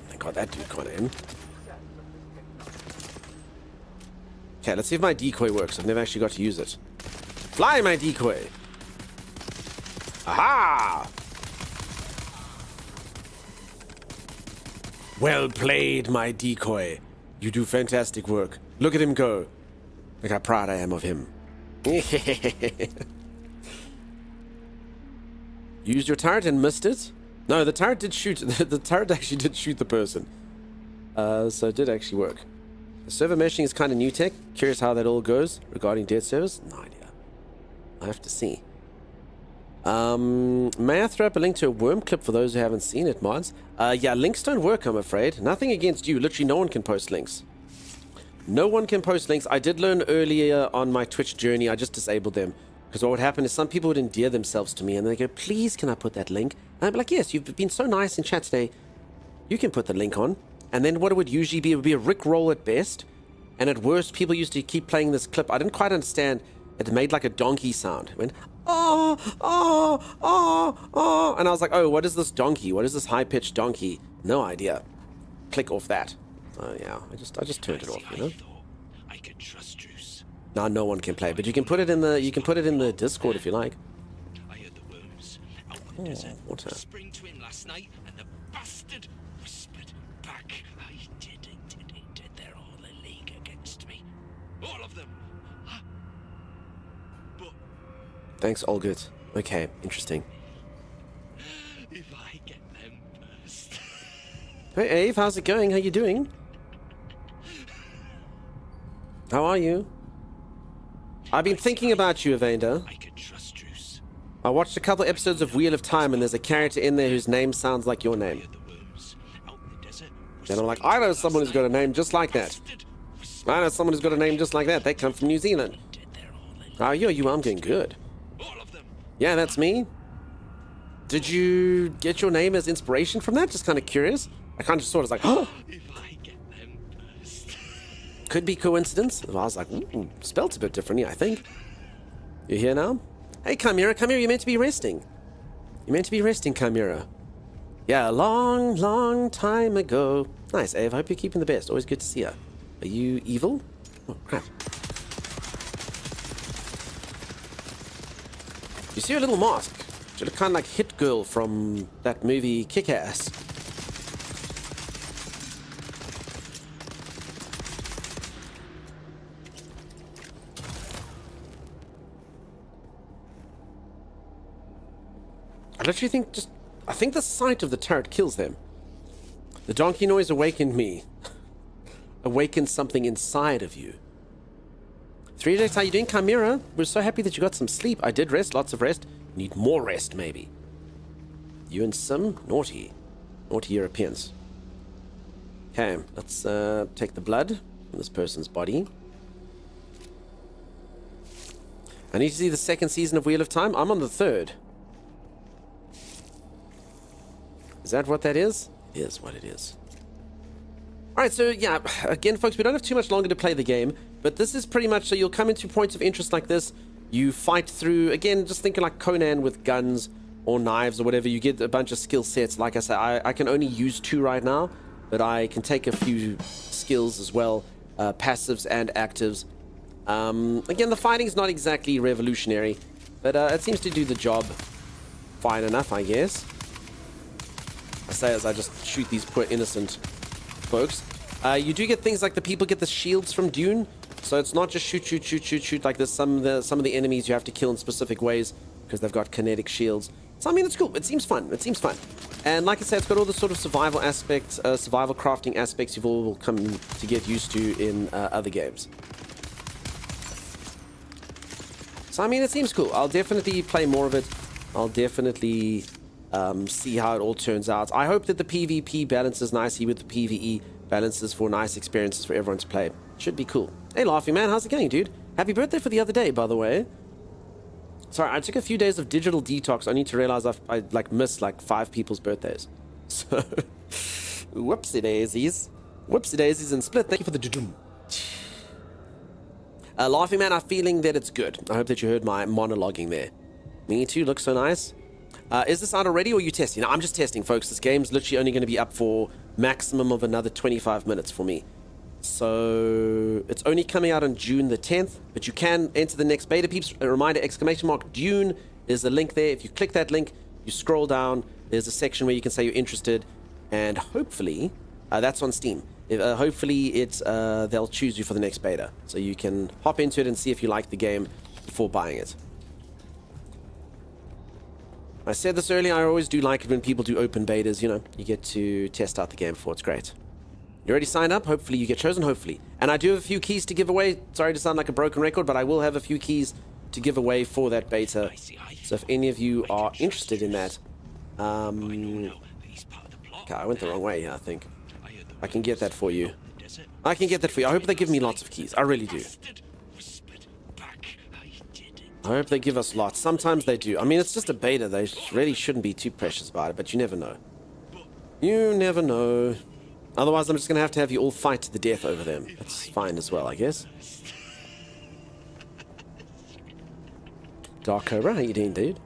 Thank God that dude got in. Okay, let's see if my decoy works. I've never actually got to use it. Fly, my decoy! Aha! Well played, my decoy. You do fantastic work. Look at him go. Look how proud I am of him. Used your turret and missed it? No, the turret did shoot. The turret actually did shoot the person. So it did actually work. The server meshing is kind of new tech. Curious how that all goes regarding dead servers. No idea. I have to see. May I throw up a link to a worm clip for those who haven't seen it, mods? Yeah, links don't work, I'm afraid. Nothing against you. Literally no one can post links. No one can post links. I did learn earlier on my Twitch journey, I just disabled them. Because what would happen is some people would endear themselves to me and they go, please, can I put that link? And I'd be like, yes, you've been so nice in chat today. You can put the link on. And then what it would usually be, it would be a rickroll at best. And at worst, people used to keep playing this clip. I didn't quite understand. It made like a donkey sound. It went, oh, oh, oh, oh. And I was like, oh, what is this donkey? What is this high-pitched donkey? No idea. Click off that. So yeah, I just turned it off, you know? I could trust Juice. Now no one can play, but you can put it in the Discord if you like. I heard the worms out in Oh, the desert. water. Spring twin last night, and the bastard whispered back. I did. They're all a league against me. All of them. But Thanks, all good. Okay, interesting. if I get them first. Hey, Ave, how's it going? How you doing? How are you? I've been thinking about you, Evander. I could trust Juice. I watched a couple episodes of Wheel of Time, and there's a character in there whose name sounds like your name. And I'm like, I know someone who's got a name just like that. I know someone who's got a name just like that. They come from New Zealand. How are you? I'm doing good. Yeah, that's me. Did you get your name as inspiration from that? Just kind of curious. I kind of just thought it was like, oh. If I get them first. Could be coincidence. I was like, ooh, spelt a bit differently, I think. You here now? Hey, Chimera, you're meant to be resting. You're meant to be resting, Chimera. Yeah, a long, long time ago. Nice, Ave. I hope you're keeping the best. Always good to see you. Are you evil? Oh, crap. You see your little mask? You look kind of like Hit Girl from that movie Kick-Ass. I literally think I think the sight of the turret kills them. The donkey noise awakened me. Awakened something inside of you. 3 days, how you doing, Chimera? We're so happy that you got some sleep. I did rest, lots of rest. Need more rest, maybe. You and Sim? Naughty. Naughty Europeans. Okay, let's take the blood from this person's body. I need to see the second season of Wheel of Time. I'm on the third. Is that what that is? It is what it is. Alright, so yeah, again, folks, we don't have too much longer to play the game, but this is pretty much, so you'll come into points of interest like this, you fight through, again, just thinking like Conan with guns or knives or whatever, you get a bunch of skill sets. Like I said, I can only use 2 right now, but I can take a few skills as well, passives and actives. Again, the fighting's not exactly revolutionary, but it seems to do the job fine enough, I guess. I say as I just shoot these poor innocent folks. You do get things like the people get the shields from Dune, so it's not just shoot like this. Some of the enemies you have to kill in specific ways because they've got kinetic shields. So I mean, it's cool. It seems fun. It seems fun. And like I said, it's got all the sort of survival aspects, survival crafting aspects you've all come to get used to in other games. So I mean, it seems cool. I'll definitely play more of it. I'll definitely see how it all turns out. I hope that the PvP balances nicely with the PvE balances for nice experiences for everyone to play. Should be cool. Hey, Laughing Man, how's it going, dude? Happy birthday for the other day, by the way. Sorry, I took a few days of digital detox. I need to realize I like missed like 5 people's birthdays. So, whoopsie daisies. Whoopsie daisies and split. Thank you for the dudum. Laughing Man, I'm feeling that it's good. I hope that you heard my monologuing there. Me too, looks so nice. Is this out already or are you testing? No, I'm just testing, folks. This game's literally only going to be up for maximum of another 25 minutes for me. So it's only coming out on June the 10th, but you can enter the next beta, peeps. A reminder, ! Dune. There's a link there. If you click that link, you scroll down. There's a section where you can say you're interested, and hopefully that's on Steam. Hopefully they'll choose you for the next beta, so you can hop into it and see if you like the game before buying it. I said this earlier, I always do like it when people do open betas, you know, you get to test out the game before. It's great. You already signed up? Hopefully you get chosen, hopefully. And I do have a few keys to give away. Sorry to sound like a broken record, but I will have a few keys to give away for that beta. So if any of you are interested in that, okay, I went the wrong way here, I think. I can get that for you. I can get that for you. I hope they give me lots of keys. I really do. I hope they give us lots. Sometimes they do. I mean, it's just a beta. They really shouldn't be too precious about it, but you never know. You never know. Otherwise, I'm just going to have you all fight to the death over them. That's fine as well, I guess. Dark Cobra, how you doing, dude?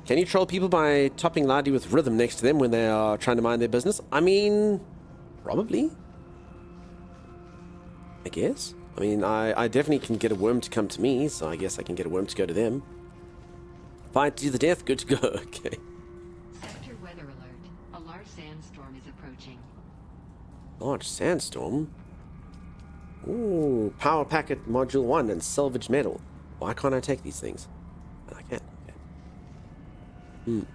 Can you troll people by topping loudly with rhythm next to them when they are trying to mind their business? I mean, probably. I guess. I mean, I definitely can get a worm to come to me, so I guess I can get a worm to go to them. Fight to the death, good to go. Okay. Sector weather alert. A large sandstorm is approaching. Large sandstorm? Ooh, power packet module 1 and salvage metal. Why can't I take these things? I can. Okay.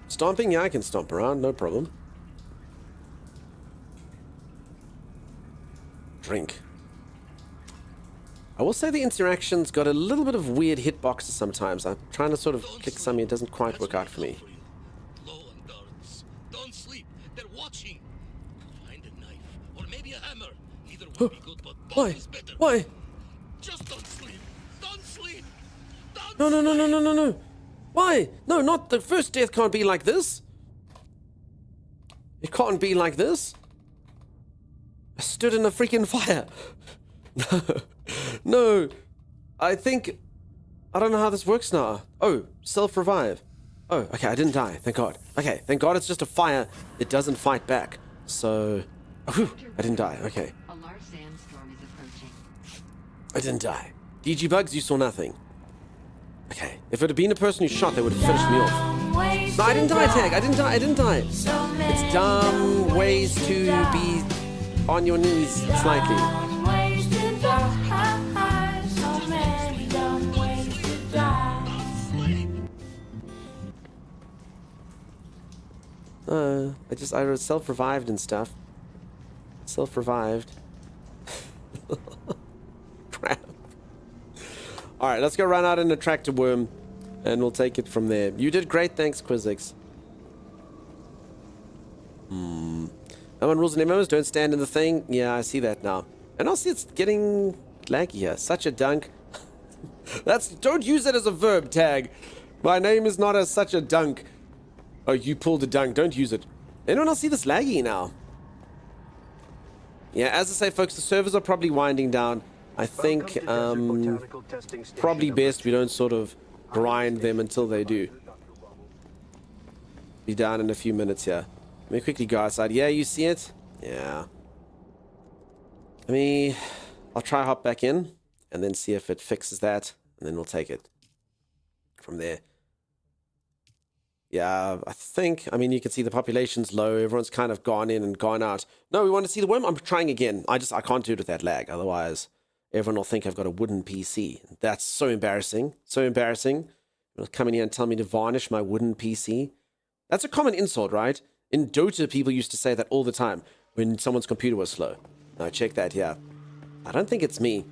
Stomping? Yeah, I can stomp around, no problem. Drink. I will say the interactions got a little bit of weird hitboxes sometimes. I'm trying to sort of click something, it doesn't quite work out for me. Don't sleep. They're watching. Find a knife or maybe a hammer. Either will be good, but both is better. Why? Just don't sleep. Don't sleep. No. Why? No, not the first death can't be like this. It can't be like this. I stood in a freaking fire. No. I don't know how this works now. Oh, self-revive. Oh, okay, I didn't die. Thank God. Okay, thank God it's just a fire. It doesn't fight back. So, I didn't die. Okay. A large sandstorm is approaching. I didn't die. DG Bugs, you saw nothing. Okay, if it had been a person who shot, they would have finished me off. No, I didn't die, Tag. I didn't die. It's dumb ways to be on your knees slightly. I self-revived and stuff. Self-revived. Crap. Alright, let's go run out and attract a worm, and we'll take it from there. You did great, thanks, Quizix. No one rules and MMOs, don't stand in the thing. Yeah, I see that now. And also it's getting laggy here. Such a dunk. Don't use it as a verb, Tag. My name is not such a dunk. Oh, you pulled a dunk. Don't use it. Anyone else see this laggy now? Yeah, as I say, folks, the servers are probably winding down. I think probably best we don't sort of grind them until they do. Be down in a few minutes here. Let me quickly go outside. Yeah, you see it? Yeah. I'll try hop back in and then see if it fixes that, and then we'll take it from there. Yeah, I mean, you can see the population's low. Everyone's kind of gone in and gone out. No, we want to see the worm. I'm trying again. I can't do it with that lag. Otherwise, everyone will think I've got a wooden PC. That's so embarrassing. So embarrassing. They'll come in here and tell me to varnish my wooden PC. That's a common insult, right? In Dota, people used to say that all the time when someone's computer was slow. Now, check that here. I don't think it's me.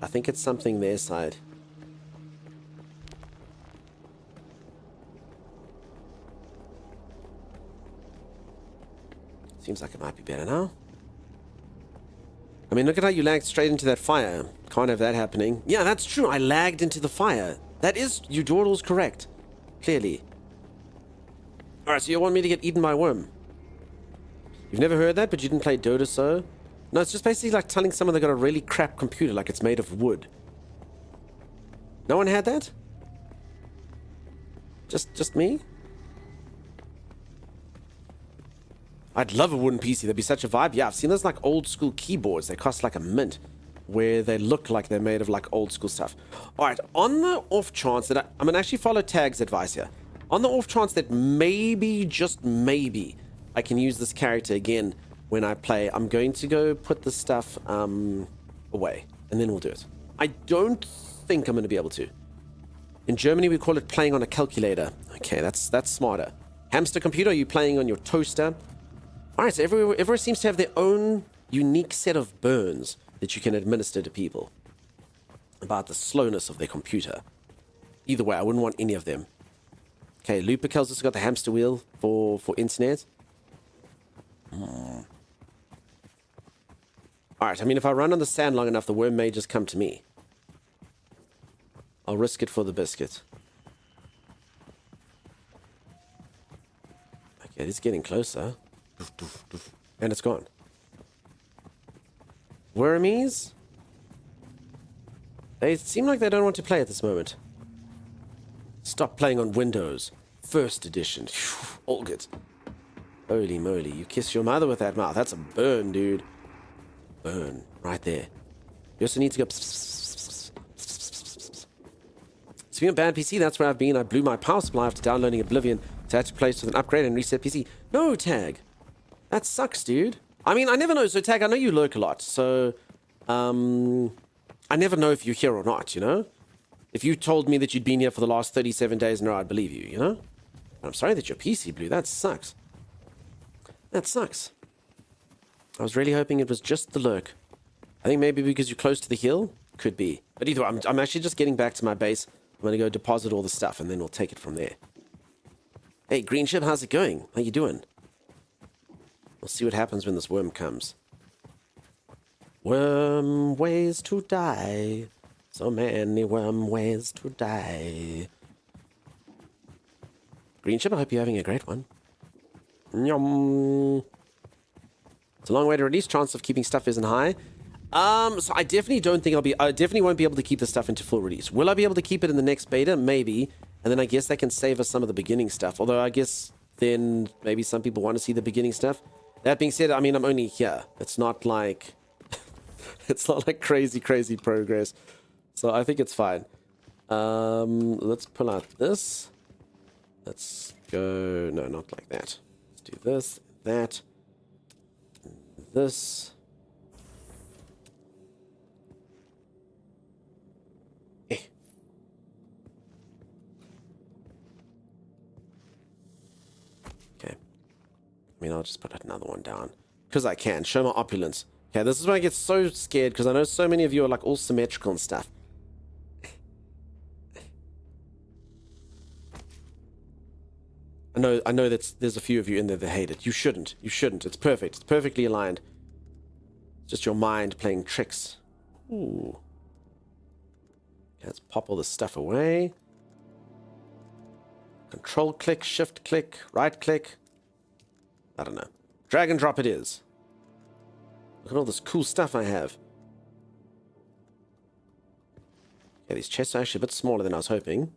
I think it's something their side. Seems like it might be better now. I mean, look at how you lagged straight into that fire. Can't have that happening. Yeah, that's true. I lagged into the fire. That is, Eudoral's correct. Clearly. Alright, so you want me to get eaten by a worm? You've never heard that, but you didn't play Dota, so? No, it's just basically like telling someone they got a really crap computer like it's made of wood. No one had that? Just me? I'd love a wooden PC. That'd be such a vibe. Yeah, I've seen those like old school keyboards. They cost like a mint, where they look like they're made of like old school stuff. All right, on the off chance that I'm gonna actually follow Tag's advice here. On the off chance that maybe, just maybe, I can use this character again when I play. I'm going to go put the stuff away, and then we'll do it. I don't think I'm going to be able to. In Germany, we call it playing on a calculator. Okay, that's smarter. Hamster computer, are you playing on your toaster? All right, so everyone seems to have their own unique set of burns that you can administer to people about the slowness of their computer. Either way, I wouldn't want any of them. Okay, Lupercal's also got the hamster wheel for internet. All right, I mean, if I run on the sand long enough, the worm may just come to me. I'll risk it for the biscuit. Okay, it's getting closer. And it's gone. Wormies? They seem like they don't want to play at this moment. Stop playing on Windows. First edition. All good. Holy moly, you kiss your mother with that mouth. That's a burn, dude. Burn. Right there. You also need to go... Speaking of bad PC, that's where I've been. I blew my power supply after downloading Oblivion, so I had to place with an upgrade and reset PC. No, Tag. That sucks, dude. I mean, I never know. So, Tag, I know you lurk a lot, so... I never know if you're here or not, you know? If you told me that you'd been here for the last 37 days in a row, I'd believe you, you know? But I'm sorry that your PC blew. That sucks. That sucks. I was really hoping it was just the lurk. I think maybe because you're close to the hill? Could be. But either way, I'm actually just getting back to my base. I'm going to go deposit all the stuff, and then we'll take it from there. Hey, Green Ship, how's it going? How you doing? We'll see what happens when this worm comes. Worm ways to die. So many worm ways to die. Green Ship, I hope you're having a great one. Yum. It's a long way to release. Chance of keeping stuff isn't high. So I definitely don't think I definitely won't be able to keep the stuff into full release. Will I be able to keep it in the next beta? Maybe. And then I guess that can save us some of the beginning stuff. Although I guess then maybe some people want to see the beginning stuff. That being said, I mean, I'm only here. It's not like... it's not like crazy progress. So I think it's fine. Let's pull out this. Let's go... No, not like that. Let's do this, that, this. I mean, I'll just put another one down. Because I can. Show my opulence. Okay, this is when I get so scared, because I know so many of you are like all symmetrical and stuff. I know that there's a few of you in there that hate it. You shouldn't. You shouldn't. It's perfect. It's perfectly aligned. It's just your mind playing tricks. Ooh. Okay, let's pop all this stuff away. Control click, shift click, right click. I don't know. Drag and drop it is. Look at all this cool stuff I have. Yeah, these chests are actually a bit smaller than I was hoping.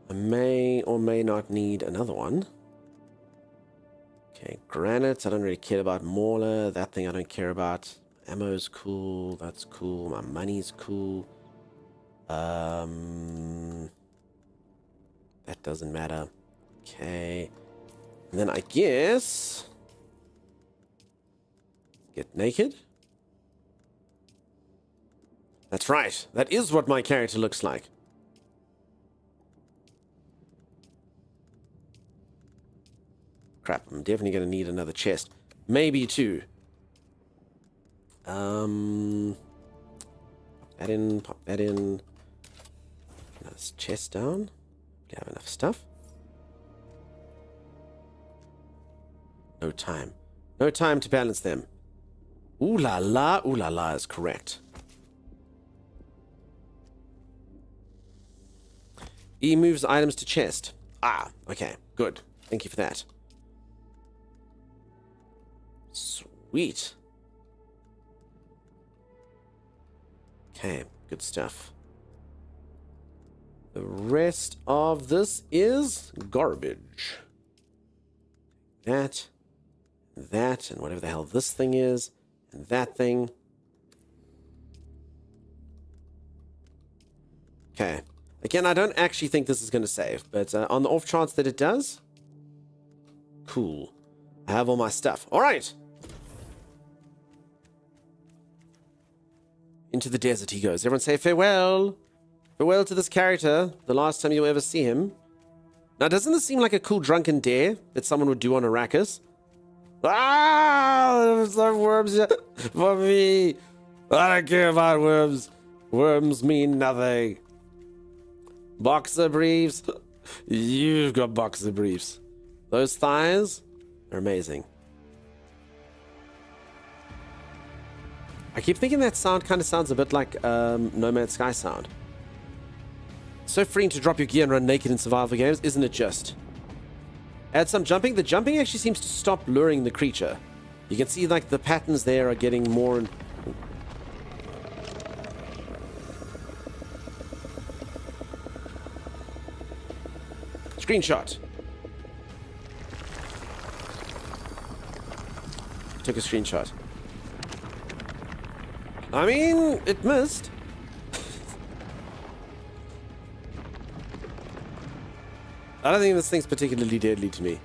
I may or may not need another one. Okay, granite. I don't really care about. Mauler. That thing I don't care about. Ammo's cool. That's cool. My money's cool. That doesn't matter. Okay. And then I guess... get naked? That's right. That is what my character looks like. Crap, I'm definitely going to need another chest. Maybe two. Pop that in, pop that in. Another chest down. We have enough stuff. No time. No time to balance them. Ooh la la is correct. E moves items to chest. Ah, okay, good. Thank you for that. Sweet. Okay, good stuff. The rest of this is garbage. That, and whatever the hell this thing is, and that thing. Okay. Again, I don't actually think this is going to save, but on the off chance that it does, cool. I have all my stuff. All right. Into the desert he goes. Everyone say farewell. Farewell to this character. The last time you'll ever see him. Now, doesn't this seem like a cool drunken dare that someone would do on Arrakis? Ah, there's no worms yet for me. I don't care about worms. Worms mean nothing. Boxer briefs. You've got boxer briefs. Those thighs are amazing. I keep thinking that sound kind of sounds a bit like No Man's Sky sound. So freeing to drop your gear and run naked in survival games, isn't it just? Add some jumping. The jumping actually seems to stop luring the creature. You can see like the patterns there are getting more and... Screenshot. Took a screenshot. I mean, it missed. I don't think this thing's particularly deadly to me.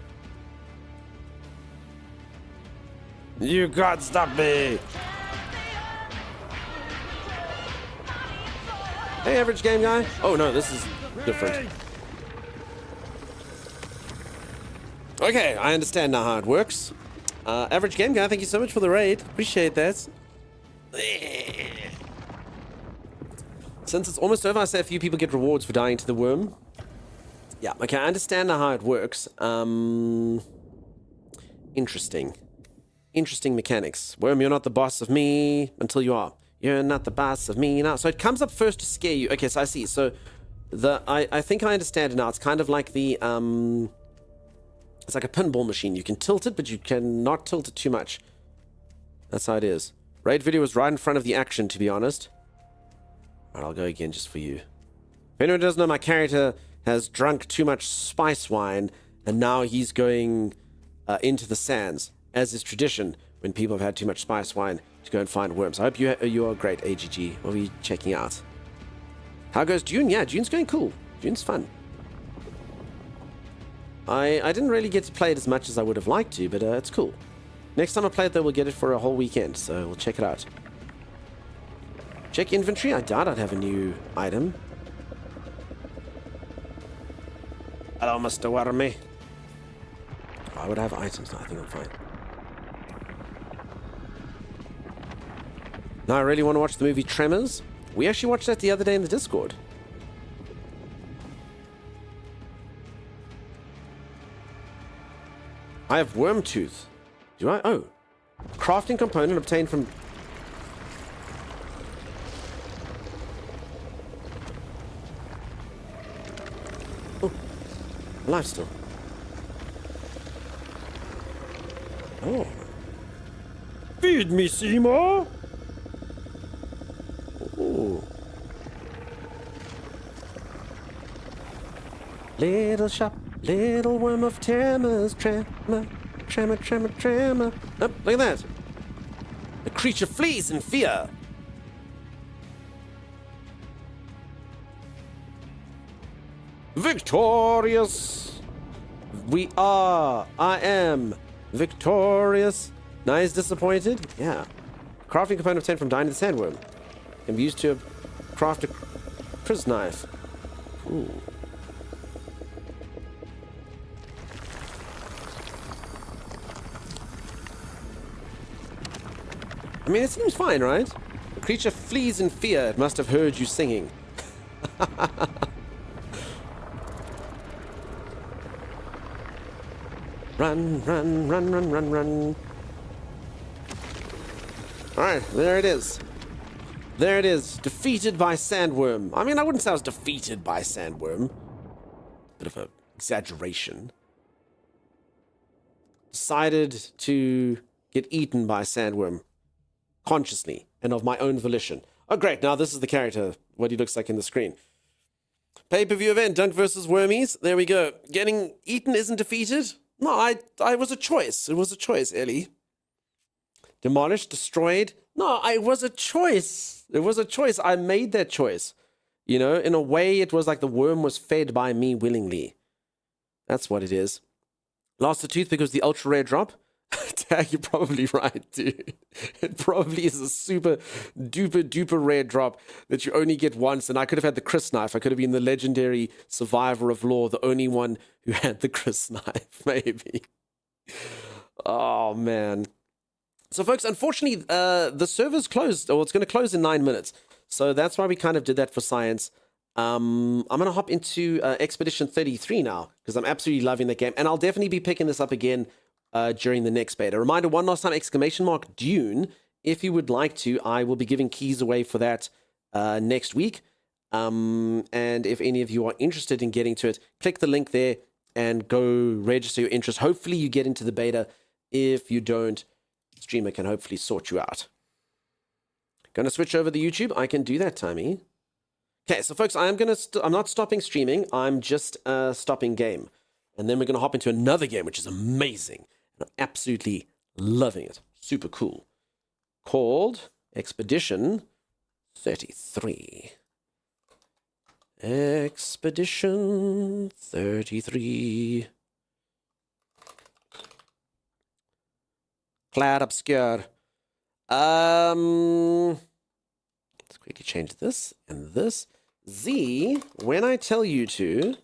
You can't stop me! Hey, average game guy. Oh no, this is different. Okay, I understand now how it works. Average game guy, thank you so much for the raid. Appreciate that. Since it's almost over, I say a few people get rewards for dying to the worm. Yeah, okay, I understand now how it works. Interesting. Interesting mechanics. Worm, you're not the boss of me until you are. You're not the boss of me now. So it comes up first to scare you. Okay, so I see. So I think I understand it now. It's kind of like the it's like a pinball machine. You can tilt it, but you cannot tilt it too much. That's how it is. Raid video was right in front of the action, to be honest. Alright, I'll go again just for you. If anyone doesn't know, my character has drunk too much spice wine, and now he's going into the sands, as is tradition when people have had too much spice wine to go and find worms. I hope you are great, AGG. What are you checking out? How goes Dune? Yeah, Dune's going cool. Dune's fun. I didn't really get to play it as much as I would have liked to, but it's cool. Next time I play it, though, we'll get it for a whole weekend, so we'll check it out. Check inventory. I doubt I'd have a new item. Hello, Mr. Wormy. I would have items. No, I think I'm fine. Now, I really want to watch the movie Tremors. We actually watched that the other day in the Discord. I have worm tooth. Do I? Oh. Crafting component obtained from... Oh. Alive still. Oh. Feed me, Seymour! Oh. Little shop, little worm of tremors, tremor, tremor, tremor, tremor. Oh, look at that. The creature flees in fear. Victorious. We are. I am victorious. Nice, disappointed. Yeah. Crafting component obtained from dying to the sandworm. Can be used to craft a Chris knife. Ooh. I mean, it seems fine, right? The creature flees in fear. It must have heard you singing. Run, run, run, run, run, run. Alright, there it is. There it is. Defeated by Sandworm. I mean, I wouldn't say I was defeated by Sandworm. Bit of an exaggeration. Decided to get eaten by Sandworm. Consciously and of my own volition. Oh, great. Now this is the character, what he looks like in the screen. Pay-per-view event, Dunk versus Wormies. There we go. Getting eaten isn't defeated. No, I was a choice. It was a choice, Ellie. Demolished, destroyed. No, it was a choice. It was a choice. I made that choice. You know, in a way, it was like the worm was fed by me willingly. That's what it is. Lost a tooth because the ultra rare drop. Tag, you're probably right, dude. It probably is a super duper rare drop that you only get once. And I could have had the Chris knife. I could have been the legendary survivor of lore, the only one who had the Chris knife, maybe. Oh, man. So, folks, unfortunately, the server's closed, or it's going to close in 9 minutes. So that's why we kind of did that for science. I'm going to hop into Expedition 33 now, because I'm absolutely loving the game. And I'll definitely be picking this up again during the next beta. Reminder, one last time, ! Dune. If you would like to, I will be giving keys away for that next week. And if any of you are interested in getting to it, click the link there and go register your interest. Hopefully you get into the beta. If you don't, streamer can hopefully sort you out. Gonna switch over the YouTube. I can do that, Timey. Okay, so folks, I'm not stopping streaming. I'm just stopping game. And then we're gonna hop into another game, which is amazing. I'm absolutely loving it. Super cool. Called Expedition 33. Expedition 33. Cloud Obscure. Let's quickly change this and this. Z, when I tell you to,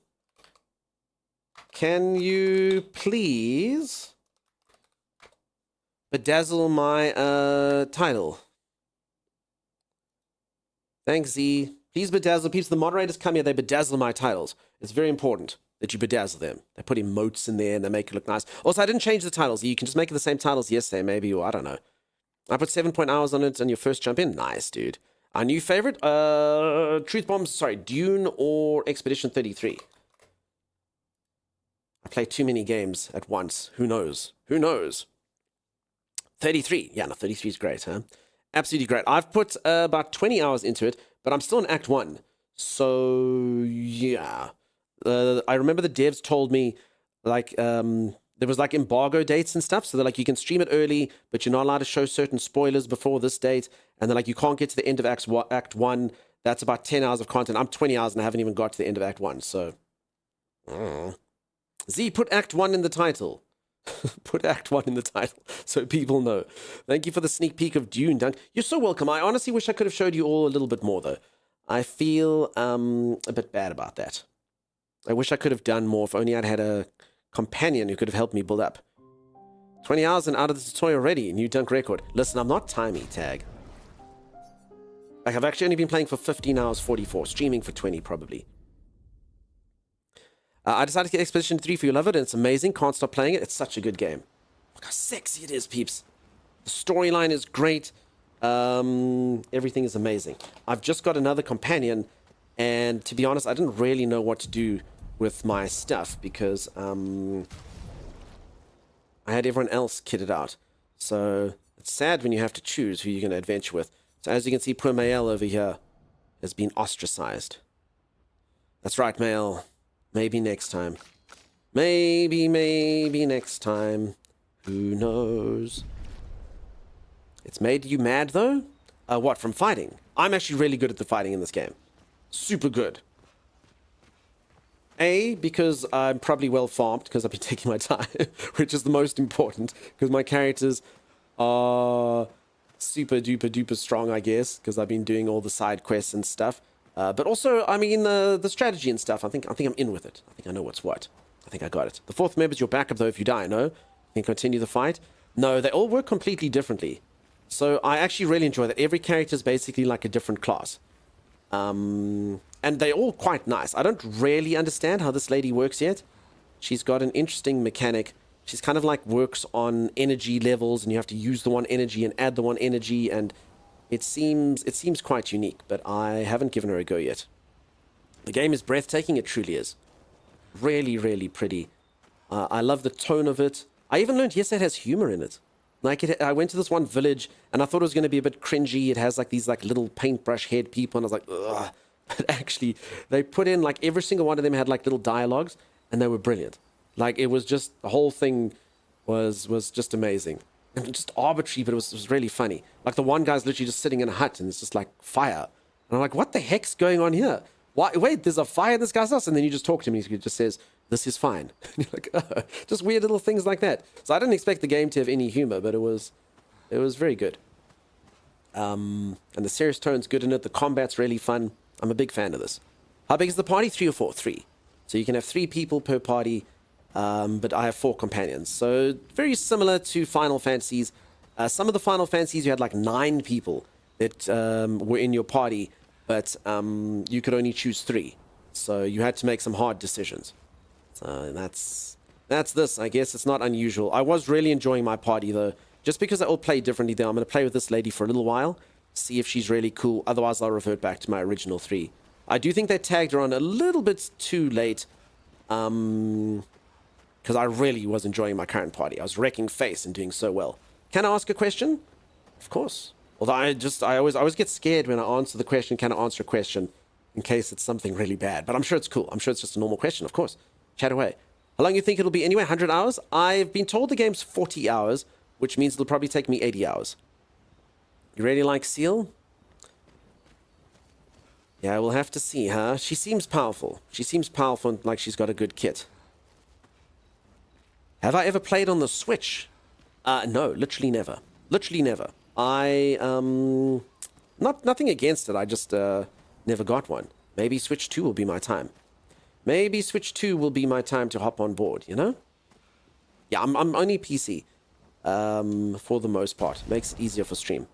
can you please bedazzle my title? Thanks, Z. Please bedazzle. Peeps, the moderators come here, they bedazzle my titles. It's very important that you bedazzle them. They put emotes in there and they make it look nice. Also, I didn't change the titles. You can just make it the same titles yesterday, maybe, or I don't know. I put 7 hours on it on your first jump in. Nice, dude. Our new favorite? Truth Bombs, sorry, Dune or Expedition 33? I play too many games at once. Who knows? Who knows? 33. Yeah, no, 33 is great, huh? Absolutely great. I've put about 20 hours into it, but I'm still in Act 1. So, yeah. I remember the devs told me, like, there was, like, embargo dates and stuff. So they're like, you can stream it early, but you're not allowed to show certain spoilers before this date. And they're like, you can't get to the end of Act 1. That's about 10 hours of content. I'm 20 hours and I haven't even got to the end of Act 1. So, Z, put Act 1 in the title. Put Act 1 in the title so people know. Thank you for the sneak peek of Dune, Dunk. You're so welcome. I honestly wish I could have showed you all a little bit more, though. I feel a bit bad about that. I wish I could have done more if only I'd had a companion who could have helped me build up. 20 hours and out of the tutorial already. New Dunk record. Listen, I'm not timey, Tag. Like, I've actually only been playing for 15 hours 44. Streaming for 20, probably. I decided to get Expedition 3 for you. Love it, and it's amazing. Can't stop playing it. It's such a good game. Look how sexy it is, peeps. The storyline is great. Everything is amazing. I've just got another companion, and to be honest, I didn't really know what to do with my stuff because I had everyone else kitted out. So it's sad when you have to choose who you're going to adventure with. So as you can see, poor Mael over here has been ostracized. That's right, Mael. Maybe next time. Maybe next time. Who knows? It's made you mad, though? What, from fighting? I'm actually really good at the fighting in this game. Super good. A, because I'm probably well farmed, because I've been taking my time, which is the most important, because my characters are super duper strong, I guess, because I've been doing all the side quests and stuff. But also, I mean, the strategy and stuff, I think I'm in with it. I think I know what's what. I think I got it. The fourth member's your backup, though, if you die, no? You can continue the fight. No, they all work completely differently. So I actually really enjoy that. Every character is basically like a different class. And they're all quite nice. I don't really understand how this lady works yet. She's got an interesting mechanic. She's kind of like works on energy levels, and you have to use the one energy and add the one energy, and it seems quite unique, but I haven't given her a go yet. The game is breathtaking. It truly is. Really, really pretty. I love the tone of it. I even learned yesterday it has humor in it. Like, I went to this one village, and I thought it was going to be a bit cringy. It has, like, these, like, little paintbrush head people, and I was like, ugh. But actually, they put in, like, every single one of them had, like, little dialogues, and they were brilliant. Like, it was just, the whole thing was just amazing. And just arbitrary, but it was really funny. Like, the one guy's literally just sitting in a hut, and it's just, like, fire. And I'm like, what the heck's going on here? Why? Wait, there's a fire in this guy's house? And then you just talk to him, and he just says, this is fine. You're like, oh, just weird little things like that. So I didn't expect the game to have any humor, but it was very good. And the serious tone's good in it. The combat's really fun. I'm a big fan of this. How big is the party? 3 or 4? 3. So you can have 3 people per party, but I have 4 companions. So very similar to Final Fantasies. Some of the Final Fantasies, you had like 9 people that were in your party, but you could only choose 3. So you had to make some hard decisions. So that's this. I guess it's not unusual. I was really enjoying my party, though. Just because I all play differently, though, I'm going to play with this lady for a little while, see if she's really cool. Otherwise, I'll revert back to my original 3. I do think they tagged her on a little bit too late, because I really was enjoying my current party. I was wrecking face and doing so well. Can I ask a question? Of course. Although I always get scared when I answer the question, can I answer a question, in case it's something really bad. But I'm sure it's cool. I'm sure it's just a normal question, of course. Chat away. How long do you think it'll be anyway? 100 hours? I've been told the game's 40 hours, which means it'll probably take me 80 hours. You really like Seal? Yeah, we'll have to see, huh? She seems powerful. She seems powerful and like she's got a good kit. Have I ever played on the Switch? No, literally never. Literally never. Nothing against it. I just never got one. Maybe Switch 2 will be my time. Maybe Switch 2 will be my time to hop on board, you know? Yeah, I'm only PC for the most part. Makes it easier for stream.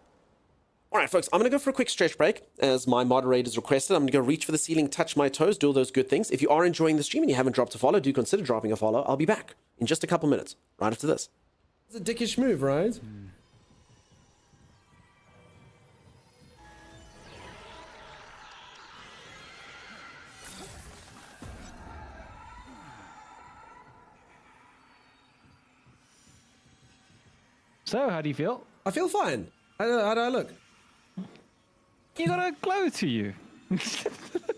All right, folks, I'm going to go for a quick stretch break, as my moderators requested. I'm going to go reach for the ceiling, touch my toes, do all those good things. If you are enjoying the stream and you haven't dropped a follow, do consider dropping a follow. I'll be back in just a couple minutes, right after this. It's a dickish move, right? So, how do you feel? I feel fine. How do I look? You got a glow to you.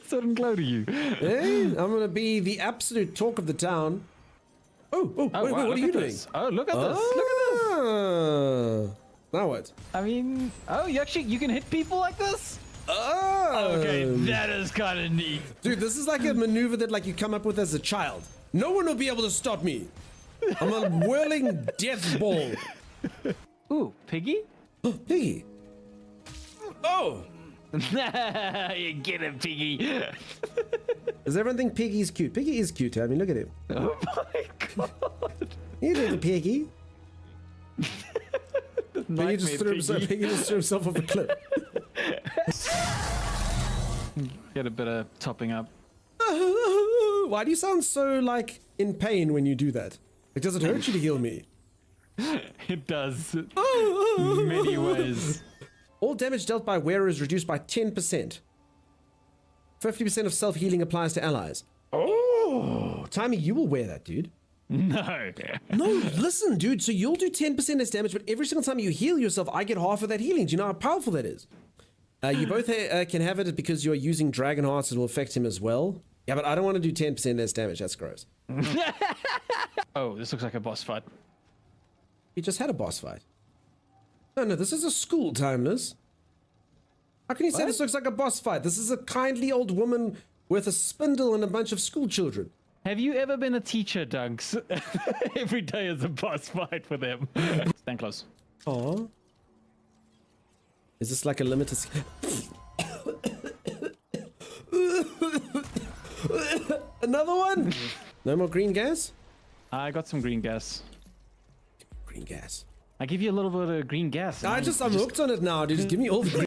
Sudden glow to you. Hey, I'm going to be the absolute talk of the town. Oh, wait, wow, what are you doing? Oh, look at this. Look at this. Now what? I mean, you can hit people like this? Oh. Okay, that is kind of neat. Dude, this is like a maneuver that like you come up with as a child. No one will be able to stop me. I'm a whirling death ball. Ooh, Piggy? Piggy. Oh. You get him, Piggy. Does everyone think Piggy's cute? Piggy is cute. I mean, look at him. Oh my god. You little Piggy. Piggy just threw himself off a cliff. Get a bit of topping up. Why do you sound so like in pain when you do that? Like, does it hurt you to heal me? It does. In many ways. All damage dealt by wearer is reduced by 10%. 50% of self-healing applies to allies. Oh, Timey, you will wear that, dude. No. No, listen, dude. So you'll do 10% less damage, but every single time you heal yourself, I get half of that healing. Do you know how powerful that is? You both can have it because you're using Dragon Hearts. It will affect him as well. Yeah, but I don't want to do 10% less damage. That's gross. Oh, this looks like a boss fight. We just had a boss fight. No, this is a school, Timeless. How can you say this looks like a boss fight? This is a kindly old woman with a spindle and a bunch of school children. Have you ever been a teacher, Dunks? Every day is a boss fight for them. Stand close. Aww. Is this like a limited... Another one? No more green gas? I got some green gas. Green gas. I give you a little bit of green gas. I'm hooked on it now, dude. Just give me all the green